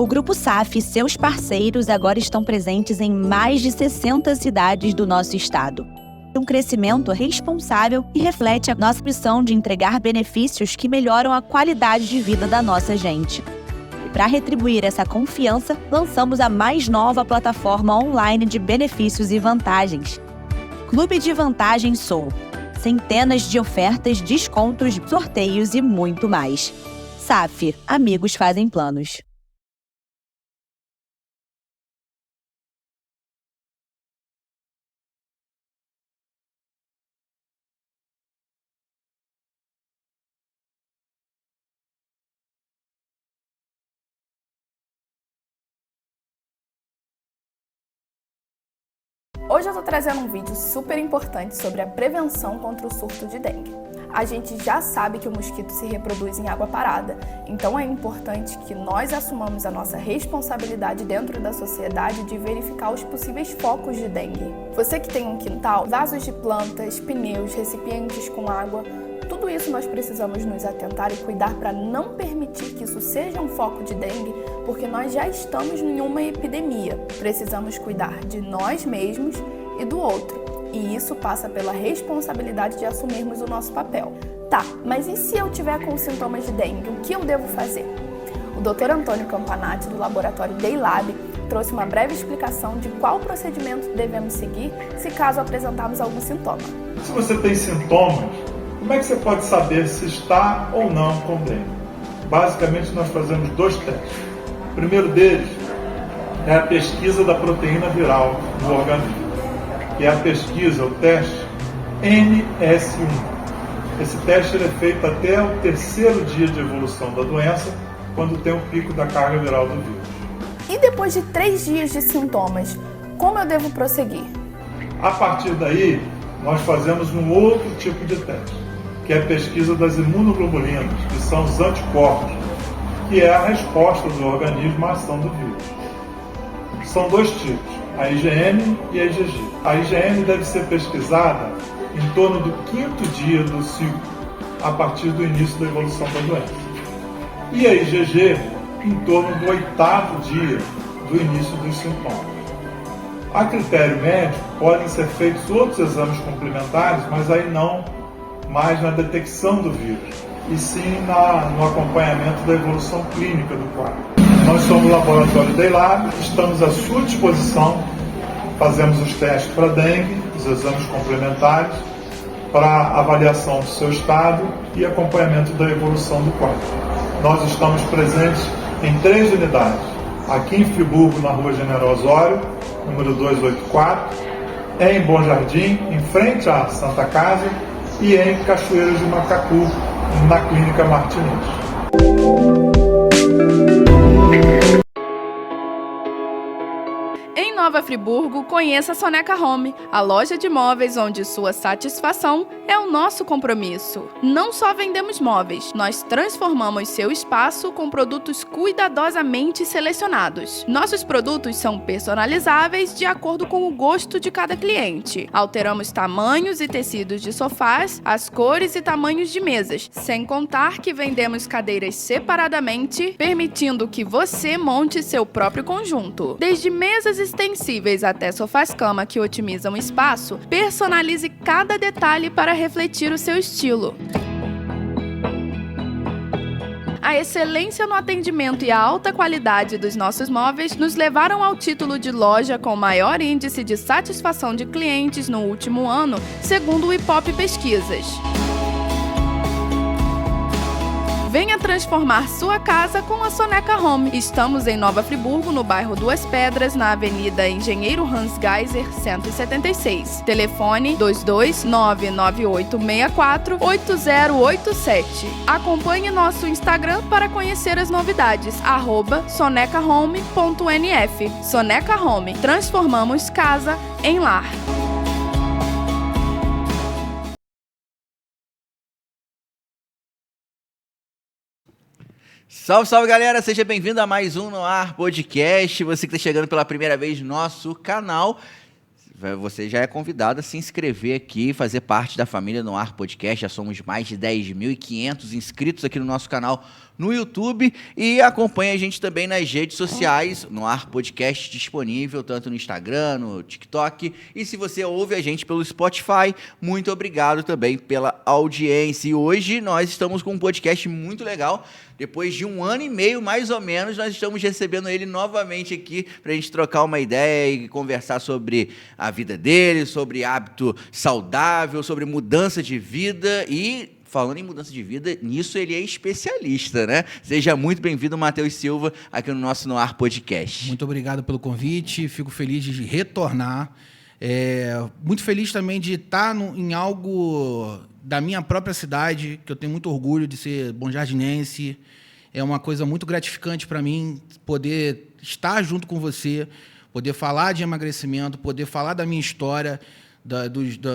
O Grupo SAF e seus parceiros agora estão presentes em mais de 60 cidades do nosso estado. Um crescimento responsável e reflete a nossa missão de entregar benefícios que melhoram a qualidade de vida da nossa gente. E para retribuir essa confiança, lançamos a mais nova plataforma online de benefícios e vantagens. Clube de Vantagens Sou. Centenas de ofertas, descontos, sorteios e muito mais. SAF, amigos fazem planos. Hoje eu tô trazendo um vídeo super importante sobre a prevenção contra o surto de dengue. A gente já sabe que o mosquito se reproduz em água parada, então é importante que nós assumamos a nossa responsabilidade dentro da sociedade de verificar os possíveis focos de dengue. Você que tem um quintal, vasos de plantas, pneus, recipientes com água, tudo isso nós precisamos nos atentar e cuidar para não permitir que isso seja um foco de dengue, porque nós já estamos em uma epidemia. Precisamos cuidar de nós mesmos e do outro. E isso passa pela responsabilidade de assumirmos o nosso papel. Tá, mas e se eu tiver com sintomas de dengue, o que eu devo fazer? O Dr. Antônio Campanati, do laboratório Daylab, trouxe uma breve explicação de qual procedimento devemos seguir se caso apresentarmos algum sintoma. Se você tem sintomas, como é que você pode saber se está ou não com dengue? Basicamente, nós fazemos 2 testes. O primeiro deles é a pesquisa da proteína viral no organismo, que é a pesquisa, o teste NS1. Esse teste é feito até o 3º dia de evolução da doença, quando tem o pico da carga viral do vírus. E depois de 3 dias de sintomas, como eu devo prosseguir? A partir daí, nós fazemos um outro tipo de teste, que é a pesquisa das imunoglobulinas, que são os anticorpos, que é a resposta do organismo à ação do vírus. São 2 tipos, a IgM e a IgG. A IgM deve ser pesquisada em torno do 5º dia do ciclo, a partir do início da evolução da doença. E a IgG em torno do 8º dia do início dos sintomas. A critério médico, podem ser feitos outros exames complementares, mas aí não mais na detecção do vírus, e sim no acompanhamento da evolução clínica do quadro. Nós somos o Laboratório Daylab, estamos à sua disposição, fazemos os testes para dengue, os exames complementares, para avaliação do seu estado e acompanhamento da evolução do quadro. Nós estamos presentes em 3 unidades, aqui em Friburgo, na Rua General Osório, número 284, em Bom Jardim, em frente à Santa Casa, e em Cachoeiras de Macacu, na Clínica Martinez. Em Nova Friburgo, conheça a Soneca Home, a loja de móveis onde sua satisfação é o nosso compromisso. Não só vendemos móveis, nós transformamos seu espaço com produtos cuidadosamente selecionados. Nossos produtos são personalizáveis de acordo com o gosto de cada cliente. Alteramos tamanhos e tecidos de sofás, as cores e tamanhos de mesas, sem contar que vendemos cadeiras separadamente, permitindo que você monte seu próprio conjunto. Desde mesas extensíveis até sofás-cama que otimizam o espaço, personalize cada detalhe para refletir o seu estilo. A excelência no atendimento e a alta qualidade dos nossos móveis nos levaram ao título de loja com maior índice de satisfação de clientes no último ano, segundo o Ipope Pesquisas. Venha transformar sua casa com a Soneca Home. Estamos em Nova Friburgo, no bairro Duas Pedras, na Avenida Engenheiro Hans Geiser, 176. Telefone 22998648087. Acompanhe nosso Instagram para conhecer as novidades, @sonecahome.nf. Soneca Home. Transformamos casa em lar. Salve, salve galera, seja bem-vindo a mais um No Ar Podcast. Você que está chegando pela primeira vez no nosso canal, você já é convidado a se inscrever aqui, fazer parte da família No Ar Podcast. Já somos mais de 10.500 inscritos aqui no nosso canal no YouTube e acompanhe a gente também nas redes sociais, no Ar Podcast disponível, tanto no Instagram, no TikTok. E se você ouve a gente pelo Spotify, muito obrigado também pela audiência. E hoje nós estamos com um podcast muito legal. Depois de 1 ano e meio, mais ou menos, nós estamos recebendo ele novamente aqui para a gente trocar uma ideia e conversar sobre a vida dele, sobre hábito saudável, sobre mudança de vida e... Falando em mudança de vida, nisso ele é especialista, né? Seja muito bem-vindo, Matheus Silva, aqui no nosso No Ar Podcast. Muito obrigado pelo convite, fico feliz de retornar. Muito feliz também de estar em algo da minha própria cidade, que eu tenho muito orgulho de ser bonjardinense. É uma coisa muito gratificante para mim poder estar junto com você, poder falar de emagrecimento, poder falar da minha história,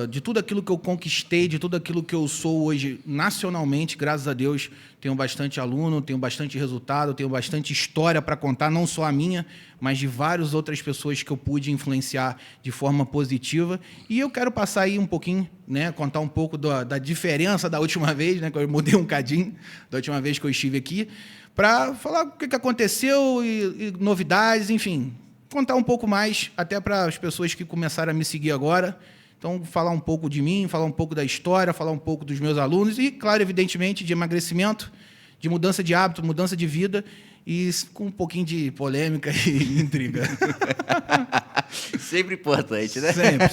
de tudo aquilo que eu conquistei, de tudo aquilo que eu sou hoje nacionalmente, graças a Deus. Tenho bastante aluno, tenho bastante resultado, tenho bastante história para contar, não só a minha, mas de várias outras pessoas que eu pude influenciar de forma positiva. E eu quero passar aí um pouquinho, né, contar um pouco da diferença da última vez, né, que eu mudei um cadinho da última vez que eu estive aqui, para falar o que aconteceu e novidades, enfim, contar um pouco mais, até para as pessoas que começaram a me seguir agora. Então, falar um pouco de mim, falar um pouco da história, falar um pouco dos meus alunos e, claro, evidentemente, de emagrecimento, de mudança de hábito, mudança de vida e com um pouquinho de polêmica e intriga. Sempre importante, né? Sempre.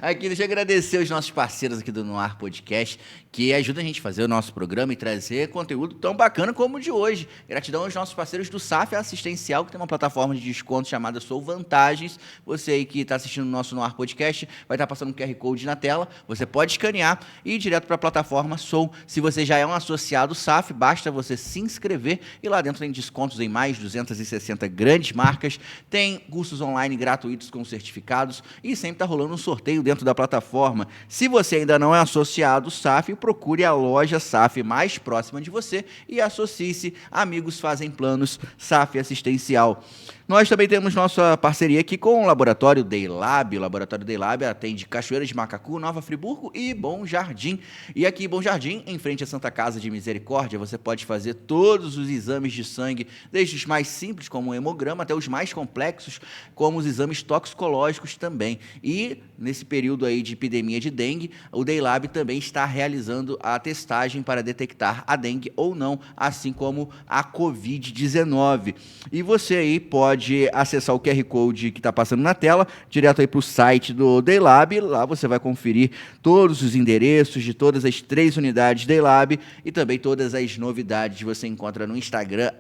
Aqui, deixa eu agradecer os nossos parceiros aqui do No Ar Podcast, que ajudam a gente a fazer o nosso programa e trazer conteúdo tão bacana como o de hoje. Gratidão aos nossos parceiros do SAF Assistencial, que tem uma plataforma de desconto chamada Sou Vantagens. Você aí que está assistindo o nosso No Ar Podcast, vai estar passando um QR Code na tela, você pode escanear e ir direto para a plataforma Sou. Se você já é um associado SAF, basta você se inscrever e lá dentro tem descontos em mais de 260 grandes marcas, tem cursos online gratuitos com certificados e sempre está rolando um sorteio dentro da plataforma. Se você ainda não é associado SAF, procure a loja SAF mais próxima de você e associe-se. Amigos fazem planos, SAF Assistencial. Nós também temos nossa parceria aqui com o Laboratório Daylab. O Laboratório Daylab atende Cachoeira de Macacu, Nova Friburgo e Bom Jardim. E aqui em Bom Jardim, em frente à Santa Casa de Misericórdia, você pode fazer todos os exames de sangue, desde os mais simples, como o hemograma, até os mais complexos, como os exames toxicológicos também. E nesse período aí de epidemia de dengue, o Daylab também está realizando a testagem para detectar a dengue ou não, assim como a Covid-19. E você aí pode acessar o QR Code que está passando na tela, direto aí para o site do Daylab. Lá você vai conferir todos os endereços de todas as 3 unidades Daylab e também todas as novidades você encontra no Instagram,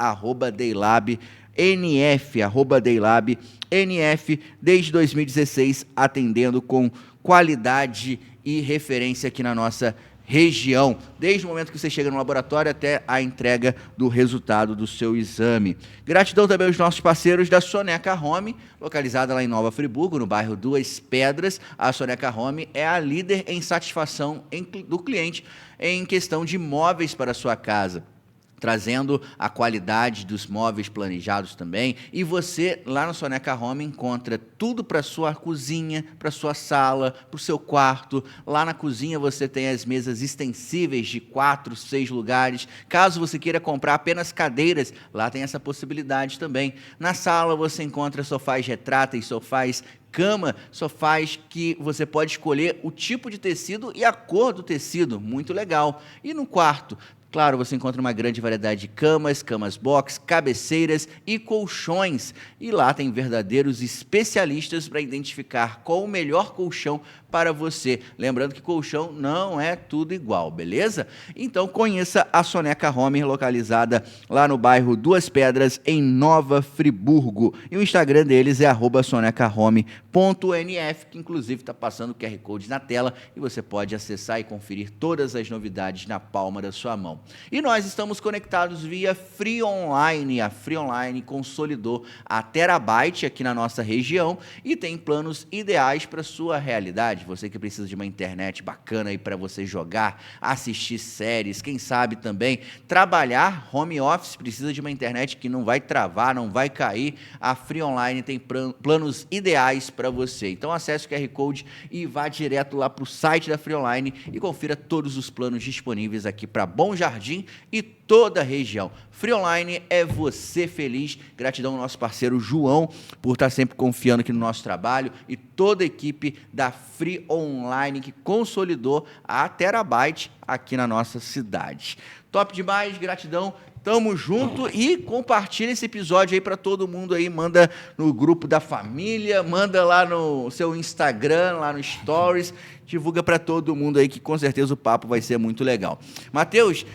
@DaylabNF, @DaylabNF, desde 2016, atendendo com qualidade e referência aqui na nossa região, desde o momento que você chega no laboratório até a entrega do resultado do seu exame. Gratidão também aos nossos parceiros da Soneca Home, localizada lá em Nova Friburgo, no bairro Duas Pedras. A Soneca Home é a líder em satisfação do cliente em questão de móveis para a sua casa, trazendo a qualidade dos móveis planejados também. E você, lá no Soneca Home, encontra tudo para sua cozinha, para sua sala, para o seu quarto. Lá na cozinha você tem as mesas extensíveis de 4, 6 lugares. Caso você queira comprar apenas cadeiras, lá tem essa possibilidade também. Na sala você encontra sofás retráteis, sofás cama, sofás que você pode escolher o tipo de tecido e a cor do tecido. Muito legal. E no quarto, claro, você encontra uma grande variedade de camas, camas box, cabeceiras e colchões. E lá tem verdadeiros especialistas para identificar qual o melhor colchão para você. Lembrando que colchão não é tudo igual, beleza? Então conheça a Soneca Home, localizada lá no bairro Duas Pedras, em Nova Friburgo. E o Instagram deles é @sonecahome.nf, que inclusive está passando o QR Code na tela e você pode acessar e conferir todas as novidades na palma da sua mão. E nós estamos conectados via Free Online. A Free Online consolidou a Terabyte aqui na nossa região e tem planos ideais para sua realidade. Você que precisa de uma internet bacana aí para você jogar, assistir séries, quem sabe também trabalhar home office, precisa de uma internet que não vai travar, não vai cair. A Free Online tem planos ideais para você. Então acesse o QR Code e vá direto lá para o site da Free Online e confira todos os planos disponíveis aqui para Bom Jardim e toda a região. Free Online é você feliz. Gratidão ao nosso parceiro João por estar sempre confiando aqui no nosso trabalho e toda a equipe da Free Online que consolidou a Terabyte aqui na nossa cidade. Top demais, gratidão. Tamo junto e compartilha esse episódio aí para todo mundo aí, manda no grupo da família, manda lá no seu Instagram, lá no Stories, divulga para todo mundo aí que com certeza o papo vai ser muito legal. Matheus,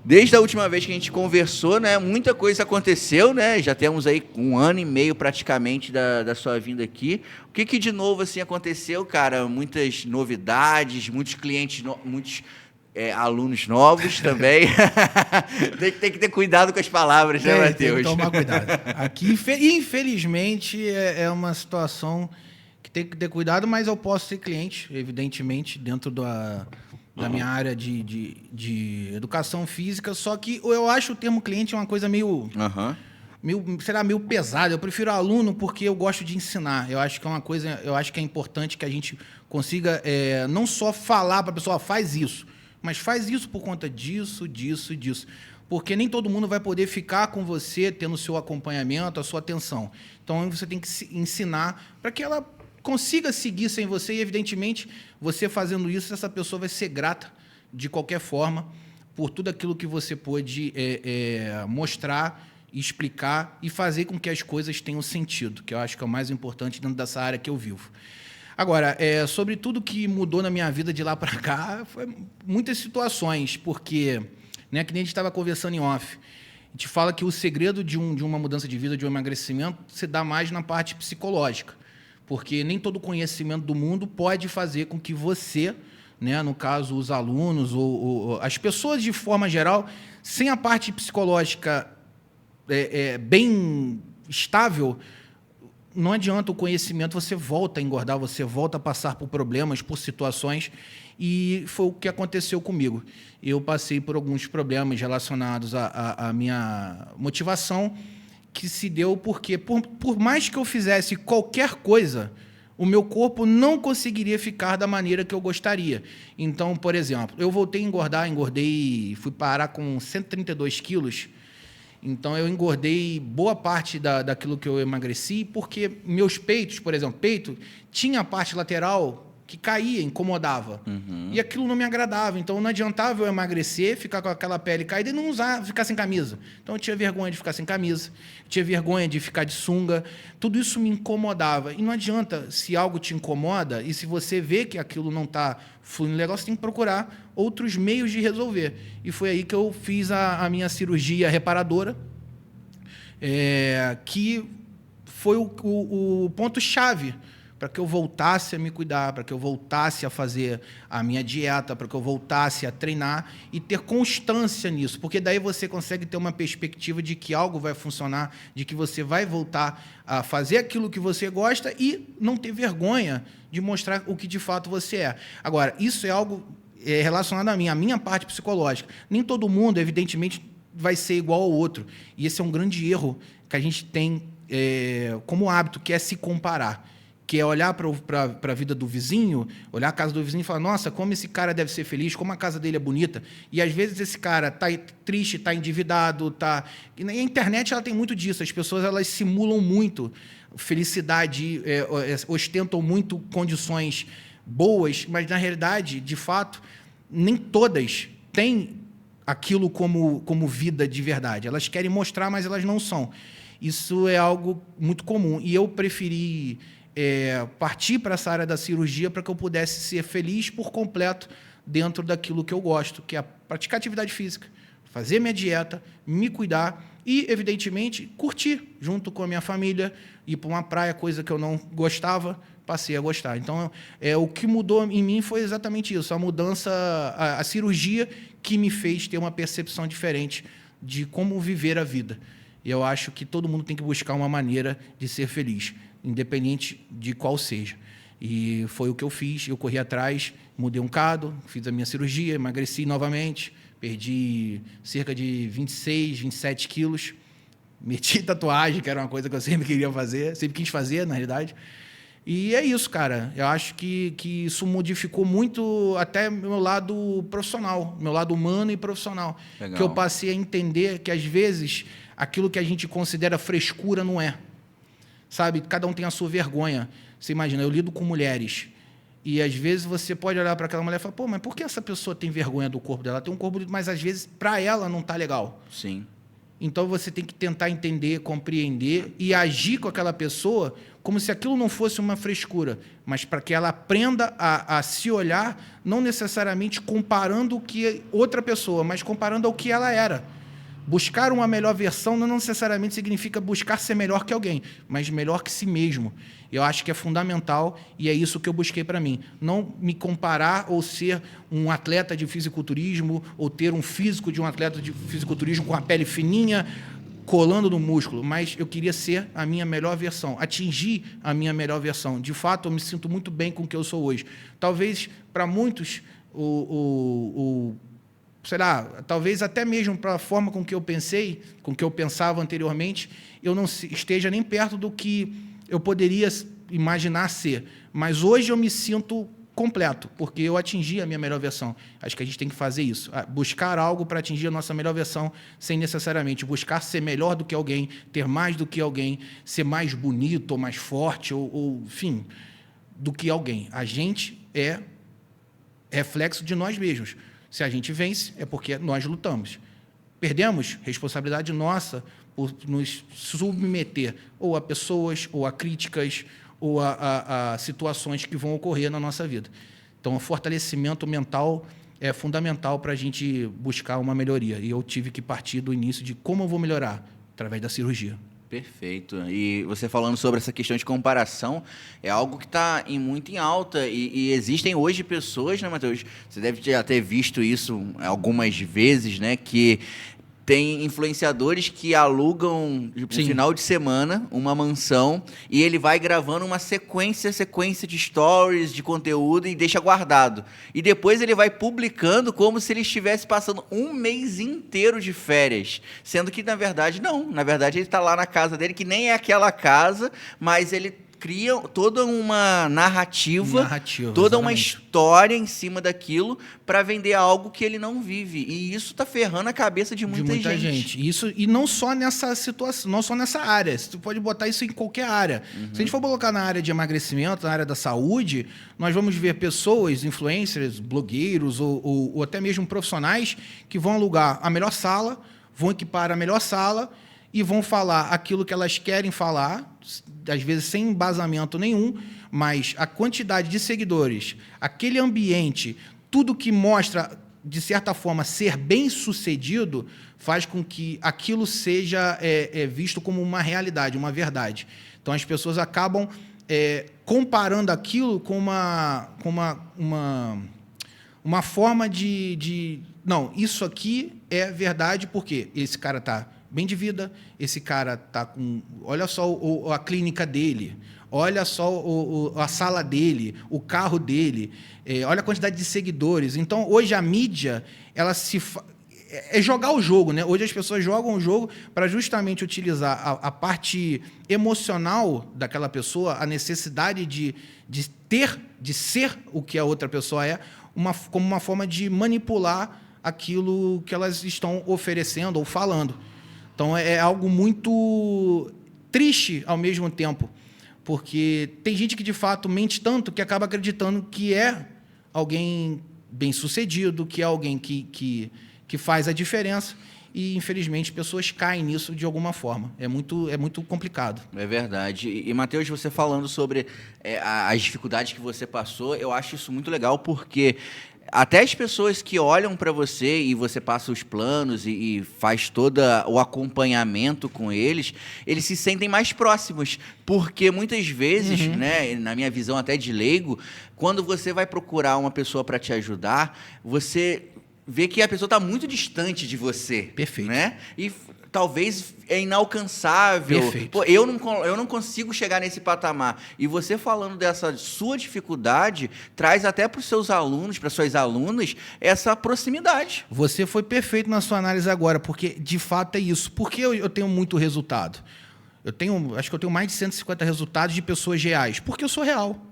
desde a última vez que a gente conversou, né, muita coisa aconteceu, né? Já temos aí 1 ano e meio praticamente da sua vinda aqui. O que de novo assim aconteceu, cara? Muitas novidades, muitos clientes, muitos alunos novos também. tem que ter cuidado com as palavras, né, Matheus? Tem que tomar cuidado. Aqui, infelizmente, é uma situação que tem que ter cuidado, mas eu posso ser cliente, evidentemente, dentro da minha área de educação física, só que eu acho o termo cliente uma coisa meio pesado. Eu prefiro aluno porque eu gosto de ensinar. Eu acho que é uma coisa, eu acho que é importante que a gente consiga não só falar para a pessoa, faz isso, mas faz isso por conta disso. Porque nem todo mundo vai poder ficar com você, tendo o seu acompanhamento, a sua atenção. Então, você tem que ensinar para que ela consiga seguir sem você e, evidentemente, você fazendo isso, essa pessoa vai ser grata de qualquer forma por tudo aquilo que você pôde mostrar, explicar e fazer com que as coisas tenham sentido, que eu acho que é o mais importante dentro dessa área que eu vivo. Agora, sobre tudo que mudou na minha vida de lá para cá, foi muitas situações, porque, né, que nem a gente estava conversando em off, a gente fala que o segredo de uma mudança de vida, de um emagrecimento, se dá mais na parte psicológica, porque nem todo conhecimento do mundo pode fazer com que você, né, no caso, os alunos ou as pessoas de forma geral, sem a parte psicológica bem estável, não adianta o conhecimento, você volta a engordar, você volta a passar por problemas, por situações, e foi o que aconteceu comigo. Eu passei por alguns problemas relacionados à minha motivação, que se deu porque, por mais que eu fizesse qualquer coisa, o meu corpo não conseguiria ficar da maneira que eu gostaria. Então, por exemplo, eu voltei a engordar, fui parar com 132 quilos. Então, eu engordei boa parte daquilo que eu emagreci, porque meus peitos, por exemplo, tinha a parte lateral que caía, incomodava. Uhum. E aquilo não me agradava. Então, não adiantava eu emagrecer, ficar com aquela pele caída e não ficar sem camisa. Então, eu tinha vergonha de ficar sem camisa, tinha vergonha de ficar de sunga. Tudo isso me incomodava. E não adianta, se algo te incomoda e se você vê que aquilo não está fluindo legal, você tem que procurar outros meios de resolver. E foi aí que eu fiz a minha cirurgia reparadora, que foi o ponto-chave para que eu voltasse a me cuidar, para que eu voltasse a fazer a minha dieta, para que eu voltasse a treinar e ter constância nisso, porque daí você consegue ter uma perspectiva de que algo vai funcionar, de que você vai voltar a fazer aquilo que você gosta e não ter vergonha de mostrar o que de fato você é. Agora, isso é algo relacionado a minha parte psicológica. Nem todo mundo, evidentemente, vai ser igual ao outro, e esse é um grande erro que a gente tem como hábito, que é se comparar. Que é olhar para a vida do vizinho, olhar a casa do vizinho e falar, nossa, como esse cara deve ser feliz, como a casa dele é bonita. E, às vezes, esse cara está triste, está endividado, está... E a internet ela tem muito disso, as pessoas elas simulam muito felicidade, ostentam muito condições boas, mas, na realidade, de fato, nem todas têm aquilo como vida de verdade. Elas querem mostrar, mas elas não são. Isso é algo muito comum. E eu preferi... partir para essa área da cirurgia para que eu pudesse ser feliz por completo dentro daquilo que eu gosto, que é praticar atividade física, fazer minha dieta, me cuidar e, evidentemente, curtir junto com a minha família, ir para uma praia, coisa que eu não gostava, passei a gostar. Então, o que mudou em mim foi exatamente isso, a mudança, a cirurgia que me fez ter uma percepção diferente de como viver a vida. E eu acho que todo mundo tem que buscar uma maneira de ser feliz, independente de qual seja. E foi o que eu fiz, eu corri atrás, mudei um bocado, fiz a minha cirurgia, emagreci novamente, perdi cerca de 26, 27 quilos, meti tatuagem, que era uma coisa que eu sempre queria fazer, sempre quis fazer, na realidade. E é isso, cara. Eu acho que isso modificou muito até meu lado profissional, meu lado humano e profissional. Legal. Que eu passei a entender que, às vezes, aquilo que a gente considera frescura não é. Sabe? Cada um tem a sua vergonha. Você imagina, eu lido com mulheres. E, às vezes, você pode olhar para aquela mulher e falar, pô, mas por que essa pessoa tem vergonha do corpo dela? Ela tem um corpo, mas, às vezes, para ela não está legal. Sim. Então, você tem que tentar entender, compreender e agir com aquela pessoa como se aquilo não fosse uma frescura, mas para que ela aprenda a se olhar, não necessariamente comparando o que outra pessoa, mas comparando ao que ela era. Buscar uma melhor versão não necessariamente significa buscar ser melhor que alguém, mas melhor que si mesmo. Eu acho que é fundamental e é isso que eu busquei para mim. Não me comparar ou ser um atleta de fisiculturismo ou ter um físico de um atleta de fisiculturismo com a pele fininha, colando no músculo, mas eu queria ser a minha melhor versão, atingir a minha melhor versão. De fato, eu me sinto muito bem com o que eu sou hoje. Talvez, para muitos, sei lá, talvez até mesmo para a forma com que eu pensei, com que eu pensava anteriormente, eu não esteja nem perto do que eu poderia imaginar ser. Mas hoje eu me sinto completo, porque eu atingi a minha melhor versão. Acho que a gente tem que fazer isso, buscar algo para atingir a nossa melhor versão, sem necessariamente buscar ser melhor do que alguém, ter mais do que alguém, ser mais bonito, ou mais forte, ou enfim, do que alguém. A gente é reflexo de nós mesmos. Se a gente vence, é porque nós lutamos. Perdemos, responsabilidade nossa por nos submeter ou a pessoas, ou a críticas, ou a situações que vão ocorrer na nossa vida. Então, o fortalecimento mental é fundamental para a gente buscar uma melhoria. E eu tive que partir do início de como eu vou melhorar, através da cirurgia. Perfeito. E você falando sobre essa questão de comparação, é algo que está muito em alta e existem hoje pessoas, né, Matheus? Você deve já ter visto isso algumas vezes, né, que tem influenciadores que alugam no final de semana uma mansão e ele vai gravando uma sequência de stories, de conteúdo e deixa guardado. E depois ele vai publicando como se ele estivesse passando um mês inteiro de férias. Sendo que, na verdade, não. Na verdade, ele está lá na casa dele, que nem é aquela casa, mas ele cria toda uma narrativa toda exatamente. uma história em cima daquilo para vender algo que ele não vive. E isso está ferrando a cabeça de muita gente. Isso, e não só nessa situação, não só nessa área. Você pode botar isso em qualquer área. Se a gente for colocar na área de emagrecimento, na área da saúde, nós vamos ver pessoas, influencers, blogueiros ou até mesmo profissionais que vão alugar a melhor sala, vão equipar a melhor sala e vão falar aquilo que elas querem falar, às vezes sem embasamento nenhum, mas a quantidade de seguidores, aquele ambiente, tudo que mostra, de certa forma, ser bem-sucedido, faz com que aquilo seja visto como uma realidade, uma verdade. Então, as pessoas acabam comparando aquilo com uma forma de... Não, isso aqui é verdade porque esse cara está bem de vida, esse cara está com... Olha só a clínica dele, olha só a sala dele, o carro dele, olha a quantidade de seguidores. Então, hoje, a mídia, ela é jogar o jogo, né? Hoje as pessoas jogam o jogo para justamente utilizar a parte emocional daquela pessoa, a necessidade de ser o que a outra pessoa é, como uma forma de manipular aquilo que elas estão oferecendo ou falando. Então, é algo muito triste ao mesmo tempo, porque tem gente que, de fato, mente tanto que acaba acreditando que é alguém bem-sucedido, que é alguém que faz a diferença, e, infelizmente, pessoas caem nisso de alguma forma. É muito complicado. É verdade. E, Matheus, você falando sobre as dificuldades que você passou, eu acho isso muito legal, porque... Até as pessoas que olham para você e você passa os planos e faz todo o acompanhamento com eles se sentem mais próximos. Porque muitas vezes, né, na minha visão até de leigo, quando você vai procurar uma pessoa para te ajudar, você vê que a pessoa está muito distante de você. Perfeito. Né? E talvez é inalcançável. Perfeito. Pô, eu não consigo chegar nesse patamar. E você falando dessa sua dificuldade, traz até para os seus alunos, para as suas alunas, essa proximidade. Você foi perfeito na sua análise agora, porque, de fato, é isso. Por que eu tenho muito resultado? Acho que eu tenho mais de 150 resultados de pessoas reais. Porque eu sou real.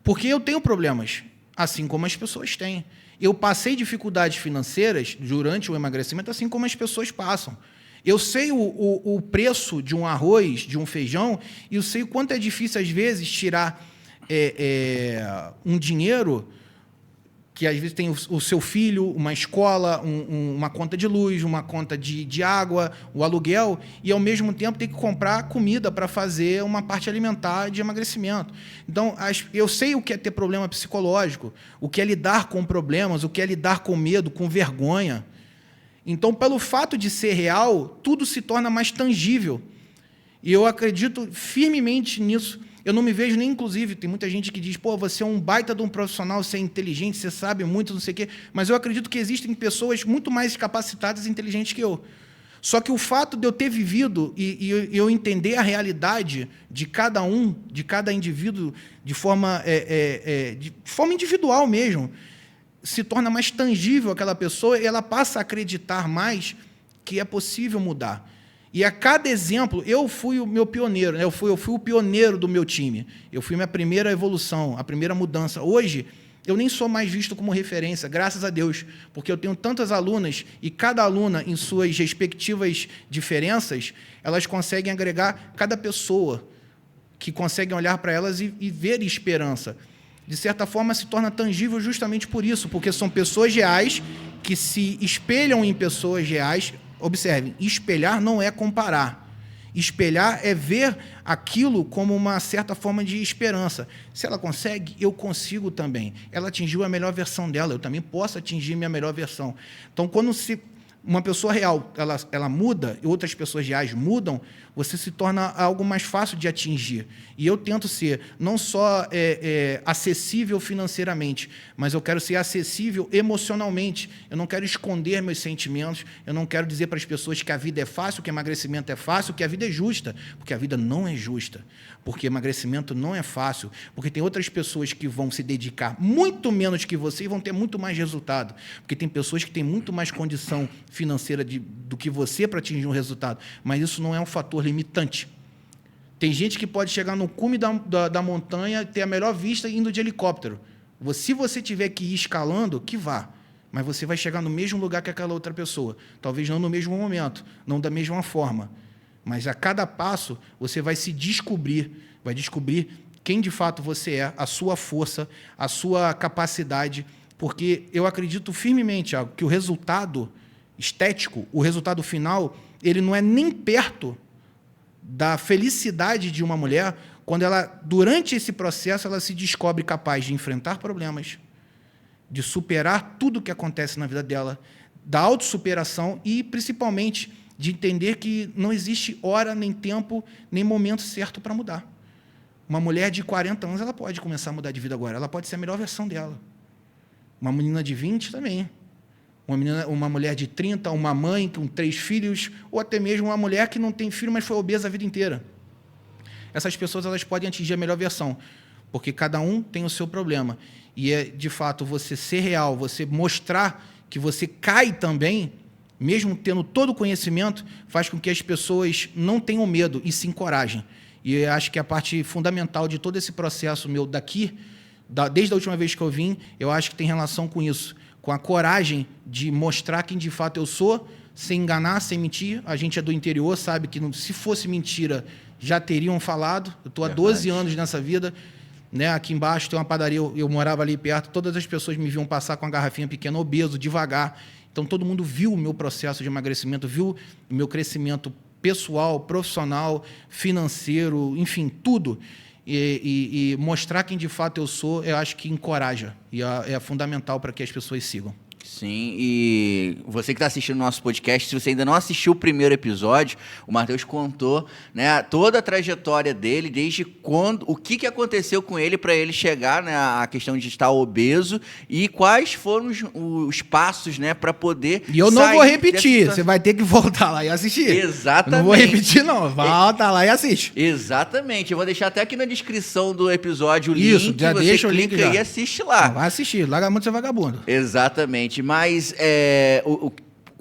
Porque eu tenho problemas, assim como as pessoas têm. Eu passei dificuldades financeiras durante o emagrecimento, assim como as pessoas passam. Eu sei o preço de um arroz, de um feijão, e eu sei o quanto é difícil, às vezes, tirar um dinheiro que, às vezes, tem o seu filho, uma escola, uma conta de luz, uma conta de água, o aluguel, e, ao mesmo tempo, tem que comprar comida para fazer uma parte alimentar de emagrecimento. Então, eu sei o que é ter problema psicológico, o que é lidar com problemas, o que é lidar com medo, com vergonha. Então, pelo fato de ser real, tudo se torna mais tangível. E eu acredito firmemente nisso. Eu não me vejo nem, inclusive, tem muita gente que diz, pô, você é um baita de um profissional, você é inteligente, você sabe muito, não sei o quê. Mas eu acredito que existem pessoas muito mais capacitadas e inteligentes que eu. Só que o fato de eu ter vivido e eu entender a realidade de cada um, de cada indivíduo, de forma individual mesmo, se torna mais tangível aquela pessoa e ela passa a acreditar mais que é possível mudar. E a cada exemplo, eu fui o meu pioneiro, né? Eu fui o pioneiro do meu time. Eu fui minha primeira evolução, a primeira mudança. Hoje, eu nem sou mais visto como referência, graças a Deus, porque eu tenho tantas alunas e cada aluna, em suas respectivas diferenças, elas conseguem agregar cada pessoa, que conseguem olhar para elas e ver esperança. De certa forma, se torna tangível justamente por isso, porque são pessoas reais que se espelham em pessoas reais. Observem, espelhar não é comparar. Espelhar é ver aquilo como uma certa forma de esperança. Se ela consegue, eu consigo também. Ela atingiu a melhor versão dela, eu também posso atingir minha melhor versão. Então, quando uma pessoa real ela muda e outras pessoas reais mudam, você se torna algo mais fácil de atingir. E eu tento ser não só acessível financeiramente, mas eu quero ser acessível emocionalmente. Eu não quero esconder meus sentimentos, eu não quero dizer para as pessoas que a vida é fácil, que emagrecimento é fácil, que a vida é justa, porque a vida não é justa, porque emagrecimento não é fácil, porque tem outras pessoas que vão se dedicar muito menos que você e vão ter muito mais resultado, porque tem pessoas que têm muito mais condição financeira do que você para atingir um resultado, mas isso não é um fator limitante. Tem gente que pode chegar no cume da montanha, ter a melhor vista indo de helicóptero. Se você tiver que ir escalando, que vá, mas você vai chegar no mesmo lugar que aquela outra pessoa, talvez não no mesmo momento, não da mesma forma, mas a cada passo você vai se descobrir, vai descobrir quem de fato você é, a sua força, a sua capacidade, porque eu acredito firmemente que o resultado estético, o resultado final, ele não é nem perto da felicidade de uma mulher quando ela, durante esse processo, ela se descobre capaz de enfrentar problemas, de superar tudo o que acontece na vida dela, da autossuperação e, principalmente, de entender que não existe hora, nem tempo, nem momento certo para mudar. Uma mulher de 40 anos, ela pode começar a mudar de vida agora, ela pode ser a melhor versão dela. Uma menina de 20 também. Uma mulher de 30, uma mãe com 3 filhos, ou até mesmo uma mulher que não tem filho, mas foi obesa a vida inteira. Essas pessoas elas podem atingir a melhor versão, porque cada um tem o seu problema. E é, de fato, você ser real, você mostrar que você cai também, mesmo tendo todo o conhecimento, faz com que as pessoas não tenham medo e se encorajem. E eu acho que a parte fundamental de todo esse processo meu daqui, desde a última vez que eu vim, eu acho que tem relação com isso, com a coragem de mostrar quem de fato eu sou, sem enganar, sem mentir. A gente é do interior, sabe que se fosse mentira, já teriam falado. Eu estou há 12 anos nessa vida. Né? Aqui embaixo tem uma padaria, eu morava ali perto, todas as pessoas me viam passar com uma garrafinha pequena, obeso, devagar. Então, todo mundo viu o meu processo de emagrecimento, viu o meu crescimento pessoal, profissional, financeiro, enfim, tudo. E mostrar quem de fato eu sou, eu acho que encoraja. E é fundamental para que as pessoas sigam. Sim, e você que está assistindo o nosso podcast, se você ainda não assistiu o primeiro episódio, o Matheus contou, né, toda a trajetória dele, desde quando, o que aconteceu com ele para ele chegar, né, à questão de estar obeso e quais foram os passos, né, para poder. E eu não vou repetir, você vai ter que voltar lá e assistir. Exatamente. Eu não vou repetir, não. Volta lá e assiste. Exatamente. Eu vou deixar até aqui na descrição do episódio o Isso, link. já você deixa o clica link já. E assiste lá. Vai assistir, larga a mão de ser vagabundo. Exatamente. Mas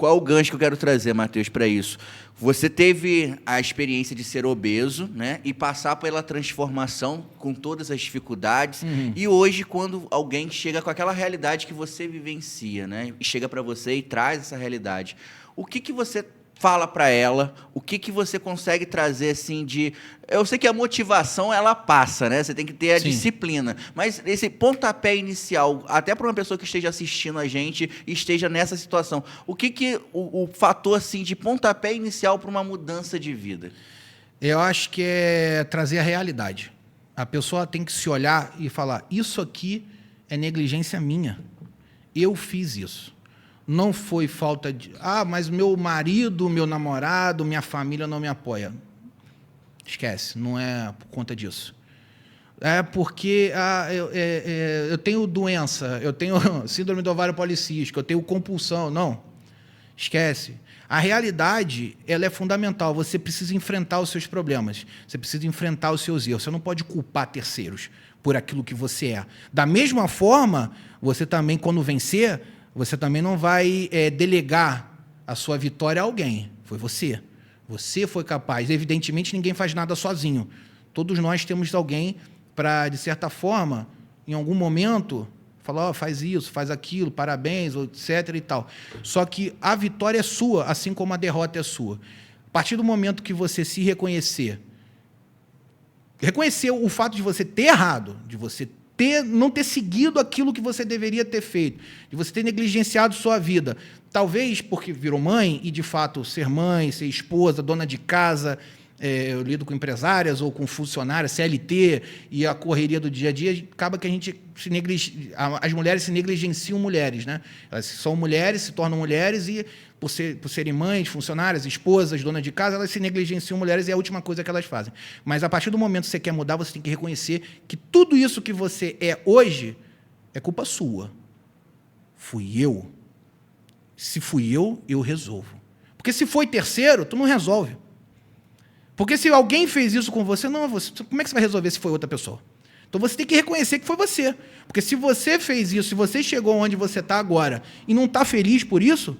qual o gancho que eu quero trazer, Matheus, para isso? Você teve a experiência de ser obeso, né, e passar pela transformação com todas as dificuldades. E hoje, quando alguém chega com aquela realidade que você vivencia, né, e chega para você e traz essa realidade, o que você fala para ela? O que você consegue trazer assim de... Eu sei que a motivação ela passa, né? Você tem que ter a disciplina, mas esse pontapé inicial, até para uma pessoa que esteja assistindo a gente e esteja nessa situação, o fator assim de pontapé inicial para uma mudança de vida? Eu acho que é trazer a realidade. A pessoa tem que se olhar e falar: isso aqui é negligência minha. Eu fiz isso. Não foi falta de... mas meu marido, meu namorado, minha família não me apoia. Esquece, não é por conta disso. É porque eu tenho doença, eu tenho síndrome do ovário policístico, eu tenho compulsão. Não, esquece. A realidade, ela é fundamental. Você precisa enfrentar os seus problemas. Você precisa enfrentar os seus erros. Você não pode culpar terceiros por aquilo que você é. Da mesma forma, você também, quando vencer... Você também não vai delegar a sua vitória a alguém. Foi você. Você foi capaz. Evidentemente, ninguém faz nada sozinho. Todos nós temos alguém para, de certa forma, em algum momento, falar: faz isso, faz aquilo, parabéns, etc. e tal. Só que a vitória é sua, assim como a derrota é sua. A partir do momento que você se reconhecer o fato de você ter errado, de você não ter seguido aquilo que você deveria ter feito, de você ter negligenciado sua vida, talvez porque virou mãe e, de fato, ser mãe, ser esposa, dona de casa, eu lido com empresárias ou com funcionárias, CLT, e a correria do dia a dia, acaba que a gente as mulheres se negligenciam mulheres, né? Elas são mulheres, se tornam mulheres e, por serem mães, funcionárias, esposas, donas de casa, elas se negligenciam mulheres e é a última coisa que elas fazem. Mas, a partir do momento que você quer mudar, você tem que reconhecer que tudo isso que você é hoje é culpa sua. Fui eu. Se fui eu resolvo. Porque se foi terceiro, tu não resolve. Porque se alguém fez isso com você, como é que você vai resolver se foi outra pessoa? Então você tem que reconhecer que foi você. Porque se você fez isso, se você chegou onde você está agora e não está feliz por isso,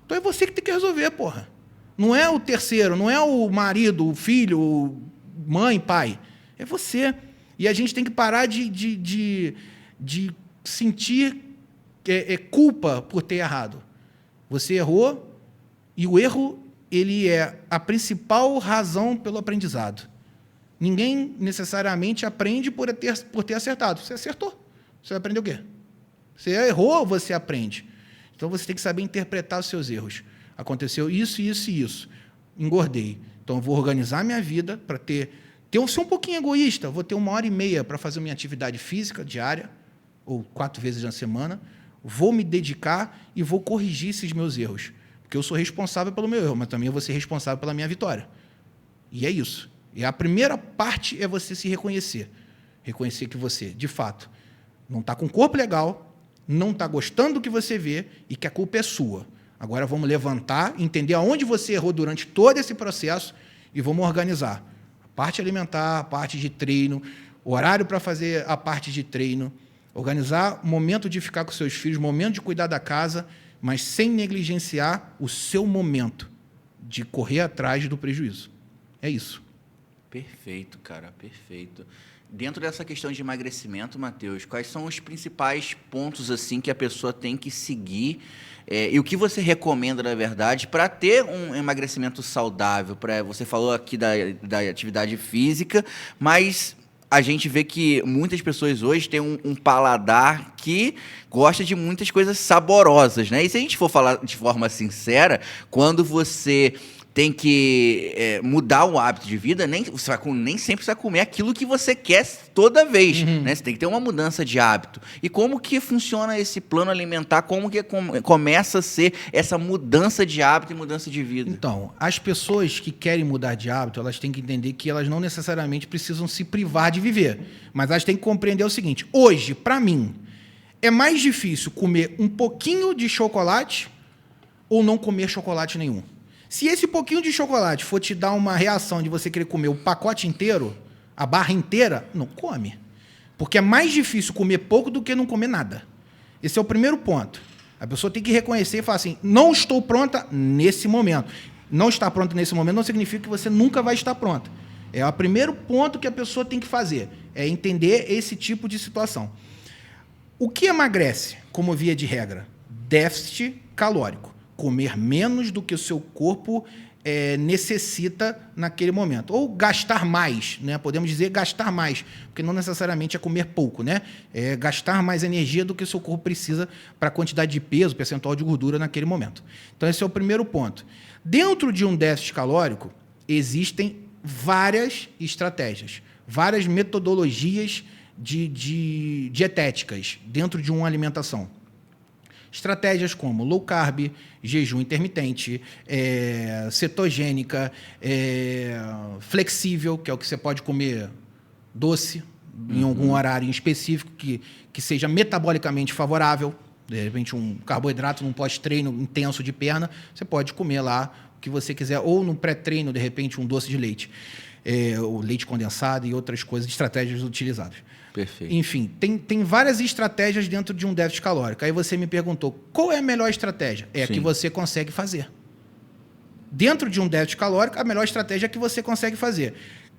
então é você que tem que resolver, porra. Não é o terceiro, não é o marido, o filho, mãe, pai. É você. E a gente tem que parar de sentir culpa por ter errado. Você errou e o erro ele é a principal razão pelo aprendizado. Ninguém necessariamente aprende por ter acertado. Você acertou. Você vai aprender o quê? Você errou, você aprende. Então, você tem que saber interpretar os seus erros. Aconteceu isso, isso e isso. Engordei. Então, eu vou organizar minha vida para ser um pouquinho egoísta. Vou ter 1h30 para fazer minha atividade física diária, ou 4 vezes na semana. Vou me dedicar e vou corrigir esses meus erros. Porque eu sou responsável pelo meu erro, mas também eu vou ser responsável pela minha vitória. E é isso. E a primeira parte é você se reconhecer. Reconhecer que você, de fato, não está com o corpo legal, não está gostando do que você vê e que a culpa é sua. Agora vamos levantar, entender aonde você errou durante todo esse processo e vamos organizar. A parte alimentar, a parte de treino, horário para fazer a parte de treino, organizar o momento de ficar com seus filhos, momento de cuidar da casa, mas sem negligenciar o seu momento de correr atrás do prejuízo. É isso. Perfeito, cara, perfeito. Dentro dessa questão de emagrecimento, Matheus, quais são os principais pontos assim que a pessoa tem que seguir e o que você recomenda, na verdade, para ter um emagrecimento saudável? Você falou aqui da atividade física, mas a gente vê que muitas pessoas hoje têm um paladar que gosta de muitas coisas saborosas, né? E se a gente for falar de forma sincera, quando você tem que mudar o hábito de vida, nem sempre você vai comer aquilo que você quer toda vez, né? Você tem que ter uma mudança de hábito. E como que funciona esse plano alimentar? Como que começa a ser essa mudança de hábito e mudança de vida? Então, as pessoas que querem mudar de hábito, elas têm que entender que elas não necessariamente precisam se privar de viver, mas elas têm que compreender o seguinte: hoje, para mim, é mais difícil comer um pouquinho de chocolate ou não comer chocolate nenhum. Se esse pouquinho de chocolate for te dar uma reação de você querer comer o pacote inteiro, a barra inteira, não come. Porque é mais difícil comer pouco do que não comer nada. Esse é o primeiro ponto. A pessoa tem que reconhecer e falar assim, não estou pronta nesse momento. Não estar pronta nesse momento não significa que você nunca vai estar pronta. É o primeiro ponto que a pessoa tem que fazer, é entender esse tipo de situação. O que emagrece, como via de regra? Déficit calórico. Comer menos do que o seu corpo necessita naquele momento. Ou gastar mais, né? Podemos dizer gastar mais, porque não necessariamente é comer pouco, né? É gastar mais energia do que o seu corpo precisa para a quantidade de peso, percentual de gordura naquele momento. Então, esse é o primeiro ponto. Dentro de um déficit calórico, existem várias estratégias, várias metodologias dietéticas dentro de uma alimentação. Estratégias como low carb, jejum intermitente, cetogênica, flexível, que é o que você pode comer doce em algum horário em específico que seja metabolicamente favorável. De repente, um carboidrato num pós-treino intenso de perna, você pode comer lá o que você quiser, ou no pré-treino, de repente, um doce de leite, o leite condensado e outras coisas, estratégias utilizadas. Perfeito. Enfim, tem várias estratégias dentro de um déficit calórico. Aí você me perguntou, qual é a melhor estratégia? É a que você consegue fazer. Dentro de um déficit calórico, a melhor estratégia é a que você consegue fazer.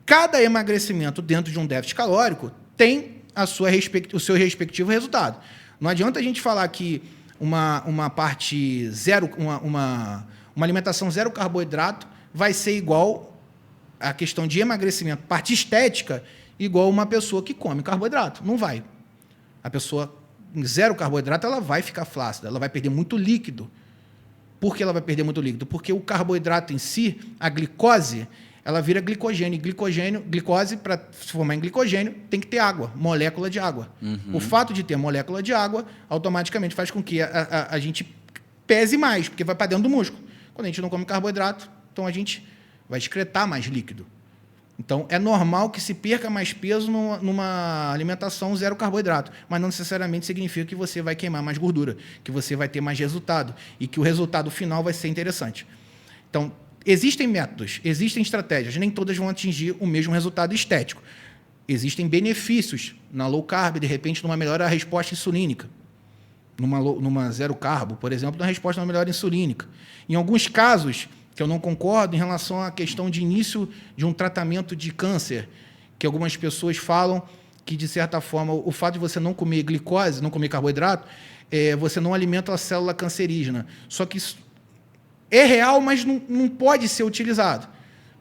Cada emagrecimento dentro de um déficit calórico tem o seu respectivo resultado. Não adianta a gente falar que uma parte zero, uma alimentação zero carboidrato vai ser igual à questão de emagrecimento, parte estética, igual uma pessoa que come carboidrato. Não vai. A pessoa em zero carboidrato, ela vai ficar flácida, ela vai perder muito líquido. Por que ela vai perder muito líquido? Porque o carboidrato em si, a glicose, ela vira glicogênio. Glicose, para se formar em glicogênio, tem que ter água, molécula de água. O fato de ter molécula de água, automaticamente faz com que a gente pese mais, porque vai para dentro do músculo. Quando a gente não come carboidrato, então a gente vai excretar mais líquido. Então, é normal que se perca mais peso numa alimentação zero carboidrato, mas não necessariamente significa que você vai queimar mais gordura, que você vai ter mais resultado e que o resultado final vai ser interessante. Então, existem métodos, existem estratégias, nem todas vão atingir o mesmo resultado estético. Existem benefícios na low carb, de repente, numa melhora da resposta insulínica. Numa zero carbo, por exemplo, na resposta a uma melhora insulínica. Em alguns casos, que eu não concordo em relação à questão de início de um tratamento de câncer, que algumas pessoas falam que, de certa forma, o fato de você não comer glicose, não comer carboidrato, você não alimenta a célula cancerígena. Só que isso é real, mas não pode ser utilizado,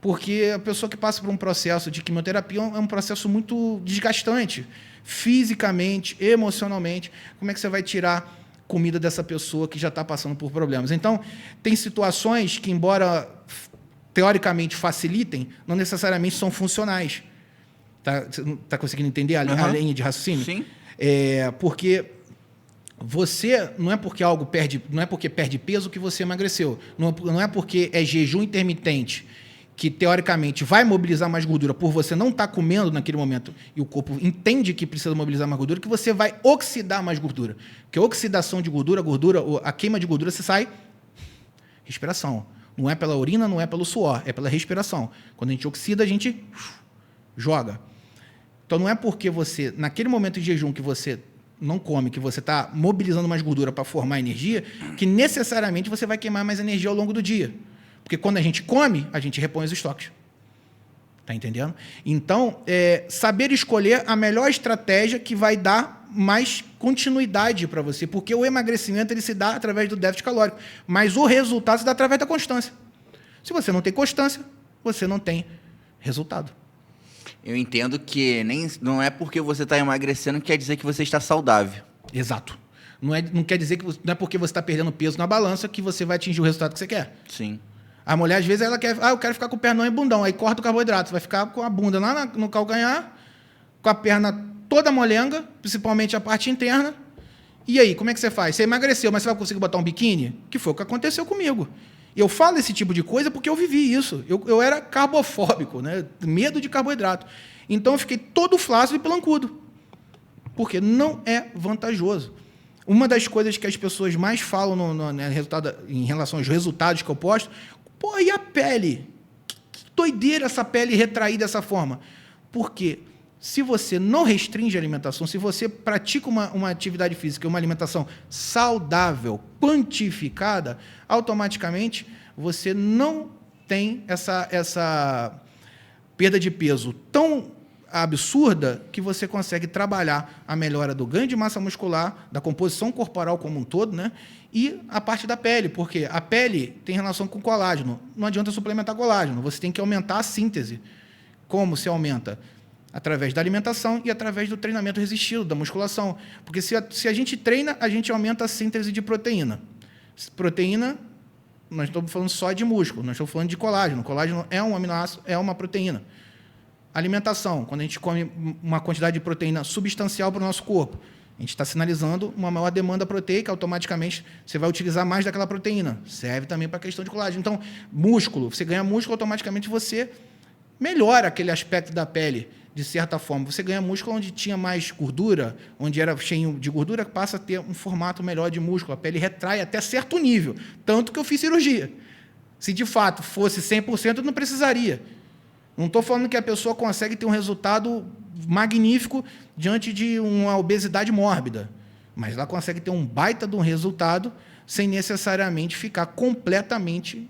porque a pessoa que passa por um processo de quimioterapia é um processo muito desgastante, fisicamente, emocionalmente. Como é que você vai tirar comida dessa pessoa que já está passando por problemas? Então, tem situações que, embora teoricamente facilitem, não necessariamente são funcionais. Tá conseguindo entender a linha de raciocínio? Sim. Porque você não é porque algo não é porque perde peso que você emagreceu. Não é porque é jejum intermitente que, teoricamente, vai mobilizar mais gordura por você não estar comendo naquele momento e o corpo entende que precisa mobilizar mais gordura, que você vai oxidar mais gordura. Porque a oxidação de gordura, a queima de gordura, você sai respiração. Não é pela urina, não é pelo suor, é pela respiração. Quando a gente oxida, a gente joga. Então, não é porque você, naquele momento de jejum que você não come, que você está mobilizando mais gordura para formar energia, que necessariamente você vai queimar mais energia ao longo do dia. Porque quando a gente come, a gente repõe os estoques. Está entendendo? Então, saber escolher a melhor estratégia que vai dar mais continuidade para você. Porque o emagrecimento ele se dá através do déficit calórico. Mas o resultado se dá através da constância. Se você não tem constância, você não tem resultado. Eu entendo que não é porque você está emagrecendo que quer dizer que você está saudável. Exato. Não quer dizer que não é porque você está perdendo peso na balança que você vai atingir o resultado que você quer. Sim. A mulher, às vezes, ela quer... eu quero ficar com o pernão e bundão. Aí corta o carboidrato. Você vai ficar com a bunda lá no calcanhar, com a perna toda molenga, principalmente a parte interna. E aí, como é que você faz? Você emagreceu, mas você vai conseguir botar um biquíni? Que foi o que aconteceu comigo. Eu falo esse tipo de coisa porque eu vivi isso. Eu era carbofóbico, né? Medo de carboidrato. Então, eu fiquei todo flácido e pelancudo. Porque não é vantajoso. Uma das coisas que as pessoas mais falam em relação aos resultados que eu posto, pô, e a pele? Que doideira essa pele retrair dessa forma. Porque Se você não restringe a alimentação, se você pratica uma atividade física, uma alimentação saudável, quantificada, automaticamente você não tem essa perda de peso tão absurda que você consegue trabalhar a melhora do ganho de massa muscular, da composição corporal como um todo, né? E a parte da pele, porque a pele tem relação com colágeno. Não adianta suplementar colágeno, você tem que aumentar a síntese. Como se aumenta? Através da alimentação e através do treinamento resistido, da musculação. Porque se a gente treina, a gente aumenta a síntese de proteína. Proteína, nós estamos falando só de músculo, nós estamos falando de colágeno. Colágeno é um aminoácido, é uma proteína. Alimentação, quando a gente come uma quantidade de proteína substancial para o nosso corpo, a gente está sinalizando uma maior demanda proteica, automaticamente você vai utilizar mais daquela proteína. Serve também para a questão de colágeno. Então, músculo, você ganha músculo, automaticamente você melhora aquele aspecto da pele, de certa forma. Você ganha músculo onde tinha mais gordura, onde era cheio de gordura, passa a ter um formato melhor de músculo. A pele retrai até certo nível. Tanto que eu fiz cirurgia. Se de fato fosse 100%, eu não precisaria. Não estou falando que a pessoa consegue ter um resultado magnífico diante de uma obesidade mórbida, mas ela consegue ter um baita de um resultado sem necessariamente ficar completamente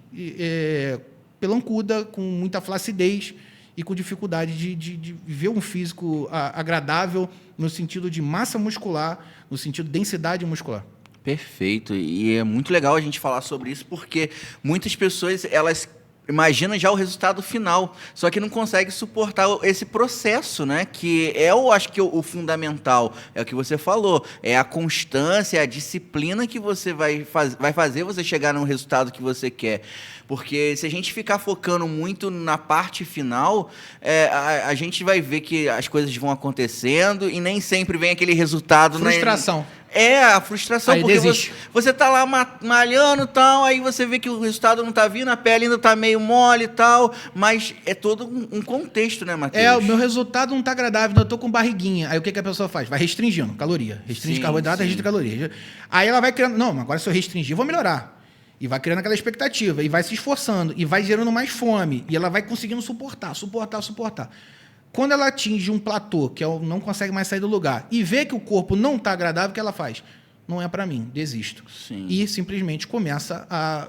pelancuda, com muita flacidez e com dificuldade de ver um físico agradável no sentido de massa muscular, no sentido de densidade muscular. Perfeito. E é muito legal a gente falar sobre isso, porque muitas pessoas, elas imaginam já o resultado final, só que não conseguem suportar esse processo, né? Que eu acho que o fundamental, é o que você falou, é a constância, a disciplina que você vai fazer você chegar no resultado que você quer. Porque se a gente ficar focando muito na parte final, a gente vai ver que as coisas vão acontecendo e nem sempre vem aquele resultado. Frustração. A frustração, aí porque desiste. você tá lá malhando e tal, aí você vê que o resultado não tá vindo, a pele ainda tá meio mole e tal, mas é todo um contexto, né, Matheus? O meu resultado não tá agradável, eu tô com barriguinha. Aí o que a pessoa faz? Vai restringindo caloria. Restringe carboidrato, restringe caloria. Aí ela vai criando, não, agora se eu restringir, eu vou melhorar. E vai criando aquela expectativa, e vai se esforçando, e vai gerando mais fome, e ela vai conseguindo suportar. Quando ela atinge um platô, que não consegue mais sair do lugar, e vê que o corpo não está agradável, o que ela faz? Não é para mim, desisto. Sim. E simplesmente começa a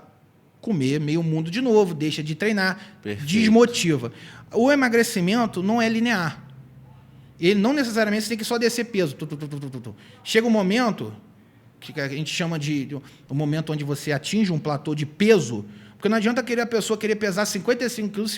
comer meio mundo de novo, deixa de treinar, desmotiva. O emagrecimento não é linear. Ele não necessariamente você tem que só descer peso. Chega um momento, que a gente chama de um momento onde você atinge um platô de peso. Porque não adianta a pessoa querer pesar 55 quilos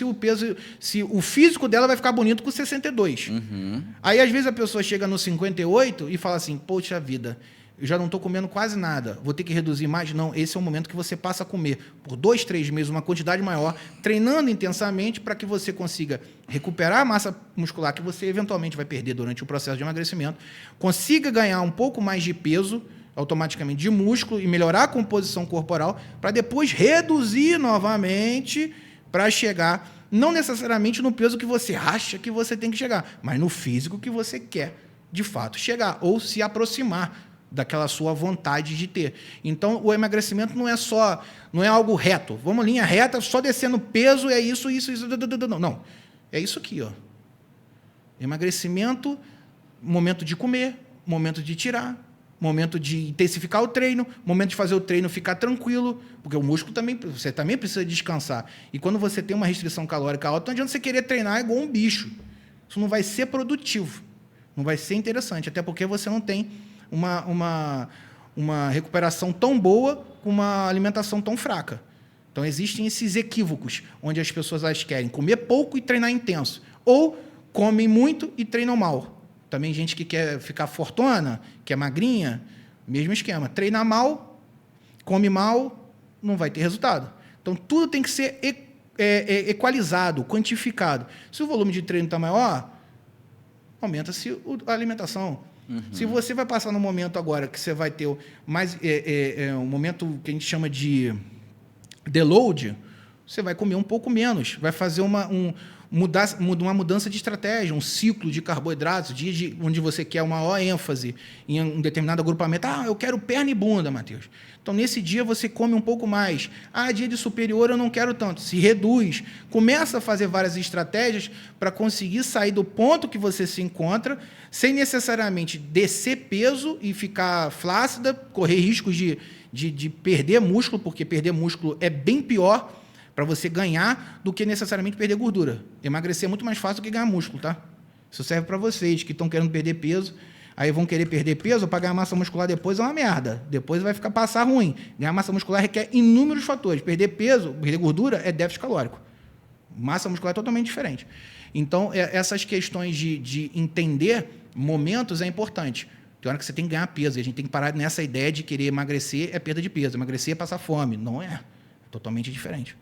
se o físico dela vai ficar bonito com 62. Uhum. Aí, às vezes, a pessoa chega no 58 e fala assim, poxa vida, eu já não estou comendo quase nada, vou ter que reduzir mais? Não, esse é o momento que você passa a comer por 2, 3 meses, uma quantidade maior, treinando intensamente para que você consiga recuperar a massa muscular que você eventualmente vai perder durante o processo de emagrecimento, consiga ganhar um pouco mais de peso, automaticamente de músculo e melhorar a composição corporal para depois reduzir novamente para chegar, não necessariamente no peso que você acha que você tem que chegar, mas no físico que você quer, de fato, chegar ou se aproximar daquela sua vontade de ter. Então, o emagrecimento não é algo reto. Vamos linha reta, só descendo peso, é isso. Não. É isso aqui, ó. Emagrecimento, momento de comer, momento de tirar, momento de intensificar o treino, momento de fazer o treino ficar tranquilo, porque o músculo você também precisa descansar. E quando você tem uma restrição calórica alta, não adianta você querer treinar igual um bicho. Isso não vai ser produtivo, não vai ser interessante, até porque você não tem uma recuperação tão boa com uma alimentação tão fraca. Então, existem esses equívocos, onde as pessoas elas querem comer pouco e treinar intenso, ou comem muito e treinam mal. Também gente que quer ficar fortona, que é magrinha, mesmo esquema. Treina mal, come mal, não vai ter resultado. Então, tudo tem que ser equalizado, quantificado. Se o volume de treino está maior, aumenta-se a alimentação. Uhum. Se você vai passar no momento agora que você vai ter um momento que a gente chama de deload, você vai comer um pouco menos, vai fazer uma mudança de estratégia, um ciclo de carboidratos, onde você quer uma maior ênfase em um determinado agrupamento. Eu quero perna e bunda, Matheus. Então, nesse dia, você come um pouco mais. Dia de superior, eu não quero tanto. Se reduz. Começa a fazer várias estratégias para conseguir sair do ponto que você se encontra, sem necessariamente descer peso e ficar flácida, correr riscos de perder músculo, porque perder músculo é bem pior para você ganhar do que necessariamente perder gordura. Emagrecer é muito mais fácil do que ganhar músculo, tá? Isso serve para vocês que estão querendo perder peso, aí vão querer perder peso para ganhar massa muscular depois é uma merda. Depois vai passar ruim. Ganhar massa muscular requer inúmeros fatores. Perder peso, perder gordura é déficit calórico. Massa muscular é totalmente diferente. Então, essas questões de entender momentos é importante. Tem hora que você tem que ganhar peso, e a gente tem que parar nessa ideia de querer emagrecer é perda de peso, emagrecer é passar fome. Não é. É totalmente diferente.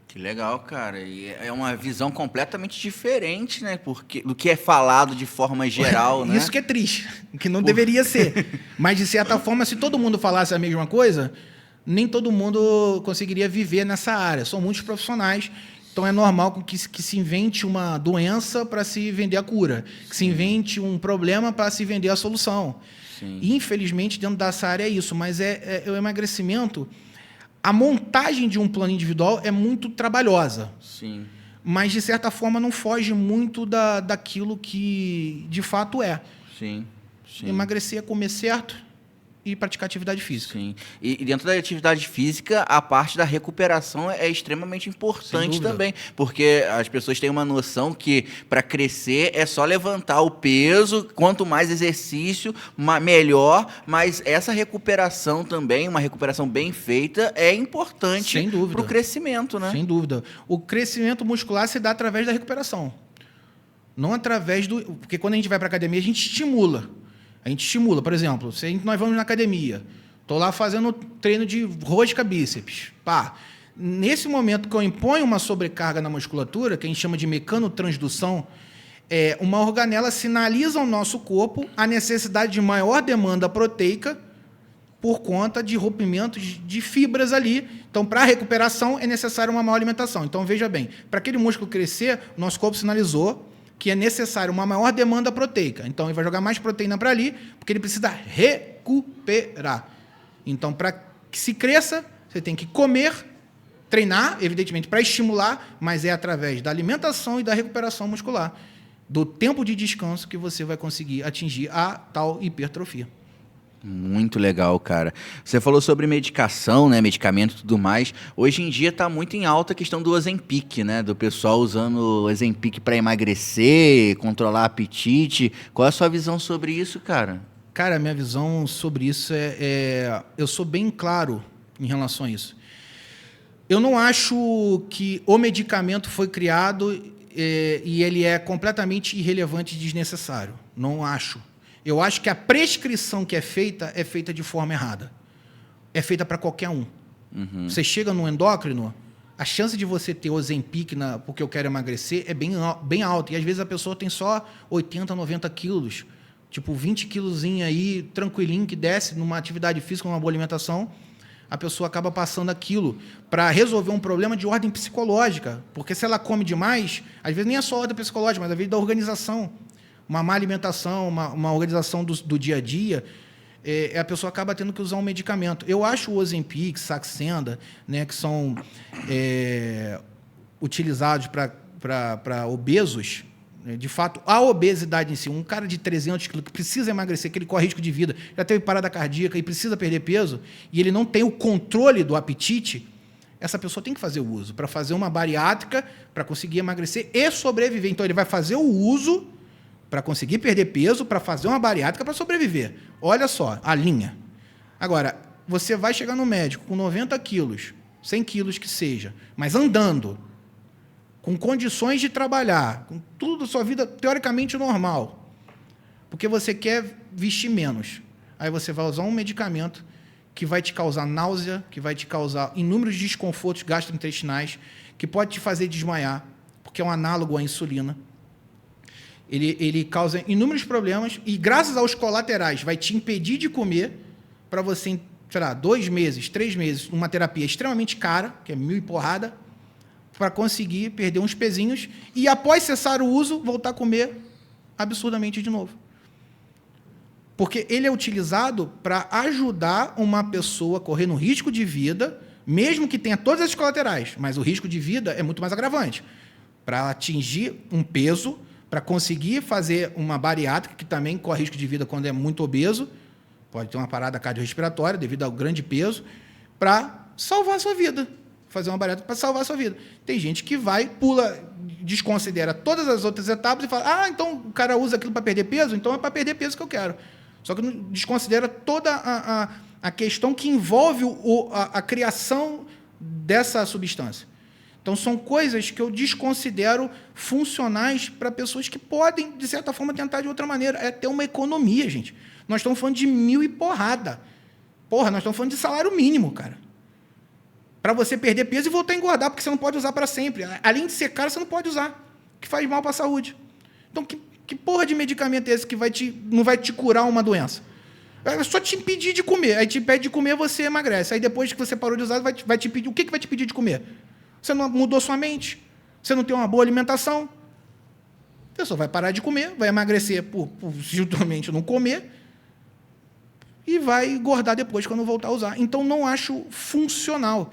Que legal, cara. E é uma visão completamente diferente, né? Do que é falado de forma geral, né? Isso que é triste, que não deveria ser. Mas, de certa forma, se todo mundo falasse a mesma coisa, nem todo mundo conseguiria viver nessa área. São muitos profissionais, então é normal que se invente uma doença para se vender a cura, que se invente um problema para se vender a solução. Sim. E, infelizmente, dentro dessa área é isso, mas o emagrecimento... A montagem de um plano individual é muito trabalhosa. Sim. Mas, de certa forma, não foge muito daquilo que, de fato, é. Sim. Sim. Emagrecer é comer certo e praticar atividade física. Sim. E dentro da atividade física, a parte da recuperação é extremamente importante também, porque as pessoas têm uma noção que para crescer é só levantar o peso, quanto mais exercício, melhor, mas essa recuperação também, uma recuperação bem feita, é importante para o crescimento, né? Sem dúvida. O crescimento muscular se dá através da recuperação, não através do... Porque quando a gente vai para a academia, a gente estimula. Por exemplo, se nós vamos na academia, estou lá fazendo treino de rosca bíceps. Nesse momento que eu imponho uma sobrecarga na musculatura, que a gente chama de mecanotransdução, uma organela sinaliza ao nosso corpo a necessidade de maior demanda proteica por conta de rompimentos de fibras ali. Então, para a recuperação, é necessário uma maior alimentação. Então, veja bem, para aquele músculo crescer, o nosso corpo sinalizou que é necessário uma maior demanda proteica. Então, ele vai jogar mais proteína para ali, porque ele precisa recuperar. Então, para que se cresça, você tem que comer, treinar, evidentemente, para estimular, mas é através da alimentação e da recuperação muscular, do tempo de descanso, que você vai conseguir atingir a tal hipertrofia. Muito legal, cara. Você falou sobre medicação, né, medicamento e tudo mais. Hoje em dia está muito em alta a questão do Ozempic, né, do pessoal usando o Ozempic para emagrecer, controlar apetite. Qual é a sua visão sobre isso, cara? Cara, minha visão sobre isso eu sou bem claro em relação a isso. Eu não acho que o medicamento foi criado e ele é completamente irrelevante e desnecessário. Não acho. Eu acho que a prescrição que é feita de forma errada. É feita para qualquer um. Uhum. Você chega no endócrino, a chance de você ter Ozempic porque eu quero emagrecer é bem alta. E às vezes a pessoa tem só 80, 90 quilos. Tipo, 20 quilozinho aí, tranquilinho, que desce numa atividade física, numa boa alimentação. A pessoa acaba passando aquilo para resolver um problema de ordem psicológica. Porque se ela come demais, às vezes nem é só ordem psicológica, mas às vezes da organização. Uma má alimentação, uma organização do dia a dia, a pessoa acaba tendo que usar um medicamento. Eu acho o Ozempic, Saxenda, né, que são utilizados para obesos. De fato, a obesidade em si, um cara de 300 quilos que precisa emagrecer, que ele corre risco de vida, já teve parada cardíaca e precisa perder peso, e ele não tem o controle do apetite, essa pessoa tem que fazer o uso para fazer uma bariátrica, para conseguir emagrecer e sobreviver. Então, ele vai fazer o uso para conseguir perder peso, para fazer uma bariátrica, para sobreviver. Olha só, a linha. Agora, você vai chegar no médico com 90 quilos, 100 quilos que seja, mas andando, com condições de trabalhar, com tudo, sua vida teoricamente normal, porque você quer vestir menos. Aí você vai usar um medicamento que vai te causar náusea, que vai te causar inúmeros desconfortos gastrointestinais, que pode te fazer desmaiar, porque é um análogo à insulina. Ele causa inúmeros problemas e, graças aos colaterais, vai te impedir de comer para você, 2 meses, 3 meses, numa terapia extremamente cara, que é 1.000 e porrada, para conseguir perder uns pezinhos e, após cessar o uso, voltar a comer absurdamente de novo. Porque ele é utilizado para ajudar uma pessoa a correr no risco de vida, mesmo que tenha todas as colaterais, mas o risco de vida é muito mais agravante. Para atingir um peso, para conseguir fazer uma bariátrica, que também corre risco de vida quando é muito obeso, pode ter uma parada cardiorrespiratória devido ao grande peso, para salvar a sua vida. Fazer uma bariátrica para salvar a sua vida. Tem gente que vai, pula, desconsidera todas as outras etapas e fala, então o cara usa aquilo para perder peso, então é para perder peso que eu quero. Só que não desconsidera toda a questão que envolve a criação dessa substância. Então, são coisas que eu desconsidero funcionais para pessoas que podem, de certa forma, tentar de outra maneira. É ter uma economia, gente. Nós estamos falando de 1.000 e porrada. Porra, nós estamos falando de salário mínimo, cara. Para você perder peso e voltar a engordar, porque você não pode usar para sempre. Além de ser caro, você não pode usar, que faz mal para a saúde. Então, que porra de medicamento é esse que não vai te curar uma doença? É só te impedir de comer. Aí te impede de comer, você emagrece. Aí depois que você parou de usar, vai te pedir. O que vai te pedir de comer? Você não mudou sua mente. Você não tem uma boa alimentação. A pessoa vai parar de comer, vai emagrecer por justamente não comer e vai engordar depois quando voltar a usar. Então, não acho funcional.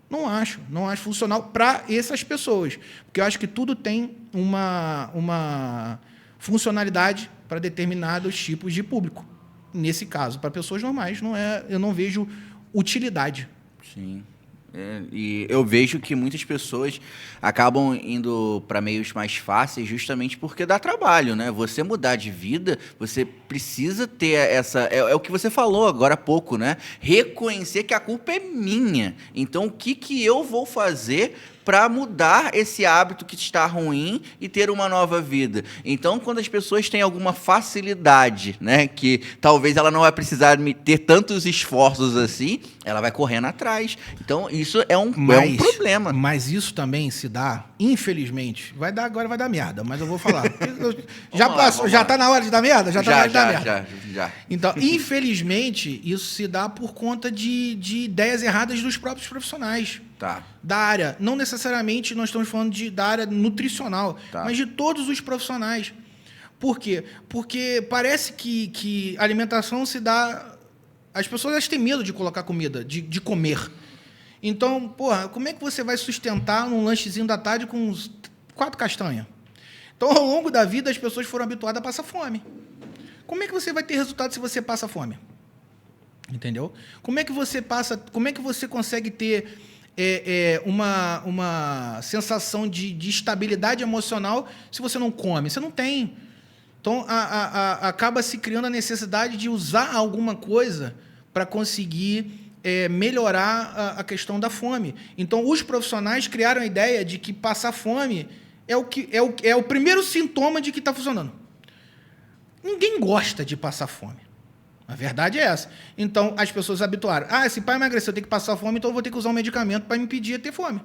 Não acho funcional para essas pessoas. Porque eu acho que tudo tem uma funcionalidade para determinados tipos de público. Nesse caso, para pessoas normais, eu não vejo utilidade. Sim. E eu vejo que muitas pessoas acabam indo para meios mais fáceis justamente porque dá trabalho, né? Você mudar de vida, você precisa ter essa... É o que você falou agora há pouco, né? Reconhecer que a culpa é minha. Então, o que eu vou fazer para mudar esse hábito que está ruim e ter uma nova vida? Então, quando as pessoas têm alguma facilidade, né, que talvez ela não vai precisar ter tantos esforços assim, ela vai correndo atrás. Então, isso é um problema. Mas isso também se dá, infelizmente, agora vai dar merda, mas eu vou falar. Já está na hora de dar merda? Já está na hora de dar merda. Já. Então, infelizmente, isso se dá por conta de ideias erradas dos próprios profissionais. Tá. Da área. Não necessariamente nós estamos falando da área nutricional, mas de todos os profissionais. Por quê? Porque parece que a alimentação se dá... As pessoas têm medo de colocar comida, de comer. Então, porra, como é que você vai sustentar um lanchezinho da tarde com 4 castanhas? Então, ao longo da vida, as pessoas foram habituadas a passar fome. Como é que você vai ter resultado se você passa fome? Entendeu? Como é que você consegue ter uma sensação de estabilidade emocional se você não come? Você não tem. Então, acaba se criando a necessidade de usar alguma coisa para conseguir melhorar a questão da fome. Então, os profissionais criaram a ideia de que passar fome é o primeiro sintoma de que está funcionando. Ninguém gosta de passar fome. A verdade é essa. Então, as pessoas se habituaram. Se para emagrecer eu tenho que passar fome, então eu vou ter que usar um medicamento para me impedir de ter fome.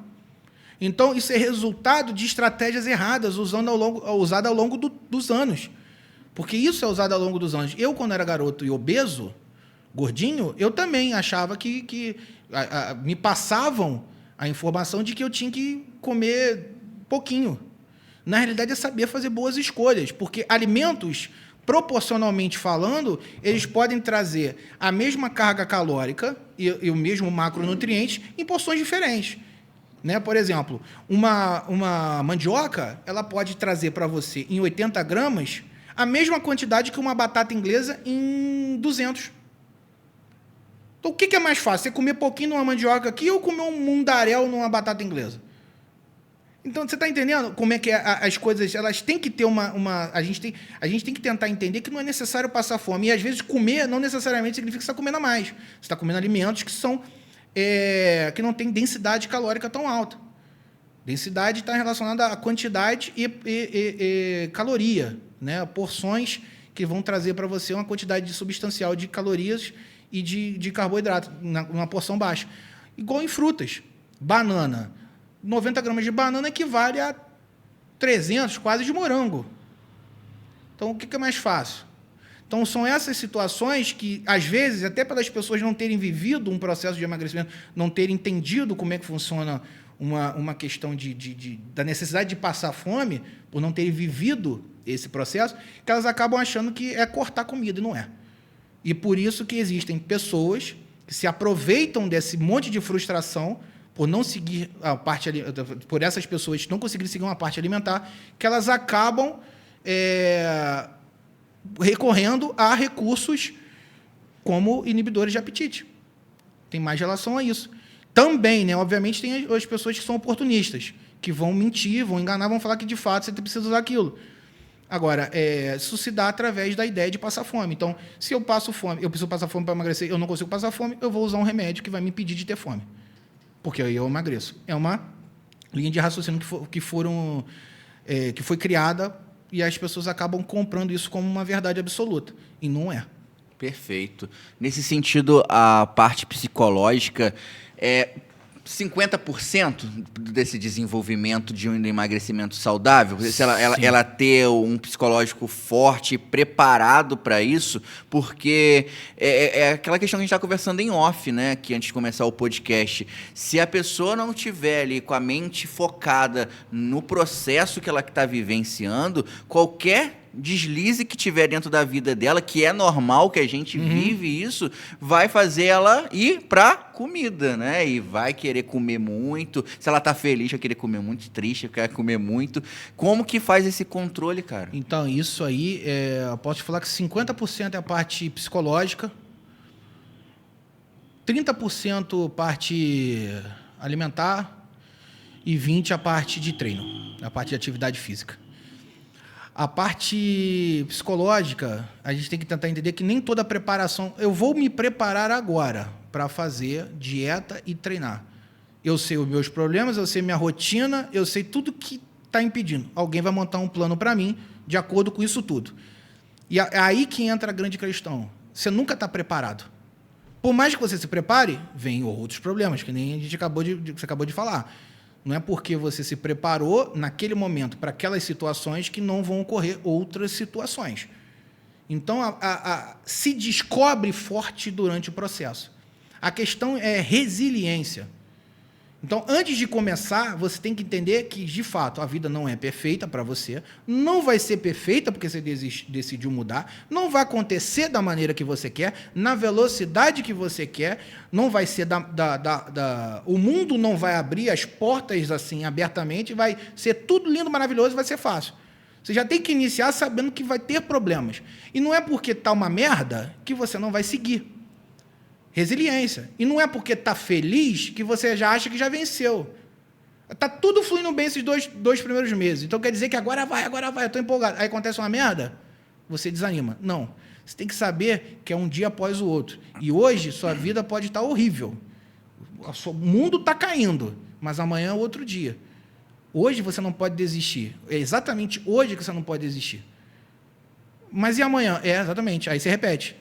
Então, isso é resultado de estratégias erradas usadas ao longo dos anos. Porque isso é usado ao longo dos anos. Eu, quando era garoto e obeso, gordinho, eu também achava que me passavam a informação de que eu tinha que comer pouquinho. Na realidade, é saber fazer boas escolhas. Porque alimentos... proporcionalmente falando, eles podem trazer a mesma carga calórica e o mesmo macronutriente em porções diferentes. Né? Por exemplo, uma mandioca, ela pode trazer para você, em 80 gramas, a mesma quantidade que uma batata inglesa em 200. Então, o que é mais fácil? Você comer pouquinho numa mandioca aqui ou comer um mundaréu numa batata inglesa? Então, você está entendendo como é que as coisas elas têm que ter a gente tem que tentar entender que não é necessário passar fome. E, às vezes, comer não necessariamente significa que você está comendo a mais. Você está comendo alimentos que não têm densidade calórica tão alta. Densidade está relacionada à quantidade e caloria, né? Porções que vão trazer para você uma quantidade substancial de calorias e de carboidrato, numa porção baixa. Igual em frutas. Banana. 90 gramas de banana equivale a 300, quase, de morango. Então, o que é mais fácil? Então, são essas situações que, às vezes, até pelas pessoas não terem vivido um processo de emagrecimento, não terem entendido como é que funciona uma questão da necessidade de passar fome, por não terem vivido esse processo, que elas acabam achando que é cortar comida, e não é. E por isso que existem pessoas que se aproveitam desse monte de frustração por não seguir a parte, por essas pessoas não conseguirem seguir uma parte alimentar, que elas acabam recorrendo a recursos como inibidores de apetite. Tem mais relação a isso. Também, né, obviamente, tem as pessoas que são oportunistas, que vão mentir, vão enganar, vão falar que, de fato, você precisa usar aquilo. Agora, isso se dá através da ideia de passar fome. Então, se eu passo fome, eu preciso passar fome para emagrecer, eu não consigo passar fome, eu vou usar um remédio que vai me impedir de ter fome. Porque aí eu emagreço. É uma linha de raciocínio que foi criada e as pessoas acabam comprando isso como uma verdade absoluta. E não é. Perfeito. Nesse sentido, a parte psicológica é 50% desse desenvolvimento de um emagrecimento saudável? Se ela ter um psicológico forte, preparado para isso, porque é aquela questão que a gente está conversando em off, né, que antes de começar o podcast. Se a pessoa não estiver ali com a mente focada no processo que ela está vivenciando, qualquer deslize que tiver dentro da vida dela, que é normal, que a gente vive isso, vai fazer ela ir pra comida, né? E vai querer comer muito. Se ela tá feliz, vai querer comer muito. Triste, vai querer comer muito. Como que faz esse controle, cara? Então, isso aí, eu posso te falar que 50% é a parte psicológica, 30% parte alimentar e 20% a parte de treino, a parte de atividade física. A parte psicológica, a gente tem que tentar entender que nem toda preparação... Eu vou me preparar agora para fazer dieta e treinar. Eu sei os meus problemas, eu sei minha rotina, eu sei tudo que está impedindo. Alguém vai montar um plano para mim de acordo com isso tudo. E é aí que entra a grande questão. Você nunca está preparado. Por mais que você se prepare, vem outros problemas, que nem você acabou de falar. Não é porque você se preparou naquele momento para aquelas situações que não vão ocorrer outras situações. Então, se descobre forte durante o processo. A questão é resiliência. Então, antes de começar, você tem que entender que, de fato, a vida não é perfeita para você, não vai ser perfeita porque você decidiu mudar, não vai acontecer da maneira que você quer, na velocidade que você quer, não vai ser o mundo não vai abrir as portas assim abertamente, vai ser tudo lindo, maravilhoso, vai ser fácil. Você já tem que iniciar sabendo que vai ter problemas. E não é porque está uma merda que você não vai seguir. Resiliência. E não é porque está feliz que você já acha que já venceu. Está tudo fluindo bem esses dois primeiros meses. Então quer dizer que agora vai, eu estou empolgado. Aí acontece uma merda, você desanima. Não. Você tem que saber que é um dia após o outro. E hoje sua vida pode estar horrível. O mundo está caindo, mas amanhã é outro dia. Hoje você não pode desistir. É exatamente hoje que você não pode desistir. Mas e amanhã? Exatamente. Aí você repete.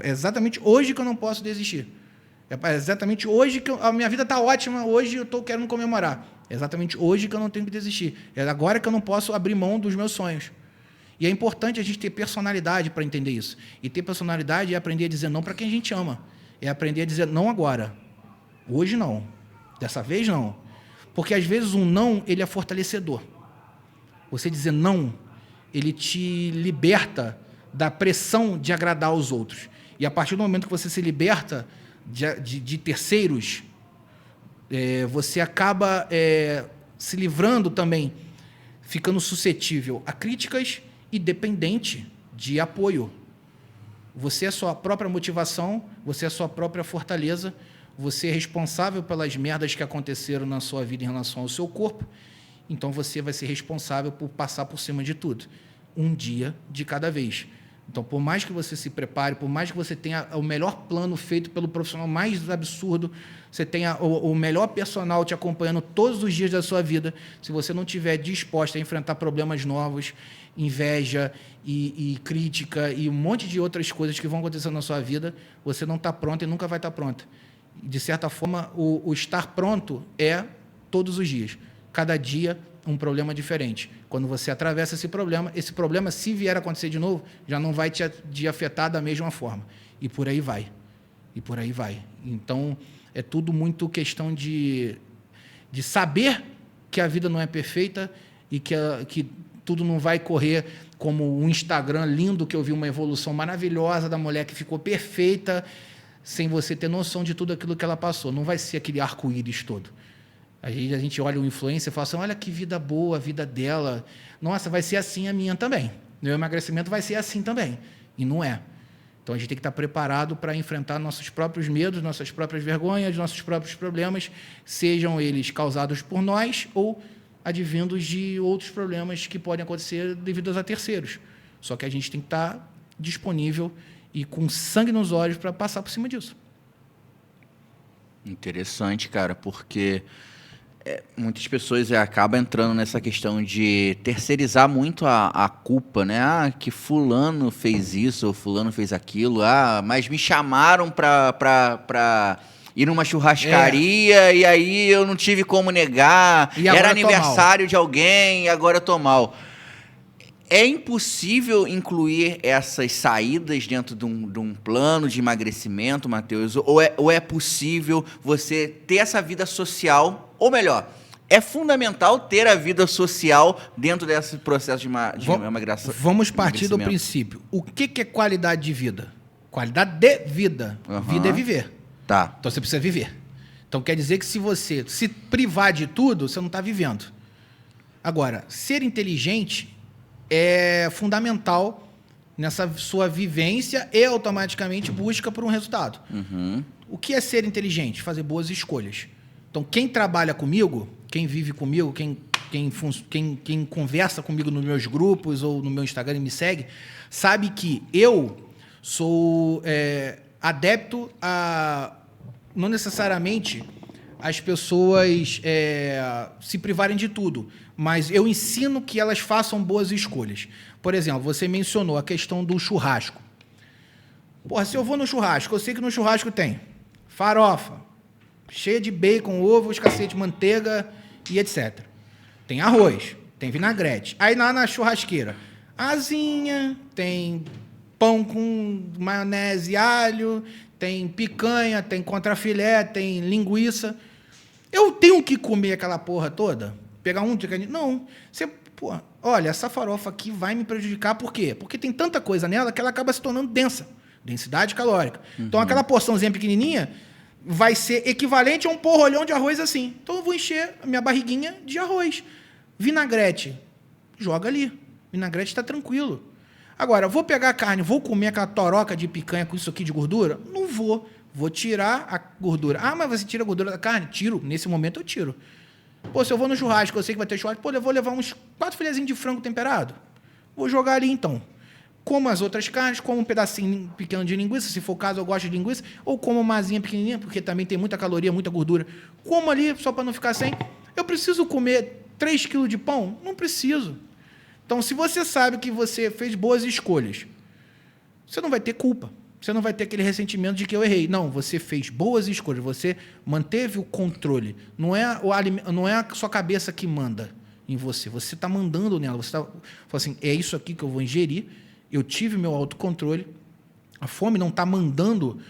É exatamente hoje que eu não posso desistir. É exatamente hoje que a minha vida está ótima, hoje eu estou querendo comemorar. É exatamente hoje que eu não tenho que desistir. É agora que eu não posso abrir mão dos meus sonhos. E é importante a gente ter personalidade para entender isso. E ter personalidade é aprender a dizer não para quem a gente ama. É aprender a dizer não agora. Hoje não. Dessa vez não. Porque às vezes um não, ele é fortalecedor. Você dizer não, ele te liberta da pressão de agradar aos outros. E a partir do momento que você se liberta de terceiros, você acaba se livrando também, ficando suscetível a críticas e dependente de apoio. Você é a sua própria motivação, você é a sua própria fortaleza, você é responsável pelas merdas que aconteceram na sua vida em relação ao seu corpo, então você vai ser responsável por passar por cima de tudo. Um dia de cada vez. Então, por mais que você se prepare, por mais que você tenha o melhor plano feito pelo profissional mais absurdo, você tenha o melhor personal te acompanhando todos os dias da sua vida, se você não estiver disposto a enfrentar problemas novos, inveja e crítica e um monte de outras coisas que vão acontecendo na sua vida, você não está pronto e nunca vai estar pronto. De certa forma, o estar pronto é todos os dias. Cada dia um problema diferente. Quando você atravessa esse problema, se vier a acontecer de novo, já não vai te afetar da mesma forma. E por aí vai. Então, é tudo muito questão de de saber que a vida não é perfeita e que tudo não vai correr como um Instagram lindo, que eu vi uma evolução maravilhosa da mulher que ficou perfeita, sem você ter noção de tudo aquilo que ela passou. Não vai ser aquele arco-íris todo. Aí a gente olha o influencer e fala assim, olha que vida boa a vida dela. Nossa, vai ser assim a minha também. Meu emagrecimento vai ser assim também. E não é. Então, a gente tem que estar preparado para enfrentar nossos próprios medos, nossas próprias vergonhas, nossos próprios problemas, sejam eles causados por nós ou advindos de outros problemas que podem acontecer devido a terceiros. Só que a gente tem que estar disponível e com sangue nos olhos para passar por cima disso. Interessante, cara, porque muitas pessoas acabam entrando nessa questão de terceirizar muito a culpa, né? Ah, que fulano fez isso ou fulano fez aquilo. Ah, mas me chamaram pra ir numa churrascaria e aí eu não tive como negar. E agora era aniversário de alguém e agora eu tô mal. É impossível incluir essas saídas dentro de um plano de emagrecimento, Matheus? Ou é possível você ter essa vida social? Ou melhor, é fundamental ter a vida social dentro desse processo de emagrecimento? Vamos partir do princípio. O que é qualidade de vida? Qualidade de vida. Vida é viver. Tá. Então você precisa viver. Então quer dizer que se você se privar de tudo, você não está vivendo. Agora, ser inteligente é fundamental nessa sua vivência e automaticamente busca por um resultado. O que é ser inteligente? Fazer boas escolhas. Então, quem trabalha comigo, quem vive comigo, quem conversa comigo nos meus grupos ou no meu Instagram e me segue, sabe que eu sou adepto a não necessariamente as pessoas se privarem de tudo, mas eu ensino que elas façam boas escolhas. Por exemplo, você mencionou a questão do churrasco. Porra, se eu vou no churrasco, eu sei que no churrasco tem farofa, cheia de bacon, ovos, cacete, manteiga e etc. Tem arroz, tem vinagrete. Aí lá na churrasqueira, asinha, tem pão com maionese e alho, tem picanha, tem contrafilé, tem linguiça. Eu tenho que comer aquela porra toda? Pegar um de... Não. Você, porra, olha, essa farofa aqui vai me prejudicar. Por quê? Porque tem tanta coisa nela que ela acaba se tornando densa. Densidade calórica. Então, aquela porçãozinha pequenininha vai ser equivalente a um porrolhão de arroz assim. Então, eu vou encher a minha barriguinha de arroz. Vinagrete. Joga ali. Vinagrete está tranquilo. Agora, vou pegar a carne, vou comer aquela toroca de picanha com isso aqui de gordura? Não vou. Vou tirar a gordura. Ah, mas você tira a gordura da carne? Tiro. Nesse momento, eu tiro. Pô, se eu vou no churrasco, eu sei que vai ter churrasco, pô, eu vou levar uns 4 filezinhos de frango temperado. Vou jogar ali, então. Como as outras carnes, como um pedacinho pequeno de linguiça, se for o caso, eu gosto de linguiça, ou como uma asinha pequenininha, porque também tem muita caloria, muita gordura. Como ali, só para não ficar sem. Eu preciso comer 3 quilos de pão? Não preciso. Então, se você sabe que você fez boas escolhas, você não vai ter culpa. Você não vai ter aquele ressentimento de que eu errei. Não, você fez boas escolhas, você manteve o controle. Não é a sua cabeça que manda em você. Você está mandando nela. Você está falando assim, é isso aqui que eu vou ingerir, eu tive meu autocontrole, a fome não está mandando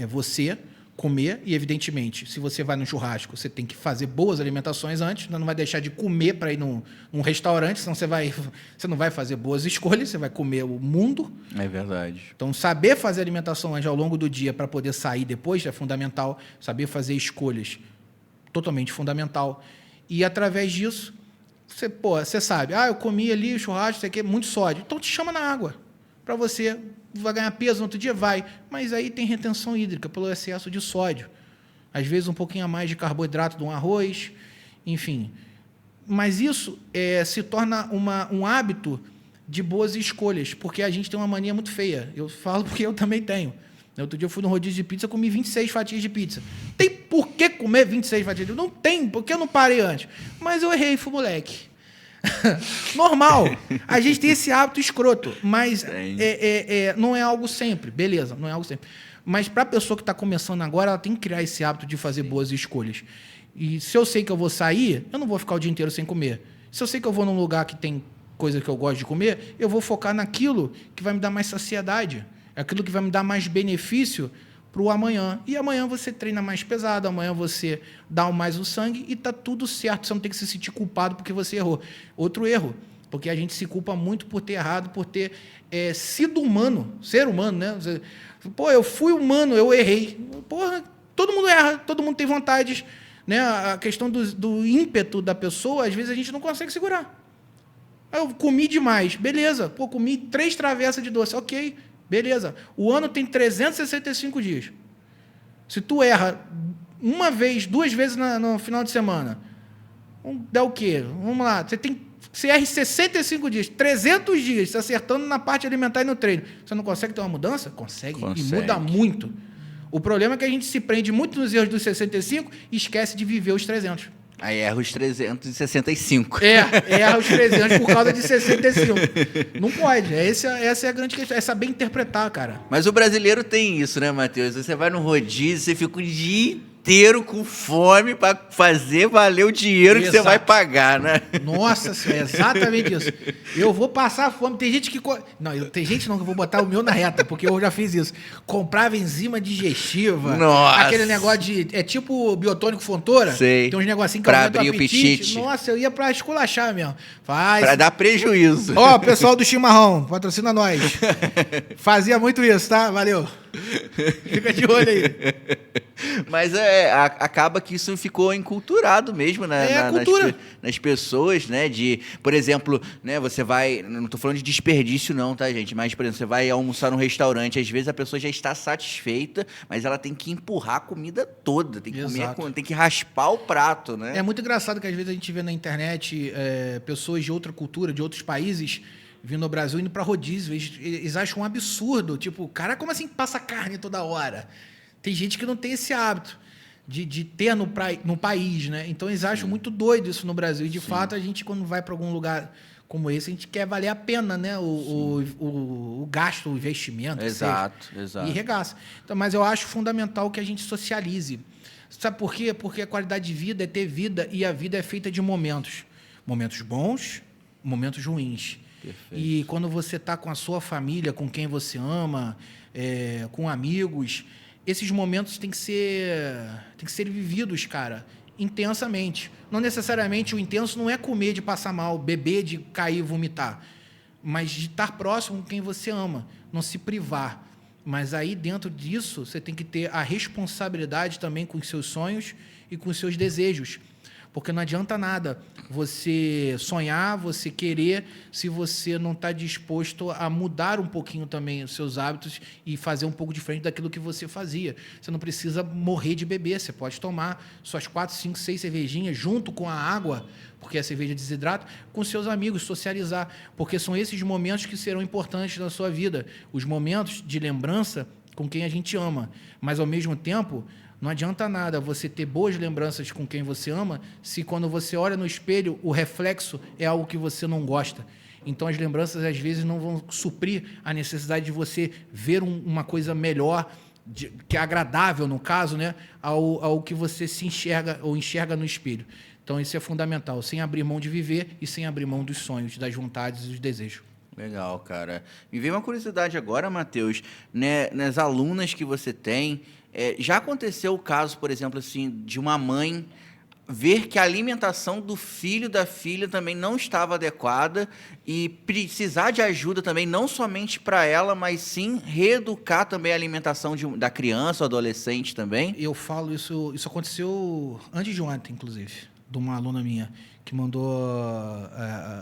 você comer, e evidentemente, se você vai no churrasco, você tem que fazer boas alimentações antes, não vai deixar de comer para ir num restaurante, senão você não vai fazer boas escolhas, você vai comer o mundo. É verdade. Então, saber fazer alimentações ao longo do dia para poder sair depois é fundamental, saber fazer escolhas totalmente fundamental. E, através disso, você sabe, eu comi ali o churrasco, isso aqui é muito sódio, então te chama na água, para você... vai ganhar peso no outro dia? Vai. Mas aí tem retenção hídrica pelo excesso de sódio. Às vezes um pouquinho a mais de carboidrato de um arroz, enfim. Mas isso se torna um hábito de boas escolhas, porque a gente tem uma mania muito feia. Eu falo porque eu também tenho. Outro dia eu fui no rodízio de pizza, comi 26 fatias de pizza. Tem por que comer 26 fatias de pizza? Não tem, porque eu não parei antes. Mas eu errei, fui moleque. Normal. A gente tem esse hábito escroto, mas não é algo sempre. Beleza, não é algo sempre. Mas para a pessoa que está começando agora, ela tem que criar esse hábito de fazer boas escolhas. E se eu sei que eu vou sair, eu não vou ficar o dia inteiro sem comer. Se eu sei que eu vou num lugar que tem coisa que eu gosto de comer, eu vou focar naquilo que vai me dar mais saciedade, aquilo que vai me dar mais benefício para o amanhã. E amanhã você treina mais pesado, amanhã você dá mais o sangue e tá tudo certo. Você não tem que se sentir culpado porque você errou. Outro erro, porque a gente se culpa muito por ter errado, por ter sido humano, ser humano, né? Pô, eu fui humano, eu errei. Porra, todo mundo erra, todo mundo tem vontades, né? A questão do ímpeto da pessoa, às vezes a gente não consegue segurar. Eu comi demais, beleza. Pô, comi 3 travessas de doce, ok, beleza. O ano tem 365 dias. Se tu erra uma vez, 2 vezes no final de semana, dá o quê? Vamos lá, você erra 65 dias, 300 dias, se acertando na parte alimentar e no treino. Você não consegue ter uma mudança? Consegue. E muda muito. O problema é que a gente se prende muito nos erros dos 65 e esquece de viver os 300. Aí erra os 365. Erra os 300 por causa de 65. Não pode. Essa é a grande questão. É saber interpretar, cara. Mas o brasileiro tem isso, né, Matheus? Você vai no rodízio, você fica o dia inteiro com fome para fazer valer o dinheiro que você vai pagar, né? Nossa senhora, é exatamente isso. Eu vou passar fome. Tem gente que... tem gente não, que eu vou botar o meu na reta, porque eu já fiz isso. Comprava enzima digestiva. Nossa. Aquele negócio de... É tipo biotônico Fontoura. Sei. Tem uns negocinhos que pra aumenta abrir o apetite. apetite. Nossa, eu ia pra esculachar mesmo. Pra dar prejuízo. Ó, pessoal do Chimarrão, patrocina nós. Fazia muito isso, tá? Valeu. Fica de olho aí. Mas acaba que isso ficou enculturado mesmo nas pessoas, né? Por exemplo, né, você vai... Não estou falando de desperdício não, tá, gente? Mas, por exemplo, você vai almoçar num restaurante, às vezes a pessoa já está satisfeita, mas ela tem que empurrar a comida toda, tem que comer, tem que raspar o prato, né? É muito engraçado que às vezes a gente vê na internet pessoas de outra cultura, de outros países, vindo ao Brasil, indo para rodízio. Eles acham um absurdo. Tipo, cara, como assim passa carne toda hora? Tem gente que não tem esse hábito de ter no país, né? Então, eles acham muito doido isso no Brasil. E, de fato, a gente, quando vai para algum lugar como esse, a gente quer valer a pena, né? O gasto, o investimento. Exato. E regaça. Então, mas eu acho fundamental que a gente socialize. Sabe por quê? Porque a qualidade de vida é ter vida e a vida é feita de momentos. Momentos bons, momentos ruins. Perfeito. E quando você está com a sua família, com quem você ama, com amigos, esses momentos têm que ser vividos, cara, intensamente. Não necessariamente o intenso não é comer de passar mal, beber de cair e vomitar, mas de estar próximo com quem você ama, não se privar. Mas aí, dentro disso, você tem que ter a responsabilidade também com os seus sonhos e com os seus desejos. Porque não adianta nada você sonhar, você querer, se você não está disposto a mudar um pouquinho também os seus hábitos e fazer um pouco diferente daquilo que você fazia. Você não precisa morrer de beber, você pode tomar suas 4, 5, 6 cervejinhas junto com a água, porque a cerveja desidrata, com seus amigos, socializar. Porque são esses momentos que serão importantes na sua vida. Os momentos de lembrança com quem a gente ama. Mas, ao mesmo tempo... Não adianta nada você ter boas lembranças com quem você ama se quando você olha no espelho o reflexo é algo que você não gosta. Então as lembranças às vezes não vão suprir a necessidade de você ver uma coisa melhor, que é agradável no caso, né, ao que você se enxerga ou enxerga no espelho. Então isso é fundamental, sem abrir mão de viver e sem abrir mão dos sonhos, das vontades e dos desejos. Legal, cara. Me veio uma curiosidade agora, Matheus, né, nas alunas que você tem, já aconteceu o caso, por exemplo, assim, de uma mãe ver que a alimentação do filho, da filha também não estava adequada e precisar de ajuda também, não somente para ela, mas sim reeducar também a alimentação da criança ou adolescente também? Eu falo isso aconteceu antes de ontem, inclusive, de uma aluna minha, que mandou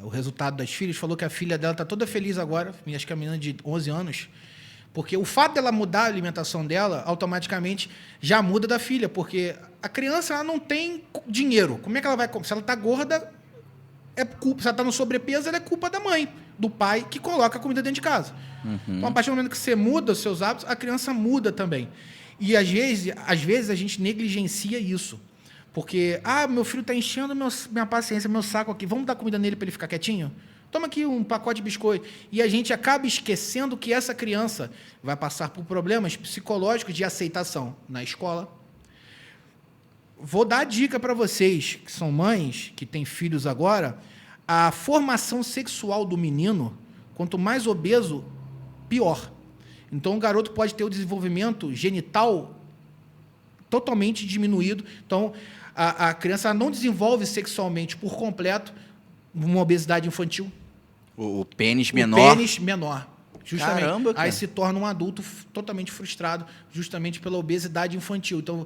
o resultado das filhas, falou que a filha dela está toda feliz agora, acho que é a menina de 11 anos, porque o fato dela mudar a alimentação dela, automaticamente já muda da filha, porque a criança ela não tem dinheiro. Como é que ela vai comer? Se ela está gorda, se ela está no sobrepeso, ela é culpa da mãe, do pai, que coloca a comida dentro de casa. Uhum. Então, a partir do momento que você muda os seus hábitos, a criança muda também. E, às vezes a gente negligencia isso. Porque, meu filho está enchendo minha paciência, meu saco aqui, vamos dar comida nele para ele ficar quietinho? Toma aqui um pacote de biscoito. E a gente acaba esquecendo que essa criança vai passar por problemas psicológicos de aceitação na escola. Vou dar a dica para vocês, que são mães, que têm filhos agora, a formação sexual do menino, quanto mais obeso, pior. Então, o garoto pode ter o desenvolvimento genital totalmente diminuído. Então, a criança não desenvolve sexualmente por completo uma obesidade infantil. O pênis menor. O pênis menor. Justamente. Caramba, cara. Aí se torna um adulto totalmente frustrado, justamente pela obesidade infantil. Então,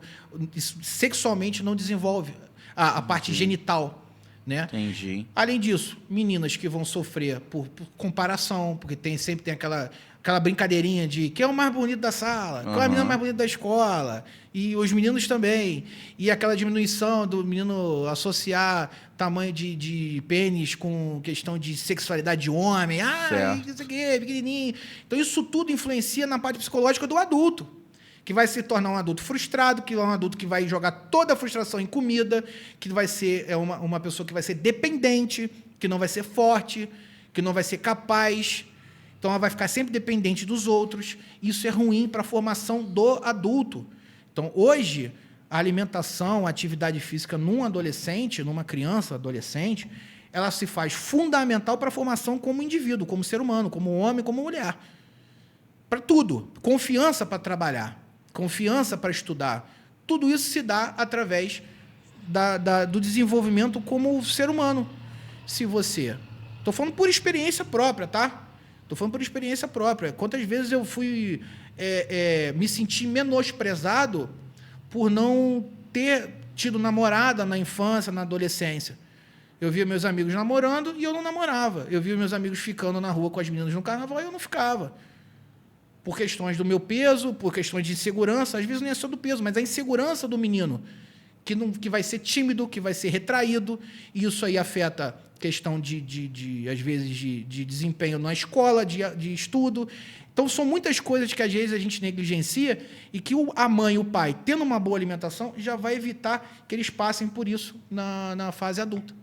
isso sexualmente não desenvolve a parte genital. Né? Entendi. Além disso, meninas que vão sofrer por comparação, porque sempre tem aquela brincadeirinha de quem é o mais bonito da sala, qual é a menina mais bonita da escola, e os meninos também. E aquela diminuição do menino associar tamanho de pênis com questão de sexualidade de homem. Isso aqui, pequenininho. Então, isso tudo influencia na parte psicológica do adulto, que vai se tornar um adulto frustrado, que é um adulto que vai jogar toda a frustração em comida, que vai ser uma pessoa que vai ser dependente, que não vai ser forte, que não vai ser capaz. Então, ela vai ficar sempre dependente dos outros. Isso é ruim para a formação do adulto. Então, hoje, a alimentação, a atividade física num adolescente, numa criança, adolescente, ela se faz fundamental para a formação como indivíduo, como ser humano, como homem, como mulher. Para tudo. Confiança para trabalhar. Confiança para estudar. Tudo isso se dá através do desenvolvimento como ser humano. Se você... Estou falando por experiência própria, tá? Estou falando por experiência própria. Quantas vezes eu fui me sentir menosprezado por não ter tido namorada na infância, na adolescência. Eu via meus amigos namorando e eu não namorava. Eu via meus amigos ficando na rua com as meninas no carnaval e eu não ficava. Por questões do meu peso, por questões de insegurança, às vezes não é só do peso, mas a insegurança do menino, que vai ser tímido, que vai ser retraído, e isso aí afeta questão às vezes, de desempenho na escola, de estudo. Então, são muitas coisas que, às vezes, a gente negligencia e que a mãe e o pai, tendo uma boa alimentação, já vai evitar que eles passem por isso na fase adulta.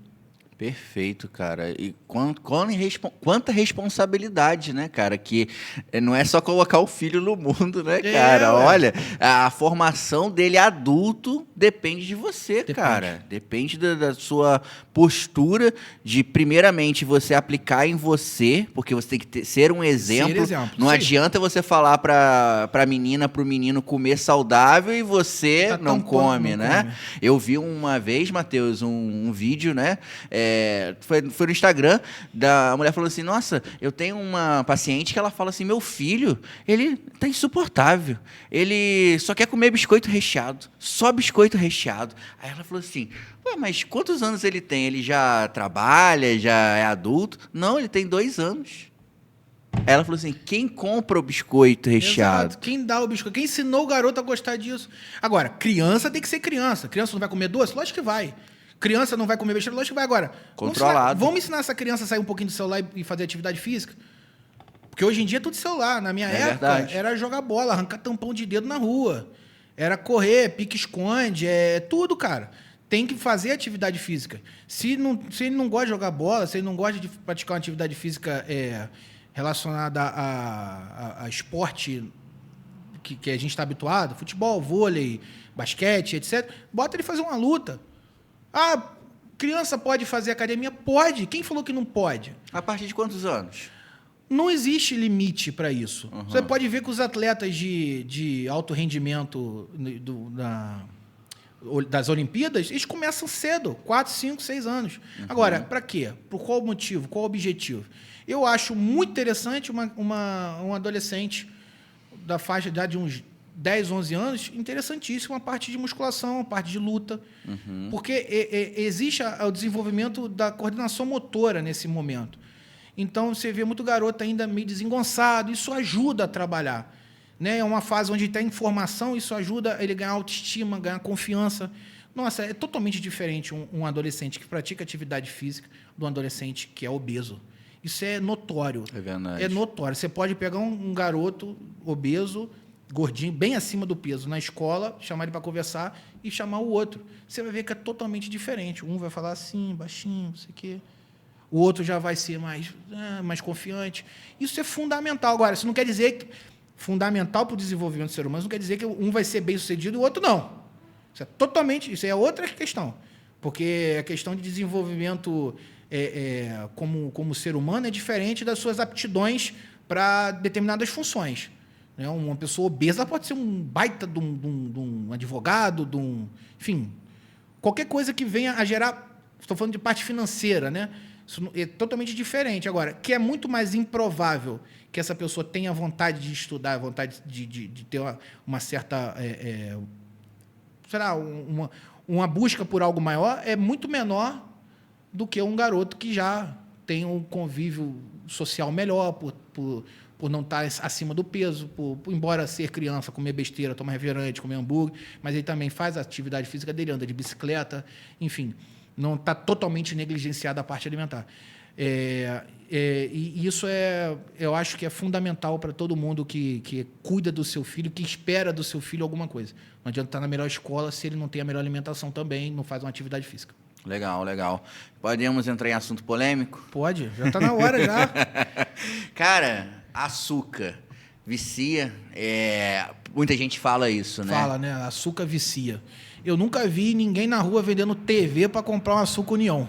Perfeito, cara. E quanta responsabilidade, né, cara? Que não é só colocar o filho no mundo, né, cara? Olha, a formação dele adulto depende de você, cara. Depende da sua postura de, primeiramente, você aplicar em você, porque você tem que ser um exemplo. Não adianta você falar pra menina, pro menino comer saudável e você não come, né? Eu vi uma vez, Matheus, um vídeo, né? Foi no Instagram, a mulher falou assim, nossa, eu tenho uma paciente que ela fala assim, meu filho, ele tá insuportável, ele só quer comer biscoito recheado, só biscoito recheado. Aí ela falou assim, mas quantos anos ele tem? Ele já trabalha, já é adulto? Não, ele tem 2 anos. Aí ela falou assim, quem compra o biscoito recheado? Exato. Quem dá o biscoito? Quem ensinou o garoto a gostar disso? Agora, criança tem que ser criança. Criança não vai comer doce? Lógico que vai. Criança não vai comer besteira? Lógico que vai. Agora, controlado. Vamos ensinar essa criança a sair um pouquinho do celular e fazer atividade física? Porque hoje em dia é tudo celular. Na minha época, verdade. Era jogar bola, arrancar tampão de dedo na rua. Era correr, pique-esconde, tudo, cara. Tem que fazer atividade física. Se ele não gosta de jogar bola, se ele não gosta de praticar uma atividade física relacionada a esporte que a gente está habituado, futebol, vôlei, basquete, etc., bota ele fazer uma luta. Criança pode fazer academia? Pode. Quem falou que não pode? A partir de quantos anos? Não existe limite para isso. Uhum. Você pode ver que os atletas de alto rendimento das Olimpíadas, eles começam cedo, 4, 5, 6 anos. Uhum. Agora, para quê? Por qual motivo? Qual o objetivo? Eu acho muito interessante um adolescente da faixa de idade de uns 10, 11 anos, interessantíssimo a parte de musculação, a parte de luta, porque existe o desenvolvimento da coordenação motora nesse momento. Então, você vê muito garoto ainda meio desengonçado, isso ajuda a trabalhar. Né? É uma fase onde tem informação, isso ajuda ele a ganhar autoestima, ganhar confiança. Nossa, é totalmente diferente um adolescente que pratica atividade física de um adolescente que é obeso. Isso é notório. É verdade. É notório. Você pode pegar um garoto obeso, gordinho, bem acima do peso, na escola, chamar ele para conversar e chamar o outro. Você vai ver que é totalmente diferente. Um vai falar assim, baixinho, não sei o quê. O outro já vai ser mais confiante. Isso é fundamental. Agora, isso não quer dizer que... Fundamental para o desenvolvimento do ser humano, não quer dizer que um vai ser bem-sucedido e o outro não. Isso é outra questão. Porque a questão de desenvolvimento como ser humano é diferente das suas aptidões para determinadas funções. Né? Uma pessoa obesa pode ser um baita de um advogado, enfim, qualquer coisa que venha a gerar. Estou falando de parte financeira, né? Isso é totalmente diferente. Agora, que é muito mais improvável que essa pessoa tenha vontade de estudar, vontade de ter uma certa, uma busca por algo maior, é muito menor do que um garoto que já tem um convívio social melhor, por não estar acima do peso, embora ser criança, comer besteira, tomar refrigerante, comer hambúrguer, mas ele também faz a atividade física dele, anda de bicicleta, enfim, não está totalmente negligenciado a parte alimentar. E isso eu acho que é fundamental para todo mundo que cuida do seu filho, que espera do seu filho alguma coisa. Não adianta estar na melhor escola se ele não tem a melhor alimentação também, não faz uma atividade física. Legal, legal. Podemos entrar em assunto polêmico? Pode, já está na hora já. Cara, açúcar vicia? Muita gente fala isso, né? Fala, né? Açúcar vicia. Eu nunca vi ninguém na rua vendendo TV para comprar um açúcar União.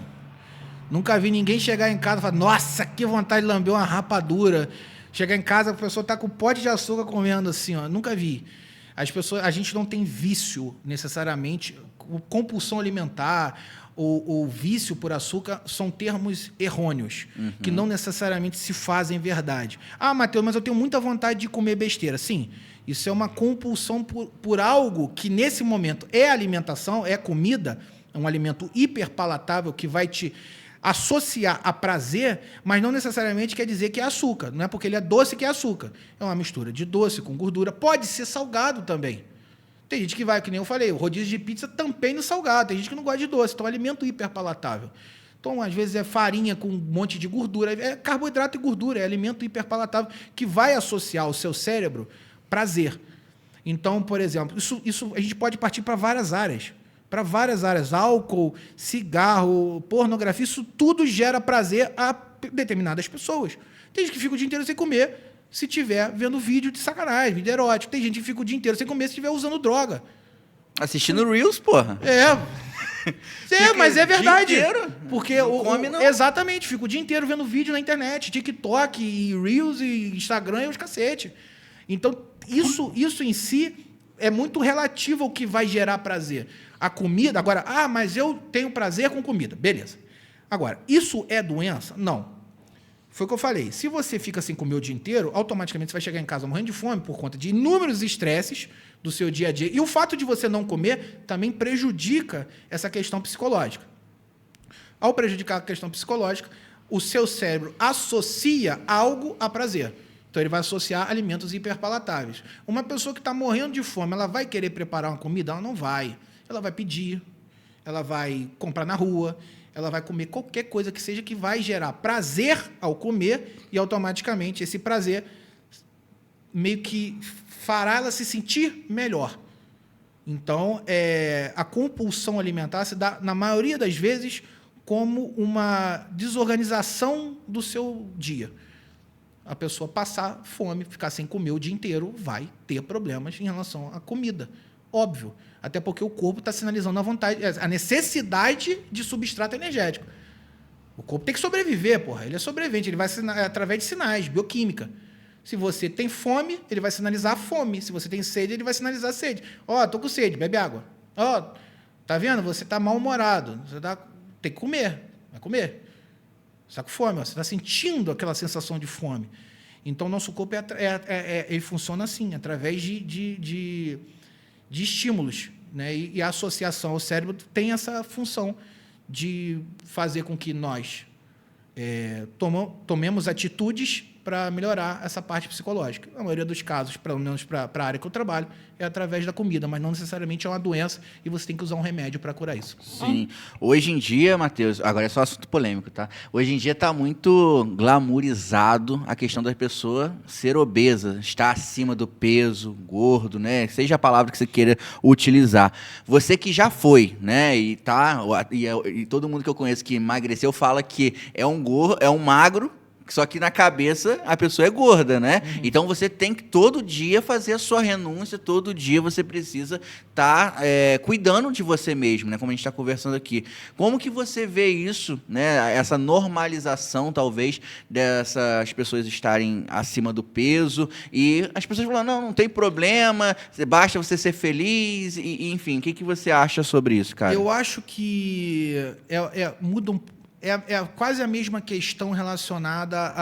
Nunca vi ninguém chegar em casa e falar, nossa, que vontade de lamber uma rapadura. Chegar em casa, a pessoa está com um pote de açúcar comendo assim, ó. Nunca vi. A gente não tem vício necessariamente, compulsão alimentar ou vício por açúcar são termos errôneos, que não necessariamente se fazem verdade. Ah, Matheus, mas eu tenho muita vontade de comer besteira. Sim, isso é uma compulsão por algo que, nesse momento, é alimentação, é comida, é um alimento hiperpalatável que vai te associar a prazer, mas não necessariamente quer dizer que é açúcar. Não é porque ele é doce que é açúcar. É uma mistura de doce com gordura. Pode ser salgado também. Tem gente que vai, que nem eu falei, o rodízio de pizza também no salgado. Tem gente que não gosta de doce. Então, é um alimento hiperpalatável. Então, às vezes, é farinha com um monte de gordura. É carboidrato e gordura. É alimento hiperpalatável que vai associar ao seu cérebro prazer. Então, por exemplo, isso a gente pode partir para várias áreas. Para várias áreas. Álcool, cigarro, pornografia, isso tudo gera prazer a determinadas pessoas. Tem gente que fica o dia inteiro sem comer se estiver vendo vídeo de sacanagem, vídeo erótico. Tem gente que fica o dia inteiro sem comer se estiver usando droga. Assistindo Reels, porra. Mas é verdade. O dia inteiro. Porque não come, não. Exatamente, fica o dia inteiro vendo vídeo na internet, TikTok, e Reels, e Instagram e os cacete. Então, isso em si é muito relativo ao que vai gerar prazer. A comida, agora, mas eu tenho prazer com comida. Beleza. Agora, isso é doença? Não. Foi o que eu falei. Se você fica sem comer o dia inteiro, automaticamente você vai chegar em casa morrendo de fome por conta de inúmeros estresses do seu dia a dia. E o fato de você não comer também prejudica essa questão psicológica. Ao prejudicar a questão psicológica, o seu cérebro associa algo a prazer. Então, ele vai associar alimentos hiperpalatáveis. Uma pessoa que está morrendo de fome, ela vai querer preparar uma comida? Ela não vai. Ela vai pedir, ela vai comprar na rua, ela vai comer qualquer coisa que seja que vai gerar prazer ao comer e, automaticamente, esse prazer meio que fará ela se sentir melhor. Então, a compulsão alimentar se dá, na maioria das vezes, como uma desorganização do seu dia. A pessoa passar fome, ficar sem comer o dia inteiro, vai ter problemas em relação à comida. Óbvio. Até porque o corpo está sinalizando a necessidade de substrato energético. O corpo tem que sobreviver, porra. Ele é sobrevivente, ele vai através de sinais, bioquímica. Se você tem fome, ele vai sinalizar a fome. Se você tem sede, ele vai sinalizar a sede. Tô com sede, bebe água. Tá vendo? Você está mal-humorado. Tem que comer. Vai comer. Você está com fome, você está sentindo aquela sensação de fome. Então, nosso corpo ele funciona assim, através de estímulos, né? E a associação ao cérebro tem essa função de fazer com que nós tomemos atitudes para melhorar essa parte psicológica. Na maioria dos casos, pelo menos para a área que eu trabalho, é através da comida, mas não necessariamente é uma doença e você tem que usar um remédio para curar isso. Sim. Hoje em dia, Matheus, agora é só assunto polêmico, tá? Hoje em dia está muito glamourizado a questão da pessoa ser obesa, estar acima do peso, gordo, né? Seja a palavra que você queira utilizar. Você que já foi, né? E todo mundo que eu conheço que emagreceu fala que é um magro Só que na cabeça a pessoa é gorda, né? Então você tem que todo dia fazer a sua renúncia, todo dia você precisa estar cuidando de você mesmo, né? Como a gente está conversando aqui. Como que você vê isso, né? Essa normalização, talvez, dessas pessoas estarem acima do peso e as pessoas falando, não tem problema, basta você ser feliz, e enfim, o que você acha sobre isso, cara? Eu acho que muda é quase a mesma questão relacionada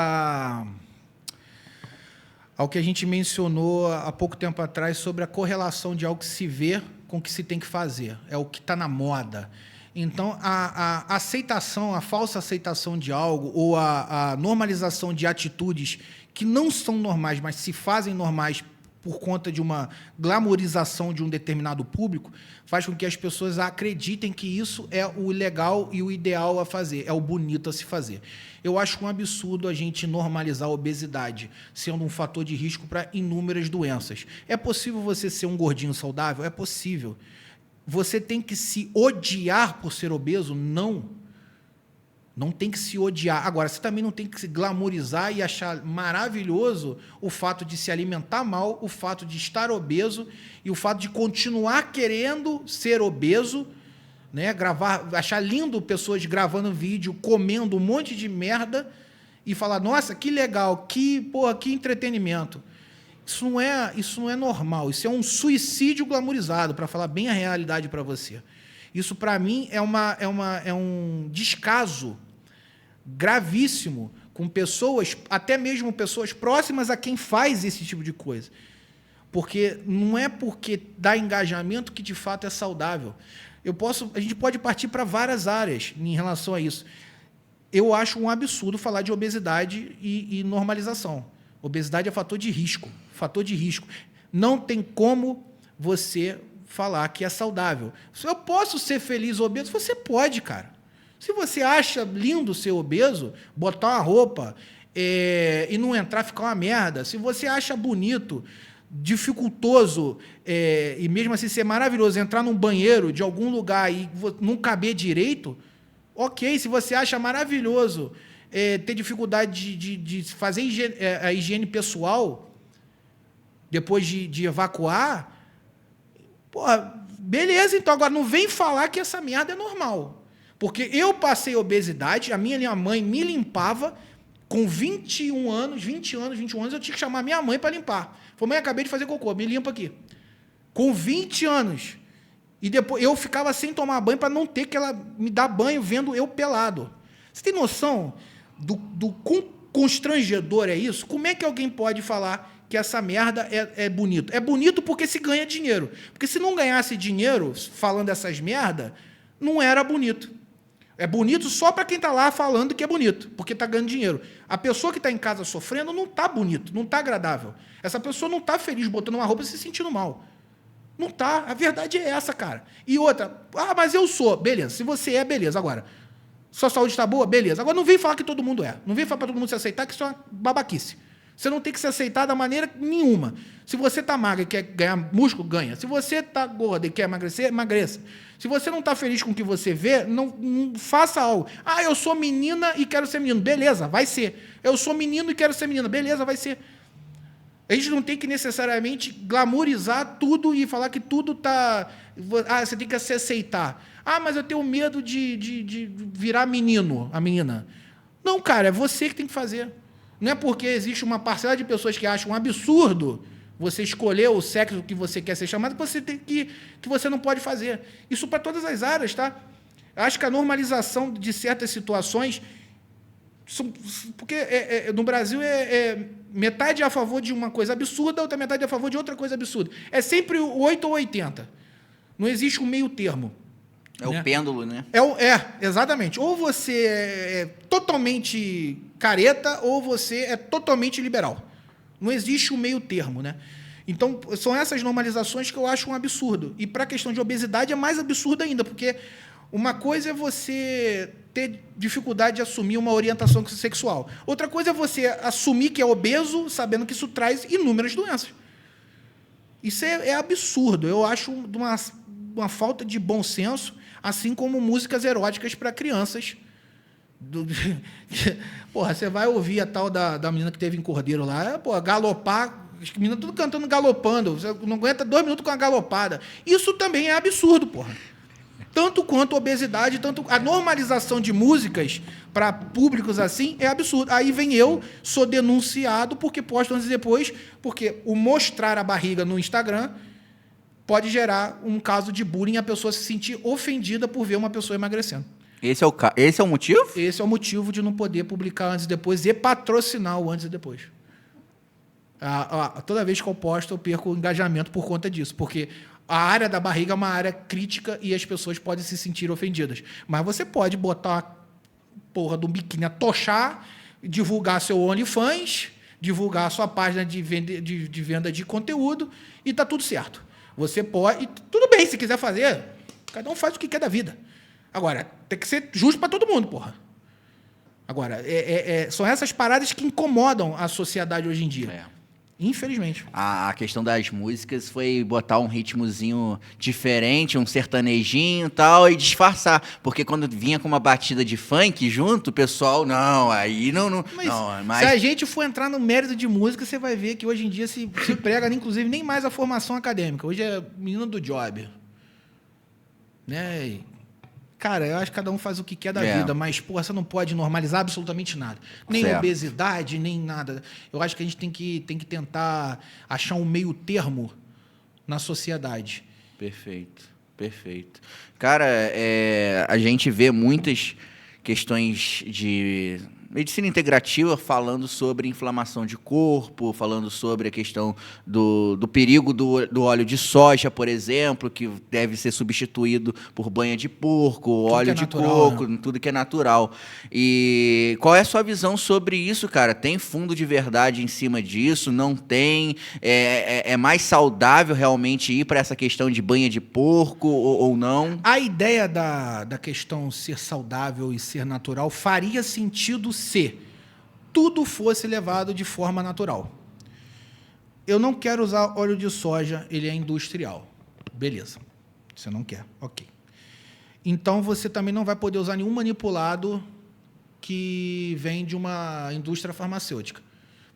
ao que a gente mencionou há pouco tempo atrás sobre a correlação de algo que se vê com o que se tem que fazer. É o que está na moda. Então, a aceitação, a falsa aceitação de algo ou a normalização de atitudes que não são normais, mas se fazem normais por conta de uma glamorização de um determinado público, faz com que as pessoas acreditem que isso é o legal e o ideal a fazer, é o bonito a se fazer. Eu acho um absurdo a gente normalizar a obesidade, sendo um fator de risco para inúmeras doenças. É possível você ser um gordinho saudável? É possível. Você tem que se odiar por ser obeso? Não. Não tem que se odiar. Agora, você também não tem que se glamorizar e achar maravilhoso o fato de se alimentar mal, o fato de estar obeso e o fato de continuar querendo ser obeso, né? Achar lindo pessoas gravando vídeo, comendo um monte de merda e falar, nossa, que legal, que entretenimento. Isso não é normal, isso é um suicídio glamorizado, para falar bem a realidade para você. Isso, para mim, é um descaso gravíssimo com pessoas, até mesmo pessoas próximas a quem faz esse tipo de coisa. Porque não é porque dá engajamento que, de fato, é saudável. A gente pode partir para várias áreas em relação a isso. Eu acho um absurdo falar de obesidade e normalização. Obesidade é fator de risco. Fator de risco. Não tem como você falar que é saudável. Se eu posso ser feliz obeso, você pode, cara. Se você acha lindo ser obeso, botar uma roupa e não entrar, ficar uma merda. Se você acha bonito, dificultoso e mesmo assim ser maravilhoso, entrar num banheiro de algum lugar e não caber direito, ok. Se você acha maravilhoso ter dificuldade de fazer a higiene pessoal depois de evacuar, porra, beleza, então. Agora não vem falar que essa merda é normal. Porque eu passei obesidade, a minha mãe me limpava com 21 anos, eu tinha que chamar minha mãe para limpar. Falei, mãe, acabei de fazer cocô, me limpa aqui. Com 20 anos. E depois eu ficava sem tomar banho para não ter que ela me dar banho vendo eu pelado. Você tem noção do quão constrangedor é isso? Como é que alguém pode falar que essa merda é bonito? É bonito porque se ganha dinheiro. Porque se não ganhasse dinheiro falando essas merda, não era bonito. É bonito só para quem está lá falando que é bonito, porque está ganhando dinheiro. A pessoa que está em casa sofrendo não está bonito, não está agradável. Essa pessoa não está feliz botando uma roupa e se sentindo mal. Não está. A verdade é essa, cara. E outra, mas eu sou. Beleza, se você é, beleza. Agora, sua saúde está boa? Beleza. Agora, não vem falar que todo mundo é. Não vem falar para todo mundo se aceitar, que isso é uma babaquice. Você não tem que se aceitar da maneira nenhuma. Se você está magra e quer ganhar músculo, ganha. Se você está gorda e quer emagrecer, emagreça. Se você não está feliz com o que você vê, não faça algo. Eu sou menina e quero ser menino. Beleza, vai ser. Eu sou menino e quero ser menina. Beleza, vai ser. A gente não tem que necessariamente glamourizar tudo e falar que tudo está... você tem que se aceitar. Mas eu tenho medo de virar menino, a menina. Não, cara, é você que tem que fazer. Não é porque existe uma parcela de pessoas que acham um absurdo você escolher o sexo que você quer ser chamado, que você não pode fazer. Isso para todas as áreas, tá? Acho que a normalização de certas situações... Porque no Brasil metade a favor de uma coisa absurda, outra metade a favor de outra coisa absurda. É sempre 8 ou 80. Não existe um meio termo. É o pêndulo, né? Exatamente. Ou você é totalmente careta, ou você é totalmente liberal. Não existe um meio termo, né? Então, são essas normalizações que eu acho um absurdo. E para a questão de obesidade é mais absurdo ainda, porque uma coisa é você ter dificuldade de assumir uma orientação sexual. Outra coisa é você assumir que é obeso, sabendo que isso traz inúmeras doenças. Isso é absurdo. Eu acho uma falta de bom senso, assim como músicas eróticas para crianças Porra, você vai ouvir a tal da menina que teve em Cordeiro lá, porra, galopar, as meninas tudo cantando galopando, você não aguenta 2 minutos com uma galopada. Isso também é absurdo, porra. Tanto quanto a obesidade, tanto a normalização de músicas para públicos assim é absurdo. Aí vem eu, sou denunciado porque posto anos depois, porque o mostrar a barriga no Instagram pode gerar um caso de bullying, a pessoa se sentir ofendida por ver uma pessoa emagrecendo. Esse é o motivo? Esse é o motivo de não poder publicar antes e depois e patrocinar o antes e depois. Toda vez que eu posto, eu perco o engajamento por conta disso, porque a área da barriga é uma área crítica e as pessoas podem se sentir ofendidas. Mas você pode botar a porra do biquíni a tochar, divulgar seu OnlyFans, divulgar a sua página de venda de conteúdo e tá tudo certo. Você pode... E tudo bem, se quiser fazer, cada um faz o que quer da vida. Agora, tem que ser justo para todo mundo, porra. Agora, são essas paradas que incomodam a sociedade hoje em dia. Infelizmente. A questão das músicas foi botar um ritmozinho diferente, um sertanejinho e tal, e disfarçar. Porque quando vinha com uma batida de funk junto, o pessoal, não, aí não. Mas se a gente for entrar no mérito de música, você vai ver que hoje em dia se prega, inclusive, nem mais a formação acadêmica. Hoje é menino do job. Né? Cara, eu acho que cada um faz o que quer da vida, mas, porra, você não pode normalizar absolutamente nada. Nem obesidade, nem nada. Eu acho que a gente tem que tentar achar um meio termo na sociedade. Perfeito. Cara, a gente vê muitas questões de medicina integrativa falando sobre inflamação de corpo, falando sobre a questão do perigo do óleo de soja, por exemplo, que deve ser substituído por banha de porco, óleo de coco, tudo que é natural. E qual é a sua visão sobre isso, cara? Tem fundo de verdade em cima disso? Não tem? É mais saudável realmente ir para essa questão de banha de porco ou não? A ideia da questão ser saudável e ser natural faria sentido se tudo fosse levado de forma natural. Eu não quero usar óleo de soja, ele é industrial. Beleza. Você não quer, ok. Então, você também não vai poder usar nenhum manipulado que vem de uma indústria farmacêutica.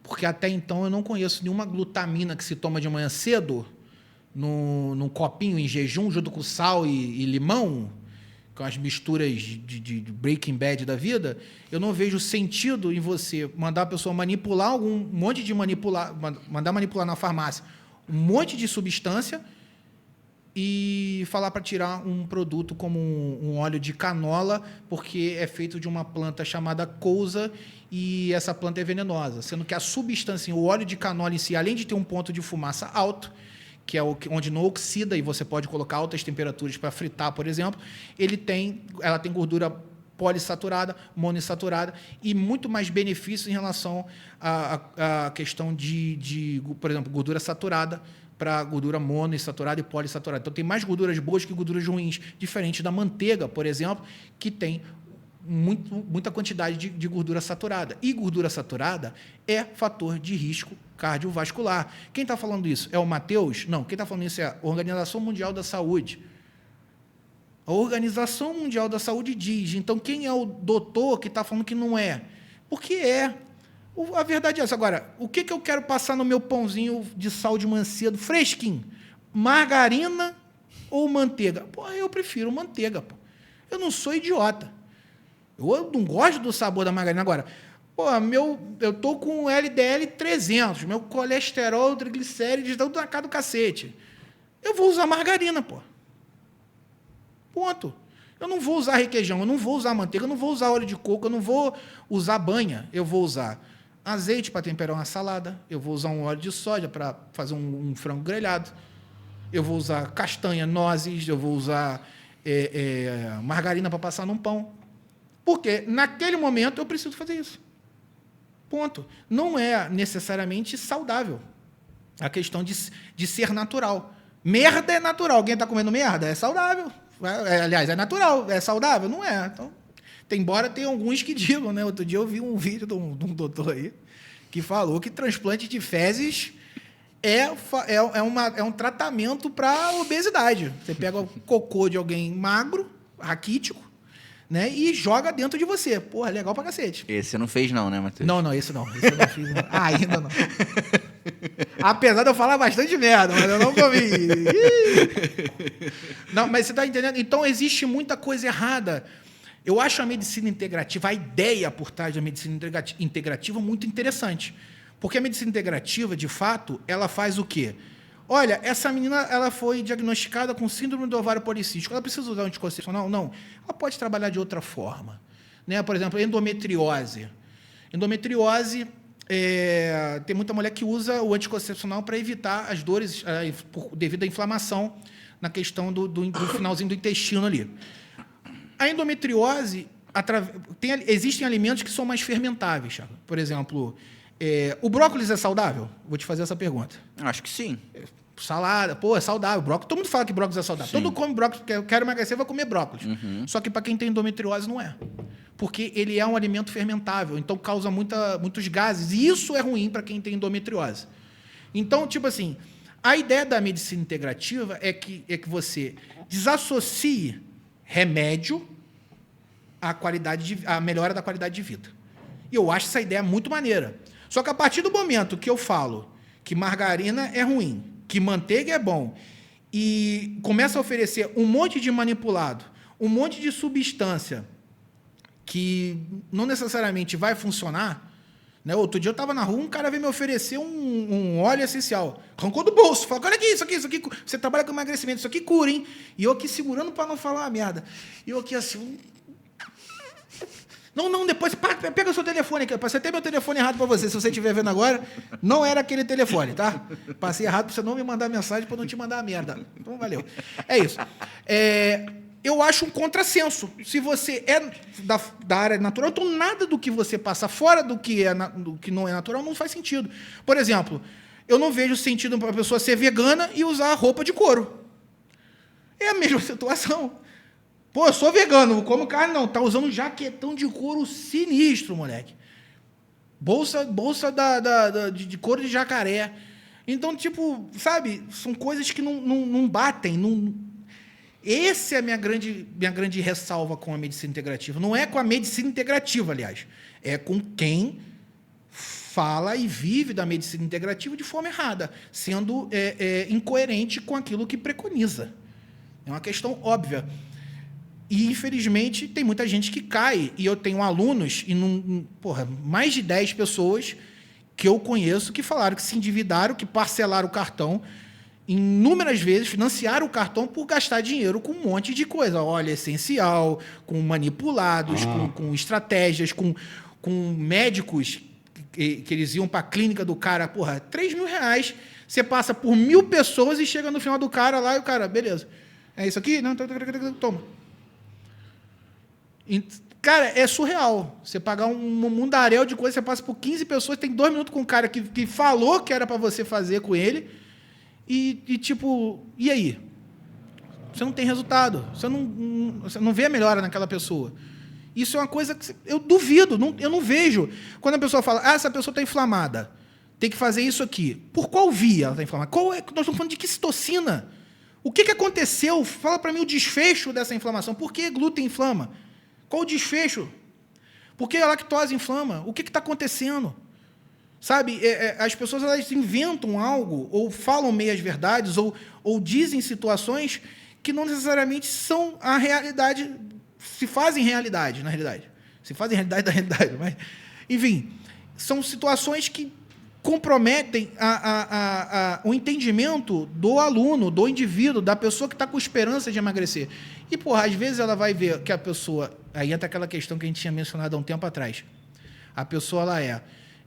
Porque até então eu não conheço nenhuma glutamina que se toma de manhã cedo, num copinho em jejum, junto com sal e limão, com as misturas de Breaking Bad da vida. Eu não vejo sentido em você mandar a pessoa manipular mandar manipular na farmácia um monte de substância e falar para tirar um produto como um óleo de canola, porque é feito de uma planta chamada couza e essa planta é venenosa, sendo que a substância, o óleo de canola em si, além de ter um ponto de fumaça alto, que é onde não oxida e você pode colocar altas temperaturas para fritar, por exemplo, ela tem gordura polissaturada, monoinsaturada e muito mais benefícios em relação à questão por exemplo, gordura saturada para gordura monoinsaturada e polissaturada. Então, tem mais gorduras boas que gorduras ruins, diferente da manteiga, por exemplo, que tem muita quantidade de gordura saturada. E gordura saturada é fator de risco cardiovascular. Quem está falando isso? É o Matheus? Não, quem está falando isso é a Organização Mundial da Saúde. A Organização Mundial da Saúde diz. Então, quem é o doutor que está falando que não é? Porque é. A verdade é essa. Agora, o que eu quero passar no meu pãozinho de sal de manhã cedo, fresquinho? Margarina ou manteiga? Pô, eu prefiro manteiga. Pô. Eu não sou idiota. Eu não gosto do sabor da margarina. Agora, pô, eu tô com LDL 300, meu colesterol, triglicérides, tudo na cara do cacete. Eu vou usar margarina, pô. Ponto. Eu não vou usar requeijão, eu não vou usar manteiga, eu não vou usar óleo de coco, eu não vou usar banha. Eu vou usar azeite para temperar uma salada, eu vou usar um óleo de soja para fazer um frango grelhado, eu vou usar castanha, nozes, eu vou usar margarina para passar num pão. Porque, naquele momento, eu preciso fazer isso. Ponto. Não é necessariamente saudável a questão de ser natural. Merda é natural. Alguém está comendo merda? É saudável. Aliás, é natural. É saudável? Não é. Então, embora tenha alguns que digam, né? Outro dia eu vi um vídeo de um doutor aí que falou que transplante de fezes é um tratamento para obesidade. Você pega o cocô de alguém magro, raquítico, né? E joga dentro de você. Porra, legal pra cacete. Esse você não fez não, né, Matheus? Não, esse eu não fiz. Não. Ainda não. Apesar de eu falar bastante merda, mas eu não comi. Não, mas você tá entendendo? Então, existe muita coisa errada. Eu acho a medicina integrativa, a ideia por trás da medicina integrativa muito interessante. Porque a medicina integrativa, de fato, ela faz o quê? Olha, essa menina ela foi diagnosticada com síndrome do ovário policístico. Ela precisa usar anticoncepcional? Não. Ela pode trabalhar de outra forma. Né? Por exemplo, endometriose. Endometriose, tem muita mulher que usa o anticoncepcional para evitar as dores devido à inflamação na questão do finalzinho do intestino ali. A endometriose, existem alimentos que são mais fermentáveis. Thiago. Por exemplo, o brócolis é saudável? Vou te fazer essa pergunta. Acho que sim. Salada, é saudável. Brócolis, todo mundo fala que brócolis é saudável. Sim. Todo mundo come brócolis, porque eu quero emagrecer, vai comer brócolis. Uhum. Só que para quem tem endometriose não é. Porque ele é um alimento fermentável, então causa muitos gases. E isso é ruim para quem tem endometriose. Então, tipo assim, a ideia da medicina integrativa é que você desassocie remédio à melhora da qualidade de vida. E eu acho essa ideia muito maneira. Só que a partir do momento que eu falo que margarina é ruim, que manteiga é bom, e começa a oferecer um monte de manipulado, um monte de substância que não necessariamente vai funcionar, né? Outro dia eu estava na rua, um cara veio me oferecer um óleo essencial, arrancou do bolso, falou, olha aqui, isso aqui, você trabalha com emagrecimento, isso aqui cura, hein? E eu aqui segurando para não falar uma merda. E eu aqui assim... Não, depois pega o seu telefone aqui. Eu passei até meu telefone errado para você, se você estiver vendo agora. Não era aquele telefone, tá? Passei errado para você não me mandar mensagem, para não te mandar a merda. Então, valeu. É isso. Eu acho um contrassenso. Se você é da área natural, então nada do que você passa fora do que não é natural não faz sentido. Por exemplo, eu não vejo sentido para a pessoa ser vegana e usar roupa de couro. É a mesma situação. Pô, eu sou vegano, não como carne não. Tá usando um jaquetão de couro sinistro, moleque. Bolsa de couro de jacaré. Então, tipo, sabe? São coisas que não batem. Essa é a minha grande ressalva com a medicina integrativa. Não é com a medicina integrativa, aliás. É com quem fala e vive da medicina integrativa de forma errada, sendo incoerente com aquilo que preconiza. É uma questão óbvia. E, infelizmente, tem muita gente que cai. E eu tenho alunos, mais de 10 pessoas que eu conheço que falaram que se endividaram, que parcelaram o cartão inúmeras vezes, financiaram o cartão por gastar dinheiro com um monte de coisa. Óleo essencial, com manipulados, com estratégias, com médicos que eles iam para a clínica do cara, R$3.000. Você passa por 1.000 pessoas e chega no final do cara lá e o cara, beleza. É isso aqui? Não, toma. Cara, é surreal. Você pagar um mundaréu de coisa, você passa por 15 pessoas, tem 2 minutos com um cara que falou que era para você fazer com ele, e aí? Você não tem resultado. Você não vê a melhora naquela pessoa. Isso é uma coisa que eu duvido, eu não vejo. Quando a pessoa fala, essa pessoa está inflamada, tem que fazer isso aqui. Por qual via ela está inflamada? Nós estamos falando de que citocina? O que aconteceu? Fala para mim o desfecho dessa inflamação. Por que glúten inflama? Qual o desfecho? Por que a lactose inflama? O que está acontecendo? Sabe, as pessoas elas inventam algo, ou falam meias-verdades, ou dizem situações que não necessariamente são a realidade, se fazem realidade, na realidade. Se fazem realidade da realidade. Mas, enfim, são situações que comprometem o entendimento do aluno, do indivíduo, da pessoa que está com esperança de emagrecer. E, às vezes ela vai ver que a pessoa... Aí entra aquela questão que a gente tinha mencionado há um tempo atrás. A pessoa ela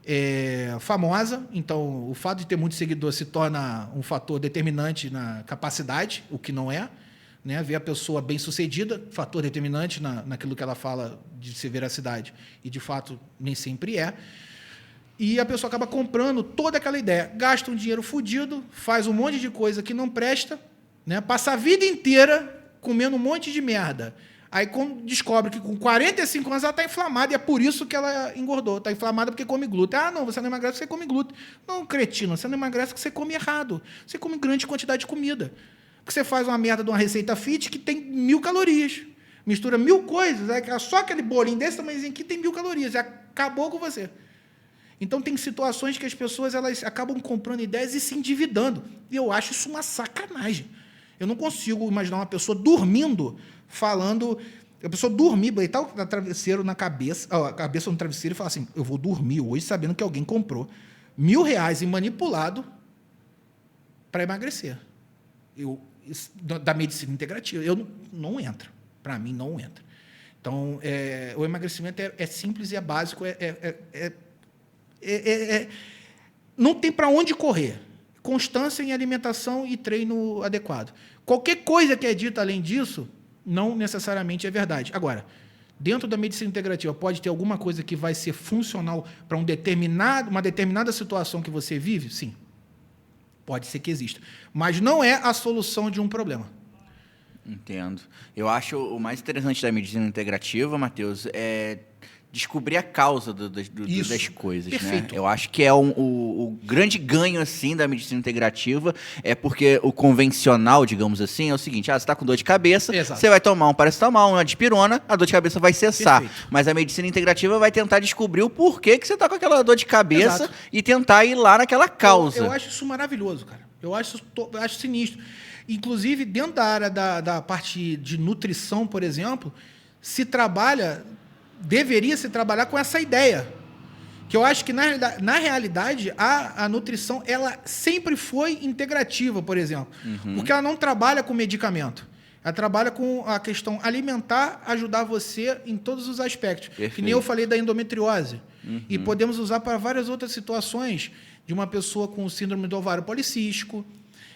é famosa, então o fato de ter muito seguidor se torna um fator determinante na capacidade, o que não é. Né? Ver a pessoa bem-sucedida, fator determinante naquilo que ela fala de ser veracidade. E, de fato, nem sempre é. E a pessoa acaba comprando toda aquela ideia. Gasta um dinheiro fodido, faz um monte de coisa que não presta, né? Passa a vida inteira comendo um monte de merda. Aí, quando descobre que com 45 anos ela está inflamada, e é por isso que ela engordou. Está inflamada porque come glúten. Não, você não emagrece porque você come glúten. Não, cretino, você não emagrece porque você come errado. Você come grande quantidade de comida. Porque você faz uma merda de uma receita fit que tem 1.000 calorias. Mistura 1000 coisas, só aquele bolinho desse tamanhozinho aqui tem 1000 calorias, acabou com você. Então, tem situações que as pessoas elas acabam comprando ideias e se endividando. E eu acho isso uma sacanagem. Eu não consigo imaginar uma pessoa dormindo, falando... A pessoa dormir, botar o travesseiro na cabeça, a cabeça no travesseiro e falar assim, eu vou dormir hoje sabendo que alguém comprou R$1.000 e manipulado para emagrecer. Da medicina integrativa. Não entra. Para mim, não entra. Então, o emagrecimento é simples e é básico, não tem para onde correr. Constância em alimentação e treino adequado. Qualquer coisa que é dita além disso, não necessariamente é verdade. Agora, dentro da medicina integrativa, pode ter alguma coisa que vai ser funcional para uma determinada situação que você vive? Sim. Pode ser que exista. Mas não é a solução de um problema. Entendo. Eu acho o mais interessante da medicina integrativa, Matheus, é descobrir a causa das coisas. Perfeito. Né? Eu acho que é o grande ganho assim, da medicina integrativa, é porque o convencional, digamos assim, é o seguinte, você está com dor de cabeça, Exato. Você vai tomar um paracetamol, uma dipirona, a dor de cabeça vai cessar. Perfeito. Mas a medicina integrativa vai tentar descobrir o porquê que você está com aquela dor de cabeça. Exato. E tentar ir lá naquela causa. Eu acho isso maravilhoso, cara. Eu acho sinistro. Inclusive, dentro da área da parte de nutrição, por exemplo, deveria se trabalhar com essa ideia. Que eu acho que, na realidade, a nutrição ela sempre foi integrativa, por exemplo. Uhum. Porque ela não trabalha com medicamento. Ela trabalha com a questão alimentar, ajudar você em todos os aspectos. Perfeito. Que nem eu falei da endometriose. Uhum. E podemos usar para várias outras situações de uma pessoa com síndrome do ovário policístico.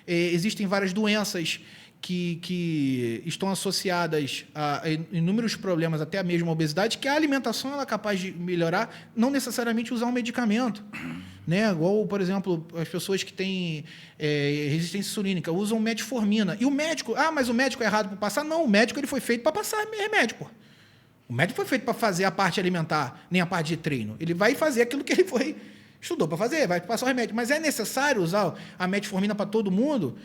Existem várias doenças que estão associadas a inúmeros problemas, até mesmo a obesidade, que a alimentação ela é capaz de melhorar, não necessariamente usar um medicamento. Né? Igual, por exemplo, as pessoas que têm resistência insulínica usam metformina. E o médico, mas o médico é errado para passar? Não, o médico ele foi feito para passar remédio, pô. O médico foi feito para fazer a parte alimentar, nem a parte de treino. Ele vai fazer aquilo que ele estudou para fazer, vai passar o remédio. Mas é necessário usar a metformina para todo mundo?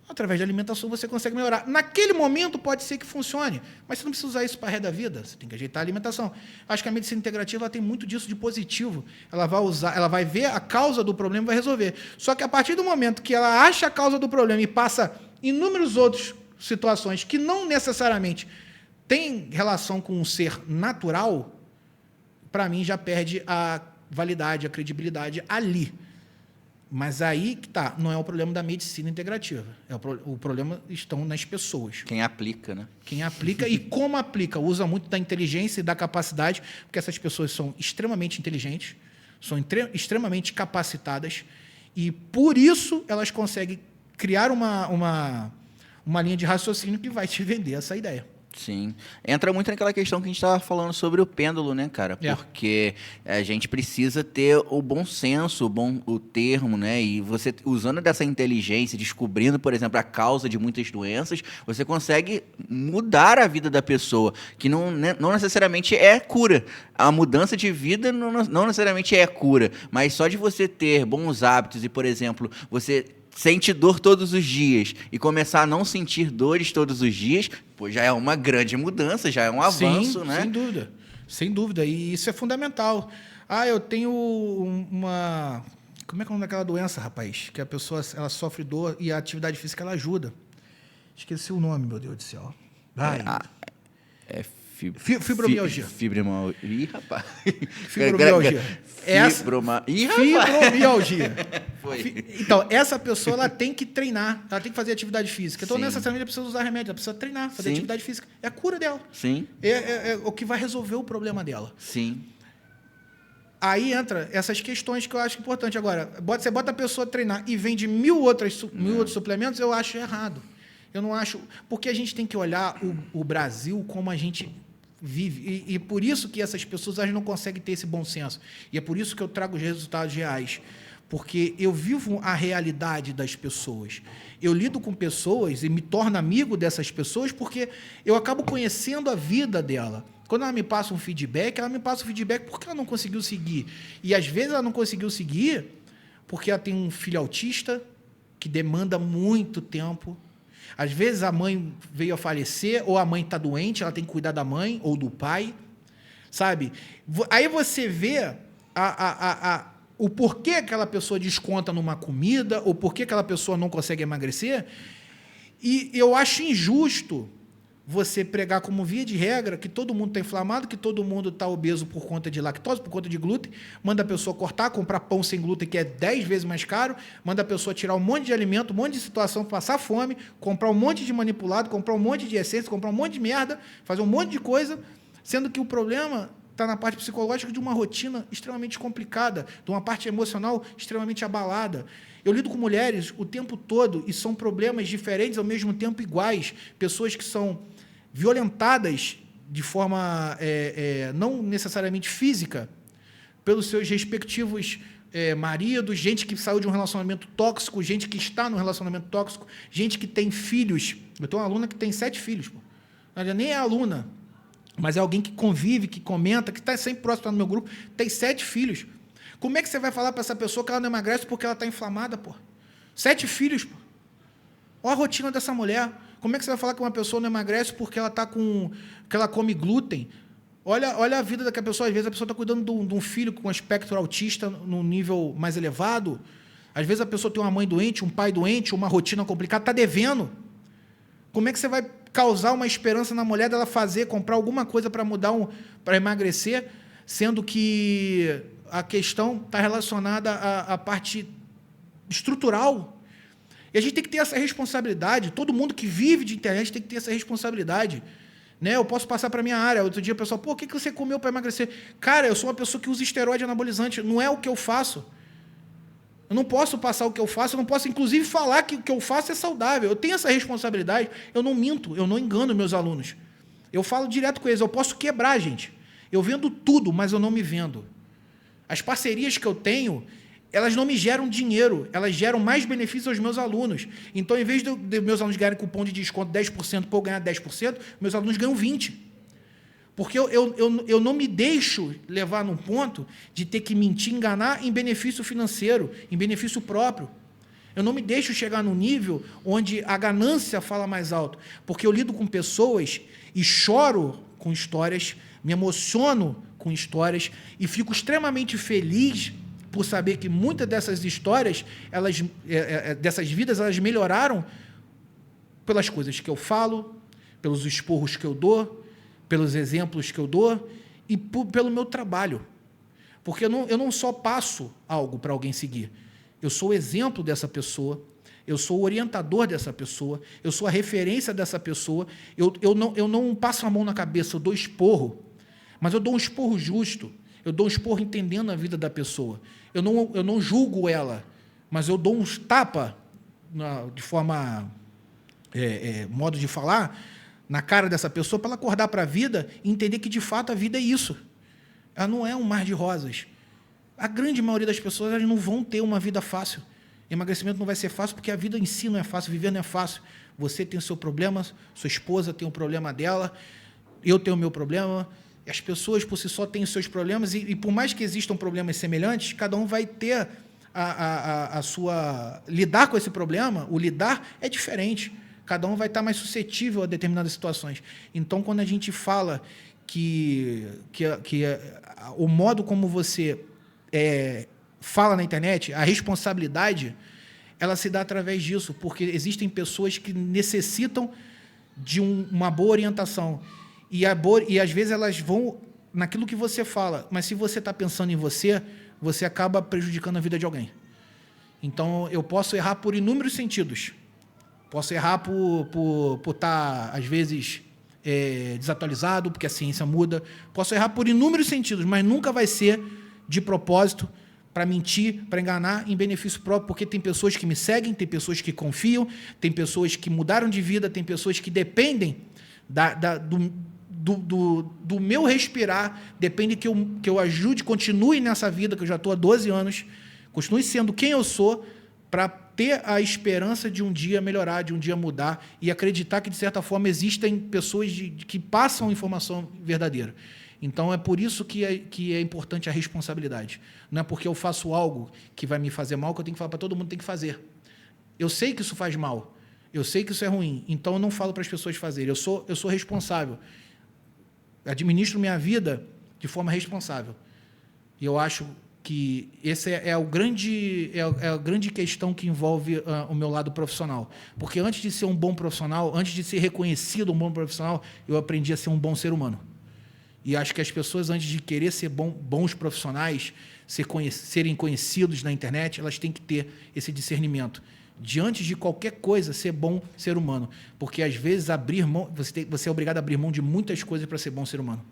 Através da alimentação você consegue melhorar. Naquele momento pode ser que funcione, mas você não precisa usar isso para o resto da vida. Você tem que ajeitar a alimentação. Acho que a medicina integrativa ela tem muito disso de positivo. Ela vai ver a causa do problema e vai resolver. Só que a partir do momento que ela acha a causa do problema e passa inúmeras outras situações que não necessariamente têm relação com um ser natural, para mim já perde a validade, a credibilidade ali. Mas aí que tá, não é o problema da medicina integrativa. O problema estão nas pessoas. Quem aplica, né? Quem aplica e como aplica. Usa muito da inteligência e da capacidade, porque essas pessoas são extremamente inteligentes, são extremamente capacitadas, e por isso elas conseguem criar uma linha de raciocínio que vai te vender essa ideia. Sim. Entra muito naquela questão que a gente estava falando sobre o pêndulo, né, cara? Porque a gente precisa ter o bom senso, o termo, né? E você, usando dessa inteligência, descobrindo, por exemplo, a causa de muitas doenças, você consegue mudar a vida da pessoa, que não necessariamente é cura. A mudança de vida não necessariamente é cura, mas só de você ter bons hábitos e, por exemplo, você sente dor todos os dias e começar a não sentir dores todos os dias, pô, já é uma grande mudança, já é um avanço, sim, né? Sem dúvida. Sem dúvida. E isso é fundamental. Eu tenho uma... Como é que é o nome daquela doença, rapaz? Que a pessoa ela sofre dor e a atividade física ela ajuda. Esqueci o nome, meu Deus do céu. Fibromialgia. Fibromialgia. Ih, rapaz. Fibromialgia. Fibromialgia. Foi. Então, essa pessoa ela tem que treinar, ela tem que fazer atividade física. Então, Sim. necessariamente, ela precisa usar remédio, ela precisa treinar, fazer Sim. atividade física. É a cura dela. Sim. É o que vai resolver o problema dela. Sim. Aí entra essas questões que eu acho importante. Agora, você bota a pessoa a treinar e vende mil outros suplementos, eu acho errado. Eu não acho... Porque a gente tem que olhar o Brasil como a gente vive. E por isso que essas pessoas elas não conseguem ter esse bom senso. E é por isso que eu trago os resultados reais. Porque eu vivo a realidade das pessoas. Eu lido com pessoas e me torno amigo dessas pessoas porque eu acabo conhecendo a vida dela. Quando ela me passa um feedback, ela me passa um feedback porque ela não conseguiu seguir. E, às vezes, ela não conseguiu seguir porque ela tem um filho autista que demanda muito tempo. Às vezes a mãe veio a falecer, ou a mãe está doente, ela tem que cuidar da mãe ou do pai, sabe? Aí você vê o porquê aquela pessoa desconta numa comida, ou porquê aquela pessoa não consegue emagrecer, e eu acho injusto você pregar como via de regra que todo mundo está inflamado, que todo mundo está obeso por conta de lactose, por conta de glúten, manda a pessoa cortar, comprar pão sem glúten, que é 10 vezes mais caro, manda a pessoa tirar um monte de alimento, um monte de situação, passar fome, comprar um monte de manipulado, comprar um monte de essência, comprar um monte de merda, fazer um monte de coisa, sendo que o problema está na parte psicológica de uma rotina extremamente complicada, de uma parte emocional extremamente abalada. Eu lido com mulheres o tempo todo e são problemas diferentes, ao mesmo tempo iguais. Pessoas que são violentadas de forma não necessariamente física pelos seus respectivos maridos, gente que saiu de um relacionamento tóxico, gente que está num relacionamento tóxico, gente que tem filhos. Eu tenho uma aluna que tem 7 filhos. Pô. Ela nem é aluna, mas é alguém que convive, que comenta, que está sempre próximo, está no meu grupo, tem 7 filhos. Como é que você vai falar para essa pessoa que ela não emagrece porque ela está inflamada, pô? 7 filhos, pô. Olha a rotina dessa mulher. Como é que você vai falar que uma pessoa não emagrece porque ela tá que ela come glúten? Olha a vida daquela pessoa. Às vezes a pessoa está cuidando de um filho com espectro autista num nível mais elevado. Às vezes a pessoa tem uma mãe doente, um pai doente, uma rotina complicada, está devendo. Como é que você vai causar uma esperança na mulher dela comprar alguma coisa para para emagrecer, sendo que a questão está relacionada à parte estrutural? E a gente tem que ter essa responsabilidade. Todo mundo que vive de internet tem que ter essa responsabilidade. Né? Eu posso passar para a minha área. Outro dia o pessoal, o que você comeu para emagrecer? Cara, eu sou uma pessoa que usa esteroide anabolizante. Não é o que eu faço. Eu não posso passar o que eu faço. Eu não posso, inclusive, falar que o que eu faço é saudável. Eu tenho essa responsabilidade. Eu não minto. Eu não engano meus alunos. Eu falo direto com eles. Eu posso quebrar, gente. Eu vendo tudo, mas eu não me vendo. As parcerias que eu tenho, elas não me geram dinheiro, elas geram mais benefícios aos meus alunos. Então, em vez de meus alunos ganharem cupom de desconto 10%, para eu ganhar 10%, meus alunos ganham 20%. Porque eu não me deixo levar num ponto de ter que mentir, enganar em benefício financeiro, em benefício próprio. Eu não me deixo chegar num nível onde a ganância fala mais alto. Porque eu lido com pessoas e choro com histórias, me emociono com histórias e fico extremamente feliz por saber que muitas dessas histórias, dessas vidas, elas melhoraram pelas coisas que eu falo, pelos esporros que eu dou, pelos exemplos que eu dou e pelo meu trabalho. Porque eu não só passo algo para alguém seguir, eu sou o exemplo dessa pessoa, eu sou o orientador dessa pessoa, eu sou a referência dessa pessoa, eu não passo a mão na cabeça, eu dou esporro, mas eu dou um esporro justo, eu dou um esporro entendendo a vida da pessoa. Eu não julgo ela, mas eu dou uns tapas, de forma, modo de falar, na cara dessa pessoa, para ela acordar para a vida e entender que, de fato, a vida é isso. Ela não é um mar de rosas. A grande maioria das pessoas elas não vão ter uma vida fácil. Emagrecimento não vai ser fácil, porque a vida em si não é fácil, viver não é fácil. Você tem o seu problema, sua esposa tem o problema dela, eu tenho o meu problema. As pessoas, por si só, têm os seus problemas e por mais que existam problemas semelhantes, cada um vai ter a sua... Lidar com esse problema, o lidar é diferente. Cada um vai estar mais suscetível a determinadas situações. Então, quando a gente fala que o modo como você fala na internet, a responsabilidade, ela se dá através disso, porque existem pessoas que necessitam de uma boa orientação. E às vezes elas vão naquilo que você fala, mas se você está pensando em você, você acaba prejudicando a vida de alguém. Então, eu posso errar por inúmeros sentidos. Posso errar por estar, às vezes, desatualizado, porque a ciência muda. Posso errar por inúmeros sentidos, mas nunca vai ser de propósito, para mentir, para enganar, em benefício próprio, porque tem pessoas que me seguem, tem pessoas que confiam, tem pessoas que mudaram de vida, tem pessoas que dependem do meu respirar, depende que eu ajude, continue nessa vida, que eu já estou há 12 anos, continue sendo quem eu sou, para ter a esperança de um dia melhorar, de um dia mudar, e acreditar que, de certa forma, existem pessoas que passam informação verdadeira. Então, é por isso que é importante a responsabilidade. Não é porque eu faço algo que vai me fazer mal que eu tenho que falar para todo mundo que tem que fazer. Eu sei que isso faz mal. Eu sei que isso é ruim, então eu não falo para as pessoas fazerem. Eu sou responsável. Administro minha vida de forma responsável. E eu acho que essa é a grande questão que envolve o meu lado profissional. Porque antes de ser um bom profissional, antes de ser reconhecido um bom profissional, eu aprendi a ser um bom ser humano. E acho que as pessoas, antes de querer ser bons profissionais, serem conhecidos na internet, elas têm que ter esse discernimento. Diante de qualquer coisa, ser bom ser humano. Porque, às vezes, você é obrigado a abrir mão de muitas coisas para ser bom ser humano.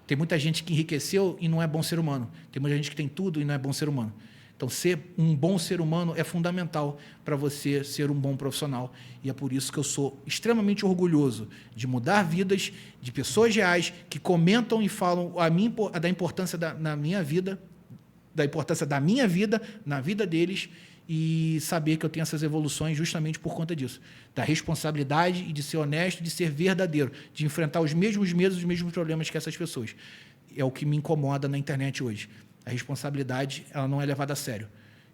Tem muita gente que enriqueceu e não é bom ser humano. Tem muita gente que tem tudo e não é bom ser humano. Então, ser um bom ser humano é fundamental para você ser um bom profissional. E é por isso que eu sou extremamente orgulhoso de mudar vidas de pessoas reais que comentam e falam da importância na minha vida, da importância da minha vida na vida deles, e saber que eu tenho essas evoluções justamente por conta disso. Da responsabilidade e de ser honesto, de ser verdadeiro, de enfrentar os mesmos medos, os mesmos problemas que essas pessoas. É o que me incomoda na internet hoje. A responsabilidade, ela não é levada a sério.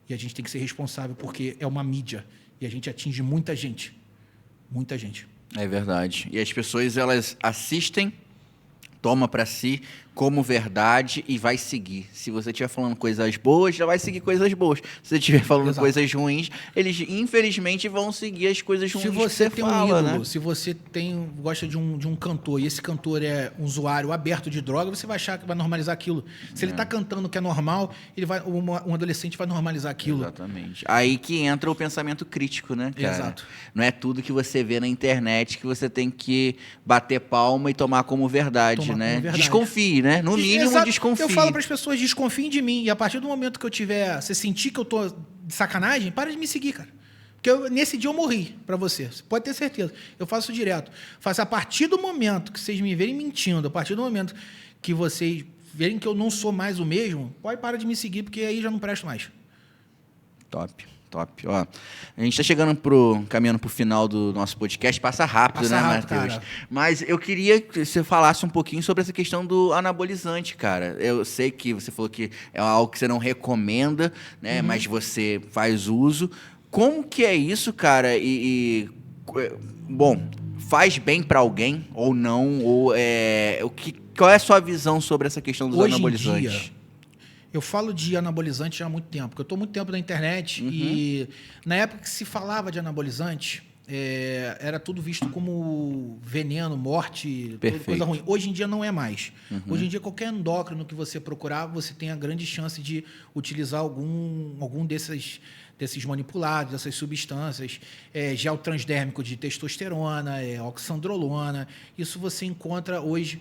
E a gente tem que ser responsável porque é uma mídia. E a gente atinge muita gente. Muita gente. É verdade. E as pessoas, elas assistem, toma para si como verdade e vai seguir. Se você estiver falando coisas boas, já vai seguir coisas boas. Se você estiver falando Exato. Coisas ruins, eles infelizmente vão seguir as coisas ruins. Se você que tem fala, um ídolo, né? se você gosta de um cantor e esse cantor é um usuário aberto de droga, você vai achar que vai normalizar aquilo. Se ele está cantando que é normal, um adolescente vai normalizar aquilo. Exatamente. Aí que entra o pensamento crítico, né, cara? Exato. Não é tudo que você vê na internet que você tem que bater palma e tomar como verdade, Tomar né? como verdade. Desconfie, né? No mínimo, Exato. desconfie. Eu falo para as pessoas, desconfiem de mim. E a partir do momento que você sentir que eu tô de sacanagem, para de me seguir, cara. Porque nesse dia eu morri para você. Você pode ter certeza. Eu faço isso direto. Faço a partir do momento que vocês me verem mentindo, a partir do momento que vocês verem que eu não sou mais o mesmo, pode parar de me seguir, porque aí já não presto mais. Top. Ó, a gente está caminhando pro final do nosso podcast. Passa rápido, né, Matheus? Mas eu queria que você falasse um pouquinho sobre essa questão do anabolizante, cara. Eu sei que você falou que é algo que você não recomenda, né? Uhum. Mas você faz uso. Como que é isso, cara? Bom, faz bem para alguém ou não? Qual é a sua visão sobre essa questão dos anabolizantes? Hoje em dia, eu falo de anabolizante já há muito tempo, porque eu estou muito tempo na internet e na época que se falava de anabolizante, era tudo visto como veneno, morte, toda coisa ruim. Hoje em dia não é mais. Hoje em dia, qualquer endócrino que você procurar, você tem a grande chance de utilizar algum desses manipulados, dessas substâncias, gel transdérmico de testosterona, oxandrolona. Isso você encontra hoje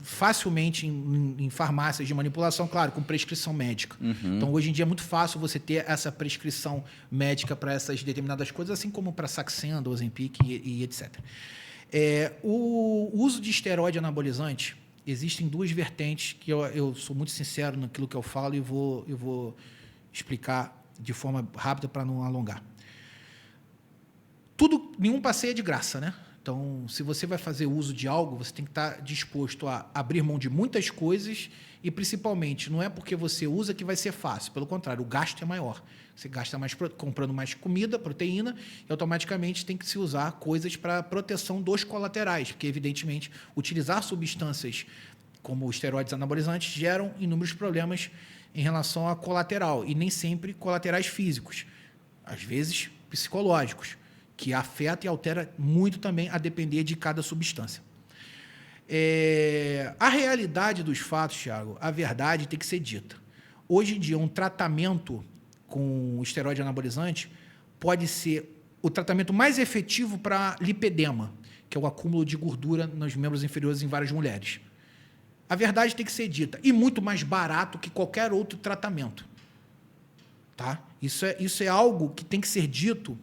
facilmente em farmácias de manipulação, claro, com prescrição médica. Então, hoje em dia é muito fácil você ter essa prescrição médica para essas determinadas coisas, assim como para Saxenda, Ozempic e etc. O uso de esteroide anabolizante, existem duas vertentes que eu sou muito sincero naquilo que eu falo e vou explicar de forma rápida para não alongar. Nenhum passeio é de graça, né? Então, se você vai fazer uso de algo, você tem que estar disposto a abrir mão de muitas coisas e, principalmente, não é porque você usa que vai ser fácil. Pelo contrário, o gasto é maior. Você gasta mais comprando mais comida, proteína, e automaticamente tem que se usar coisas para proteção dos colaterais, porque, evidentemente, utilizar substâncias como esteroides anabolizantes geram inúmeros problemas em relação a colateral, e nem sempre colaterais físicos, às vezes psicológicos, que afeta e altera muito também a depender de cada substância. A realidade dos fatos, Thiago, a verdade tem que ser dita. Hoje em dia, um tratamento com esteroide anabolizante pode ser o tratamento mais efetivo para lipedema, que é o acúmulo de gordura nos membros inferiores em várias mulheres. A verdade tem que ser dita. E muito mais barato que qualquer outro tratamento. Tá? Isso é algo que tem que ser dito.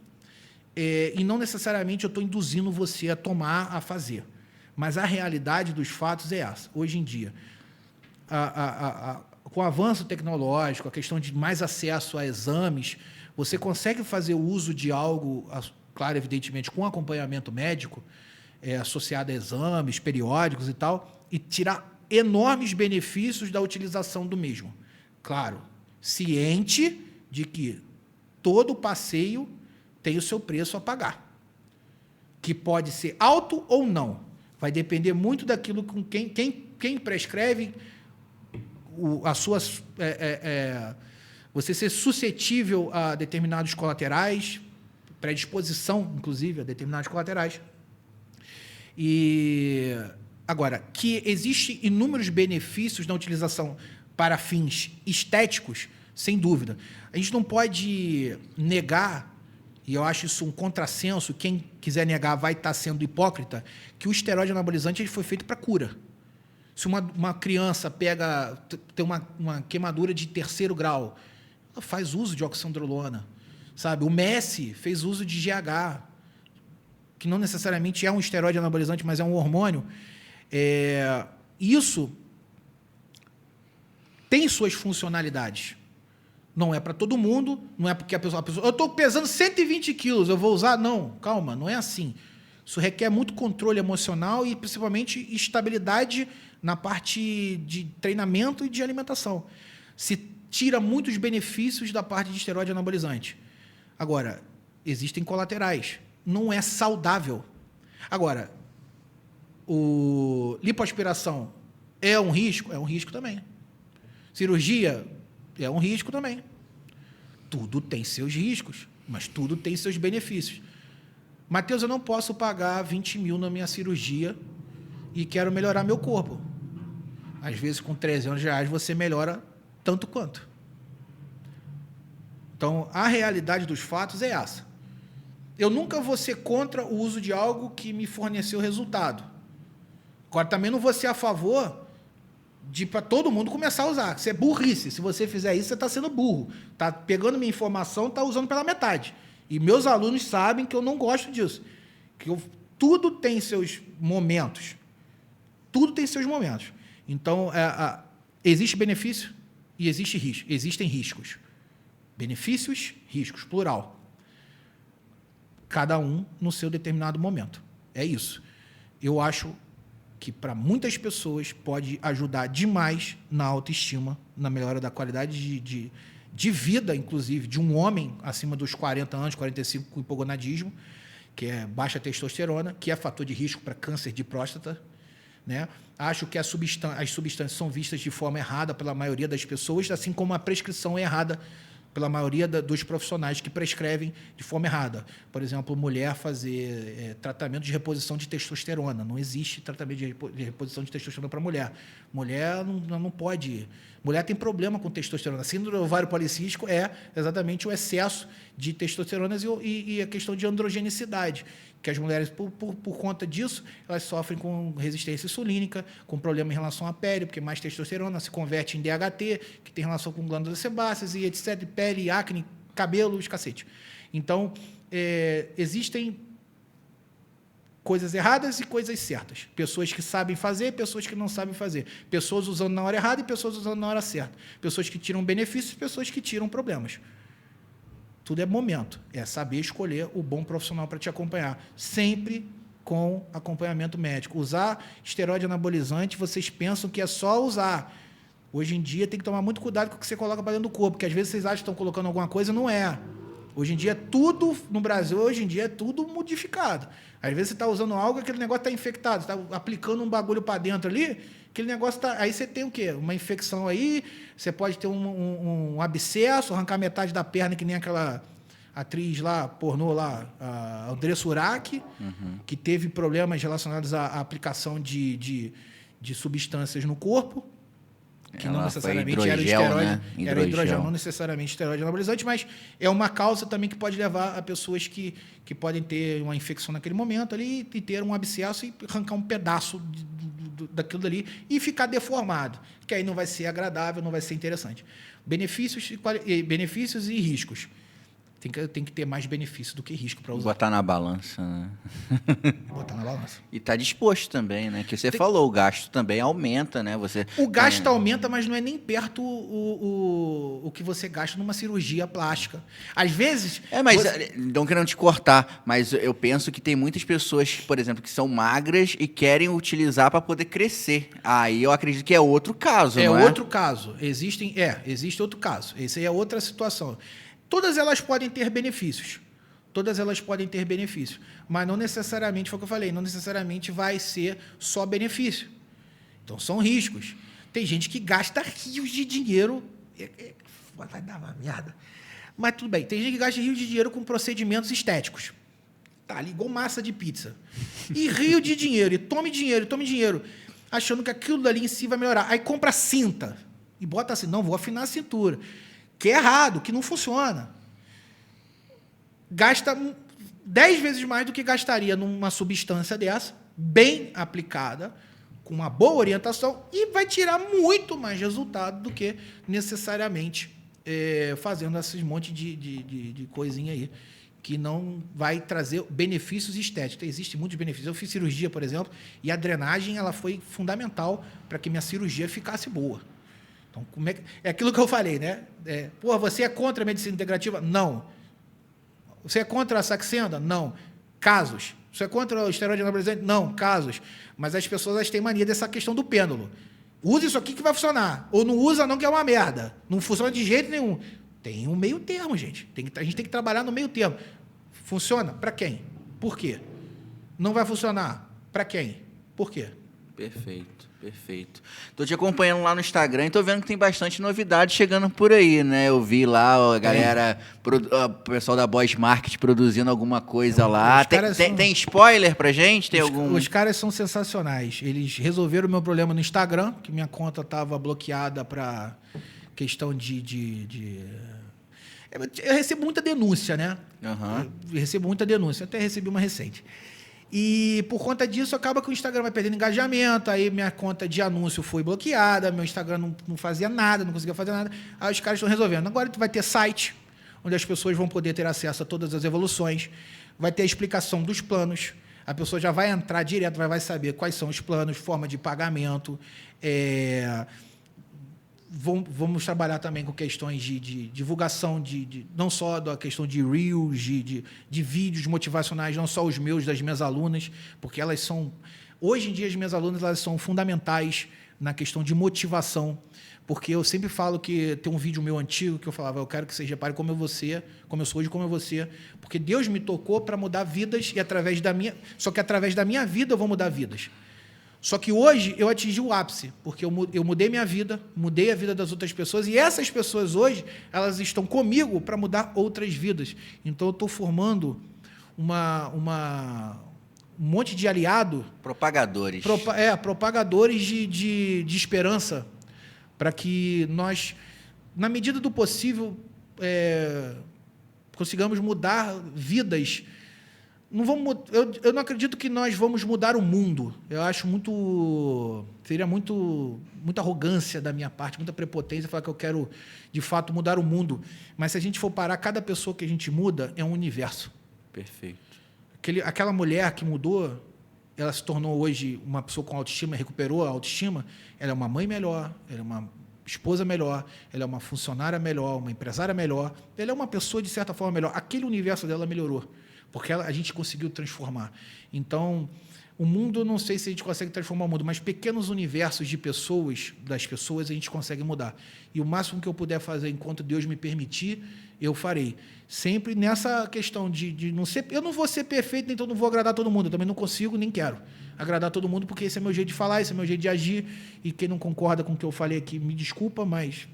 E não necessariamente eu estou induzindo você a tomar, a fazer. Mas a realidade dos fatos é essa. Hoje em dia, com o avanço tecnológico, a questão de mais acesso a exames, você consegue fazer uso de algo, claro, evidentemente, com acompanhamento médico, associado a exames periódicos e tal, e tirar enormes benefícios da utilização do mesmo. Claro, ciente de que todo passeio tem o seu preço a pagar, que pode ser alto ou não. Vai depender muito daquilo com quem prescreve, você ser suscetível a determinados colaterais, predisposição, inclusive, a determinados colaterais. E agora, que existem inúmeros benefícios na utilização para fins estéticos, sem dúvida. A gente não pode negar, e eu acho isso um contrassenso, quem quiser negar vai estar sendo hipócrita, que o esteroide anabolizante ele foi feito para cura. Se uma criança tem uma queimadura de 3º grau, ela faz uso de oxandrolona, sabe? O Messi fez uso de GH, que não necessariamente é um esteroide anabolizante, mas é um hormônio. Isso tem suas funcionalidades. Não é para todo mundo, não é porque a pessoa eu estou pesando 120 quilos, eu vou usar? Não, calma, não é assim. Isso requer muito controle emocional e, principalmente, estabilidade na parte de treinamento e de alimentação. Se tira muitos benefícios da parte de esteroide anabolizante. Agora, existem colaterais. Não é saudável. Agora, lipoaspiração é um risco? É um risco também. Cirurgia é um risco também. Tudo tem seus riscos, mas tudo tem seus benefícios. Matheus, eu não posso pagar 20 mil na minha cirurgia e quero melhorar meu corpo. Às vezes, com 300 reais, você melhora tanto quanto. Então, a realidade dos fatos é essa. Eu nunca vou ser contra o uso de algo que me forneceu resultado. Agora, também não vou ser a favor de para todo mundo começar a usar. Isso é burrice. Se você fizer isso, você está sendo burro. Está pegando minha informação, está usando pela metade. E meus alunos sabem que eu não gosto disso. Tudo tem seus momentos. Tudo tem seus momentos. Então, existe benefício e existem riscos. Benefícios, riscos, plural. Cada um no seu determinado momento. É isso. Eu acho que para muitas pessoas pode ajudar demais na autoestima, na melhora da qualidade de vida, inclusive, de um homem acima dos 40 anos, 45, com hipogonadismo, que é baixa testosterona, que é fator de risco para câncer de próstata. Né? Acho que as substâncias são vistas de forma errada pela maioria das pessoas, assim como a prescrição é errada pela maioria dos profissionais que prescrevem de forma errada. Por exemplo, mulher fazer tratamento de reposição de testosterona. Não existe tratamento de reposição de testosterona para mulher. Mulher não pode... Mulher tem problema com testosterona. Síndrome do ovário policístico é exatamente o excesso de testosterona e a questão de androgenicidade, que as mulheres, por conta disso, elas sofrem com resistência insulínica, com problema em relação à pele, porque mais testosterona se converte em DHT, que tem relação com glândulas sebáceas e etc., pele, acne, cabelo, os cacete. Então, existem coisas erradas e coisas certas. Pessoas que sabem fazer, pessoas que não sabem fazer. Pessoas usando na hora errada e pessoas usando na hora certa. Pessoas que tiram benefícios e pessoas que tiram problemas. Tudo é momento. É saber escolher o bom profissional para te acompanhar. Sempre com acompanhamento médico. Usar esteroide anabolizante, vocês pensam que é só usar. Hoje em dia tem que tomar muito cuidado com o que você coloca para dentro do corpo, porque às vezes vocês acham que estão colocando alguma coisa, não é. Hoje em dia, tudo no Brasil, hoje em dia, é tudo modificado. Às vezes você está usando algo, aquele negócio está infectado, você está aplicando um bagulho para dentro ali, aquele negócio está... Aí você tem o quê? Uma infecção aí, você pode ter um abscesso, arrancar metade da perna, que nem aquela atriz lá, pornô lá, a Andressa Urach, que teve problemas relacionados à aplicação de substâncias no corpo, que não necessariamente era esteroide, né? Era hidrogel, não necessariamente esteroide anabolizante, mas é uma causa também que pode levar a pessoas que podem ter uma infecção naquele momento ali e ter um abscesso e arrancar um pedaço daquilo dali e ficar deformado, que aí não vai ser agradável, não vai ser interessante. Benefícios e riscos. Tem que ter mais benefício do que risco para usar. Botar na balança, né? Botar na balança. E tá disposto também, né? Que você falou, o gasto também aumenta, né? O gasto aumenta, mas não é nem perto o que você gasta numa cirurgia plástica. Às vezes... Não querendo te cortar, mas eu penso que tem muitas pessoas, por exemplo, que são magras e querem utilizar para poder crescer. Aí eu acredito que é outro caso, não é? É outro caso. Existe outro caso. Essa aí é outra situação. Todas elas podem ter benefícios. todas elas podem ter benefício, mas não necessariamente, foi o que eu falei, não necessariamente vai ser só benefício. Então, são riscos. Tem gente que gasta rios de dinheiro, vai dar uma merda, mas tudo bem, tem gente que gasta rios de dinheiro com procedimentos estéticos. Tá ali igual massa de pizza. E rio de dinheiro, e tome dinheiro, achando que aquilo dali em si vai melhorar. Aí compra cinta e bota assim, não, vou afinar a cintura. Que é errado, que não funciona. Gasta 10 vezes mais do que gastaria numa substância dessa, bem aplicada, com uma boa orientação, e vai tirar muito mais resultado do que necessariamente fazendo esses monte de coisinha aí, que não vai trazer benefícios estéticos. Existem muitos benefícios. Eu fiz cirurgia, por exemplo, e a drenagem ela foi fundamental para que minha cirurgia ficasse boa. Então, é aquilo que eu falei, né? Você é contra a medicina integrativa? Não. Você é contra a Saxenda? Não. Casos. Você é contra o esteroide anabolizante? Não. Casos. Mas as pessoas têm mania dessa questão do pêndulo. Usa isso aqui que vai funcionar. Ou não usa não, que é uma merda. Não funciona de jeito nenhum. Tem um meio termo, gente. A gente tem que trabalhar no meio termo. Funciona? Para quem? Por quê? Não vai funcionar? Para quem? Por quê? Perfeito. Tô te acompanhando lá no Instagram e tô vendo que tem bastante novidade chegando por aí, né? Eu vi lá a galera, o pessoal da Boys Market produzindo alguma coisa lá. Tem spoiler pra gente? Os caras são sensacionais. Eles resolveram o meu problema no Instagram, que minha conta estava bloqueada para questão Eu recebo muita denúncia, né? Uhum. Eu recebo muita denúncia. Até recebi uma recente. E, por conta disso, acaba que o Instagram vai perdendo engajamento, aí minha conta de anúncio foi bloqueada, meu Instagram não fazia nada, não conseguia fazer nada. Aí os caras estão resolvendo. Agora vai ter site, onde as pessoas vão poder ter acesso a todas as evoluções, vai ter a explicação dos planos, a pessoa já vai entrar direto, vai saber quais são os planos, forma de pagamento. Vamos trabalhar também com questões de divulgação, não só da questão de reels, de vídeos motivacionais, não só os meus, das minhas alunas, porque elas são... Hoje em dia, as minhas alunas elas são fundamentais na questão de motivação, porque eu sempre falo que tem um vídeo meu antigo que eu falava, eu quero que vocês reparem como eu sou hoje, como é você, porque Deus me tocou para mudar vidas, só que através da minha vida eu vou mudar vidas. Só que hoje eu atingi o ápice, porque eu mudei minha vida, mudei a vida das outras pessoas, e essas pessoas hoje, elas estão comigo para mudar outras vidas. Então, eu estou formando um monte de aliado... Propagadores. Propagadores de esperança, para que nós, na medida do possível, consigamos mudar vidas. Eu não acredito que nós vamos mudar o mundo. Eu acho seria muita arrogância da minha parte, muita prepotência falar que eu quero, de fato, mudar o mundo. Mas se a gente for parar, cada pessoa que a gente muda é um universo. Perfeito. Aquela mulher que mudou, ela se tornou hoje uma pessoa com autoestima, recuperou a autoestima, ela é uma mãe melhor, ela é uma esposa melhor, ela é uma funcionária melhor, uma empresária melhor, ela é uma pessoa, de certa forma, melhor. Aquele universo dela melhorou, porque a gente conseguiu transformar. Então, o mundo, não sei se a gente consegue transformar o mundo, mas pequenos universos das pessoas, a gente consegue mudar. E o máximo que eu puder fazer, enquanto Deus me permitir, eu farei. Sempre nessa questão de não ser... Eu não vou ser perfeito, então não vou agradar todo mundo. Eu também não consigo, nem quero agradar todo mundo, porque esse é meu jeito de falar, esse é meu jeito de agir, e quem não concorda com o que eu falei aqui, me desculpa, mas...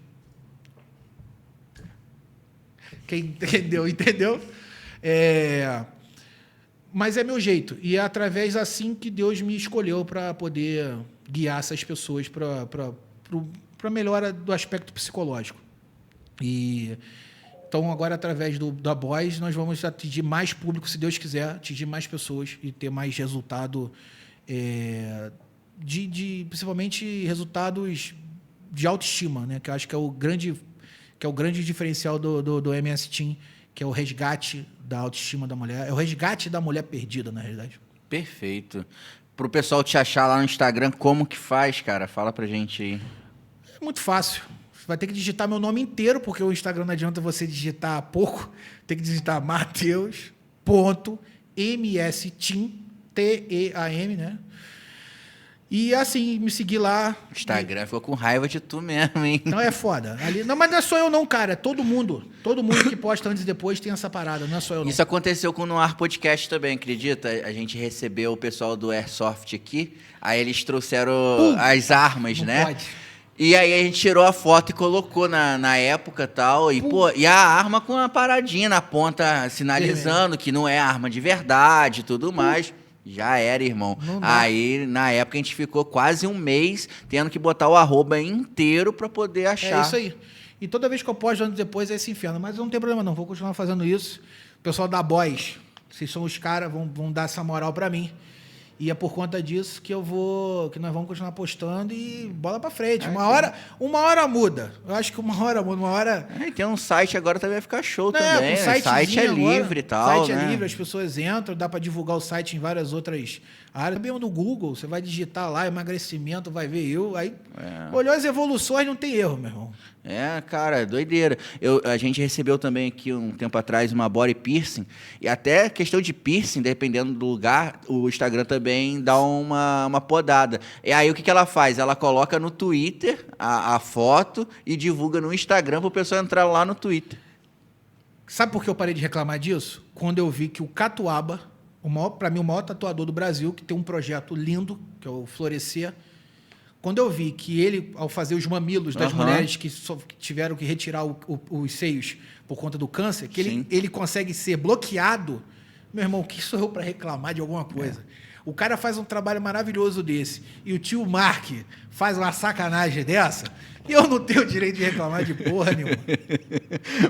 Quem entendeu? Mas é meu jeito, e é através assim que Deus me escolheu para poder guiar essas pessoas para melhora do aspecto psicológico. Então, agora, através da Boys, nós vamos atingir mais público, se Deus quiser, atingir mais pessoas e ter mais resultado, principalmente resultados de autoestima, né? Que eu acho que é o grande diferencial do MS Team, que é o resgate da autoestima da mulher. É o resgate da mulher perdida, na realidade. Perfeito. Para o pessoal te achar lá no Instagram, como que faz, cara? Fala pra gente aí. É muito fácil. Você vai ter que digitar meu nome inteiro, porque o Instagram não adianta você digitar pouco. Tem que digitar Mateus.msteam, T-E-A-M, né? E assim, me seguir lá. O Instagram ficou com raiva de tu mesmo, hein? Não é foda. Ali, não, mas não é só eu não, cara. É todo mundo. Todo mundo que posta antes e depois tem essa parada. Não é só eu não. Isso aconteceu com o Noir Podcast também, acredita? A gente recebeu o pessoal do Airsoft aqui, aí eles trouxeram as armas, não né? pode. E aí a gente tirou a foto e colocou na época e tal. E, pô, e a arma com a paradinha na ponta, sinalizando que não é arma de verdade e tudo mais. Já era, irmão. Aí, na época, a gente ficou quase um mês tendo que botar o arroba inteiro pra poder achar. É isso aí. E toda vez que eu posto anos depois é esse inferno. Mas não tem problema não, vou continuar fazendo isso. O pessoal da Boys, vocês são os caras, vão dar essa moral pra mim. E é por conta disso que nós vamos continuar postando e bola pra frente. Uma hora muda. Eu acho que uma hora muda, uma hora... E tem um site agora também vai ficar show Não, também. O site é livre e tal, O site né? é livre, as pessoas entram, dá pra divulgar o site em várias outras áreas. Também no Google, você vai digitar lá, emagrecimento, vai ver eu. Aí, olhou as evoluções, não tem erro, meu irmão. É, cara, doideira. A gente recebeu também aqui um tempo atrás uma body piercing, e até questão de piercing, dependendo do lugar, o Instagram também dá uma podada. E aí o que ela faz? Ela coloca no Twitter a foto e divulga no Instagram para o pessoal entrar lá no Twitter. Sabe por que eu parei de reclamar disso? Quando eu vi que o Catuaba, para mim o maior tatuador do Brasil, que tem um projeto lindo, que é o Florescer, quando eu vi que ele, ao fazer os mamilos das mulheres que tiveram que retirar os seios por conta do câncer, que ele consegue ser bloqueado, meu irmão, que sou eu para reclamar de alguma coisa? O cara faz um trabalho maravilhoso desse, e o tio Mark faz uma sacanagem dessa, e eu não tenho o direito de reclamar de porra nenhuma.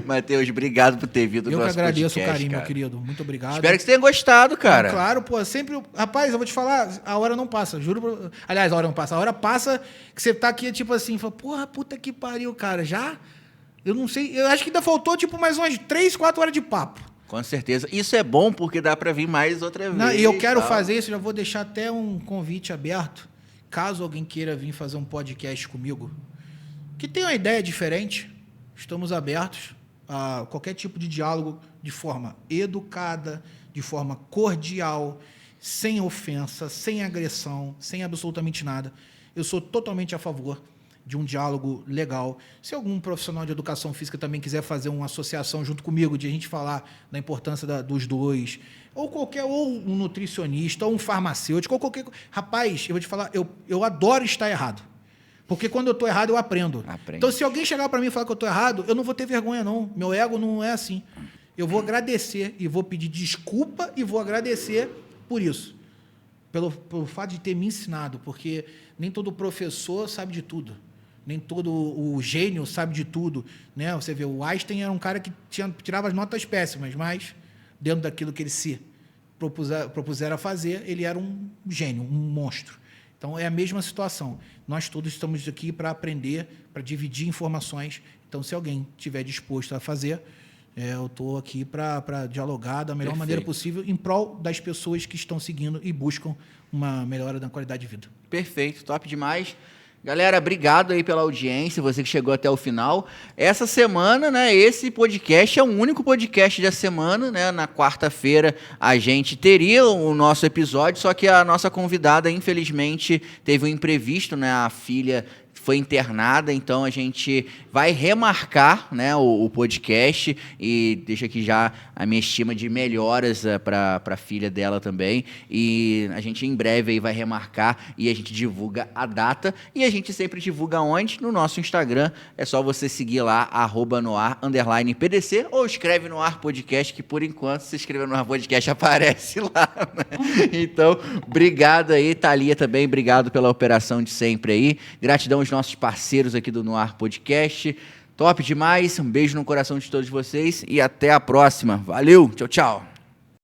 Matheus, obrigado por ter vindo no nosso podcast. Eu que agradeço o carinho, meu querido. Muito obrigado. Espero que você tenha gostado, cara. Claro, pô, sempre... Rapaz, eu vou te falar, a hora não passa, juro. Aliás, a hora não passa. A hora passa que você tá aqui, tipo assim, fala, porra, puta que pariu, cara, já? Eu não sei, eu acho que ainda faltou, tipo, mais umas 3, 4 horas de papo. Com certeza. Isso é bom porque dá para vir mais outra vez. Não, e eu quero fazer isso, já vou deixar até um convite aberto, caso alguém queira vir fazer um podcast comigo, que tenha uma ideia diferente, estamos abertos a qualquer tipo de diálogo de forma educada, de forma cordial, sem ofensa, sem agressão, sem absolutamente nada. Eu sou totalmente a favor de um diálogo legal. Se algum profissional de educação física também quiser fazer uma associação junto comigo, de a gente falar da importância dos dois, ou um nutricionista, ou um farmacêutico, ou qualquer... Rapaz, eu vou te falar, eu adoro estar errado. Porque quando eu estou errado, eu aprendo. Então, se alguém chegar para mim e falar que eu estou errado, eu não vou ter vergonha, não. Meu ego não é assim. Eu vou agradecer e vou pedir desculpa e vou agradecer por isso. Pelo fato de ter me ensinado. Porque nem todo professor sabe de tudo. Nem todo o gênio sabe de tudo. Né? Você vê, o Einstein era um cara que tirava as notas péssimas, mas dentro daquilo que ele se propuseram a fazer, ele era um gênio, um monstro. Então, é a mesma situação. Nós todos estamos aqui para aprender, para dividir informações. Então, se alguém estiver disposto a fazer, eu estou aqui para dialogar da melhor maneira possível em prol das pessoas que estão seguindo e buscam uma melhora da qualidade de vida. Perfeito, top demais. Galera, obrigado aí pela audiência, você que chegou até o final. Essa semana, né, esse podcast é o único podcast da semana, né? Na quarta-feira a gente teria o nosso episódio, só que a nossa convidada, infelizmente, teve um imprevisto, né? A filha foi internada, então a gente vai remarcar, né, o podcast, e deixa aqui já a minha estima de melhoras para a filha dela também, e a gente em breve aí vai remarcar e a gente divulga a data, e a gente sempre divulga onde? No nosso Instagram, é só você seguir lá, @noar_PDC, ou escreve Noar Podcast, que por enquanto, se escrever Noar Podcast, aparece lá, né? Então, obrigado aí, Thalia também, obrigado pela operação de sempre aí, gratidão aos nossos parceiros aqui do Noar Podcast. Top demais, um beijo no coração de todos vocês e até a próxima. Valeu, tchau, tchau.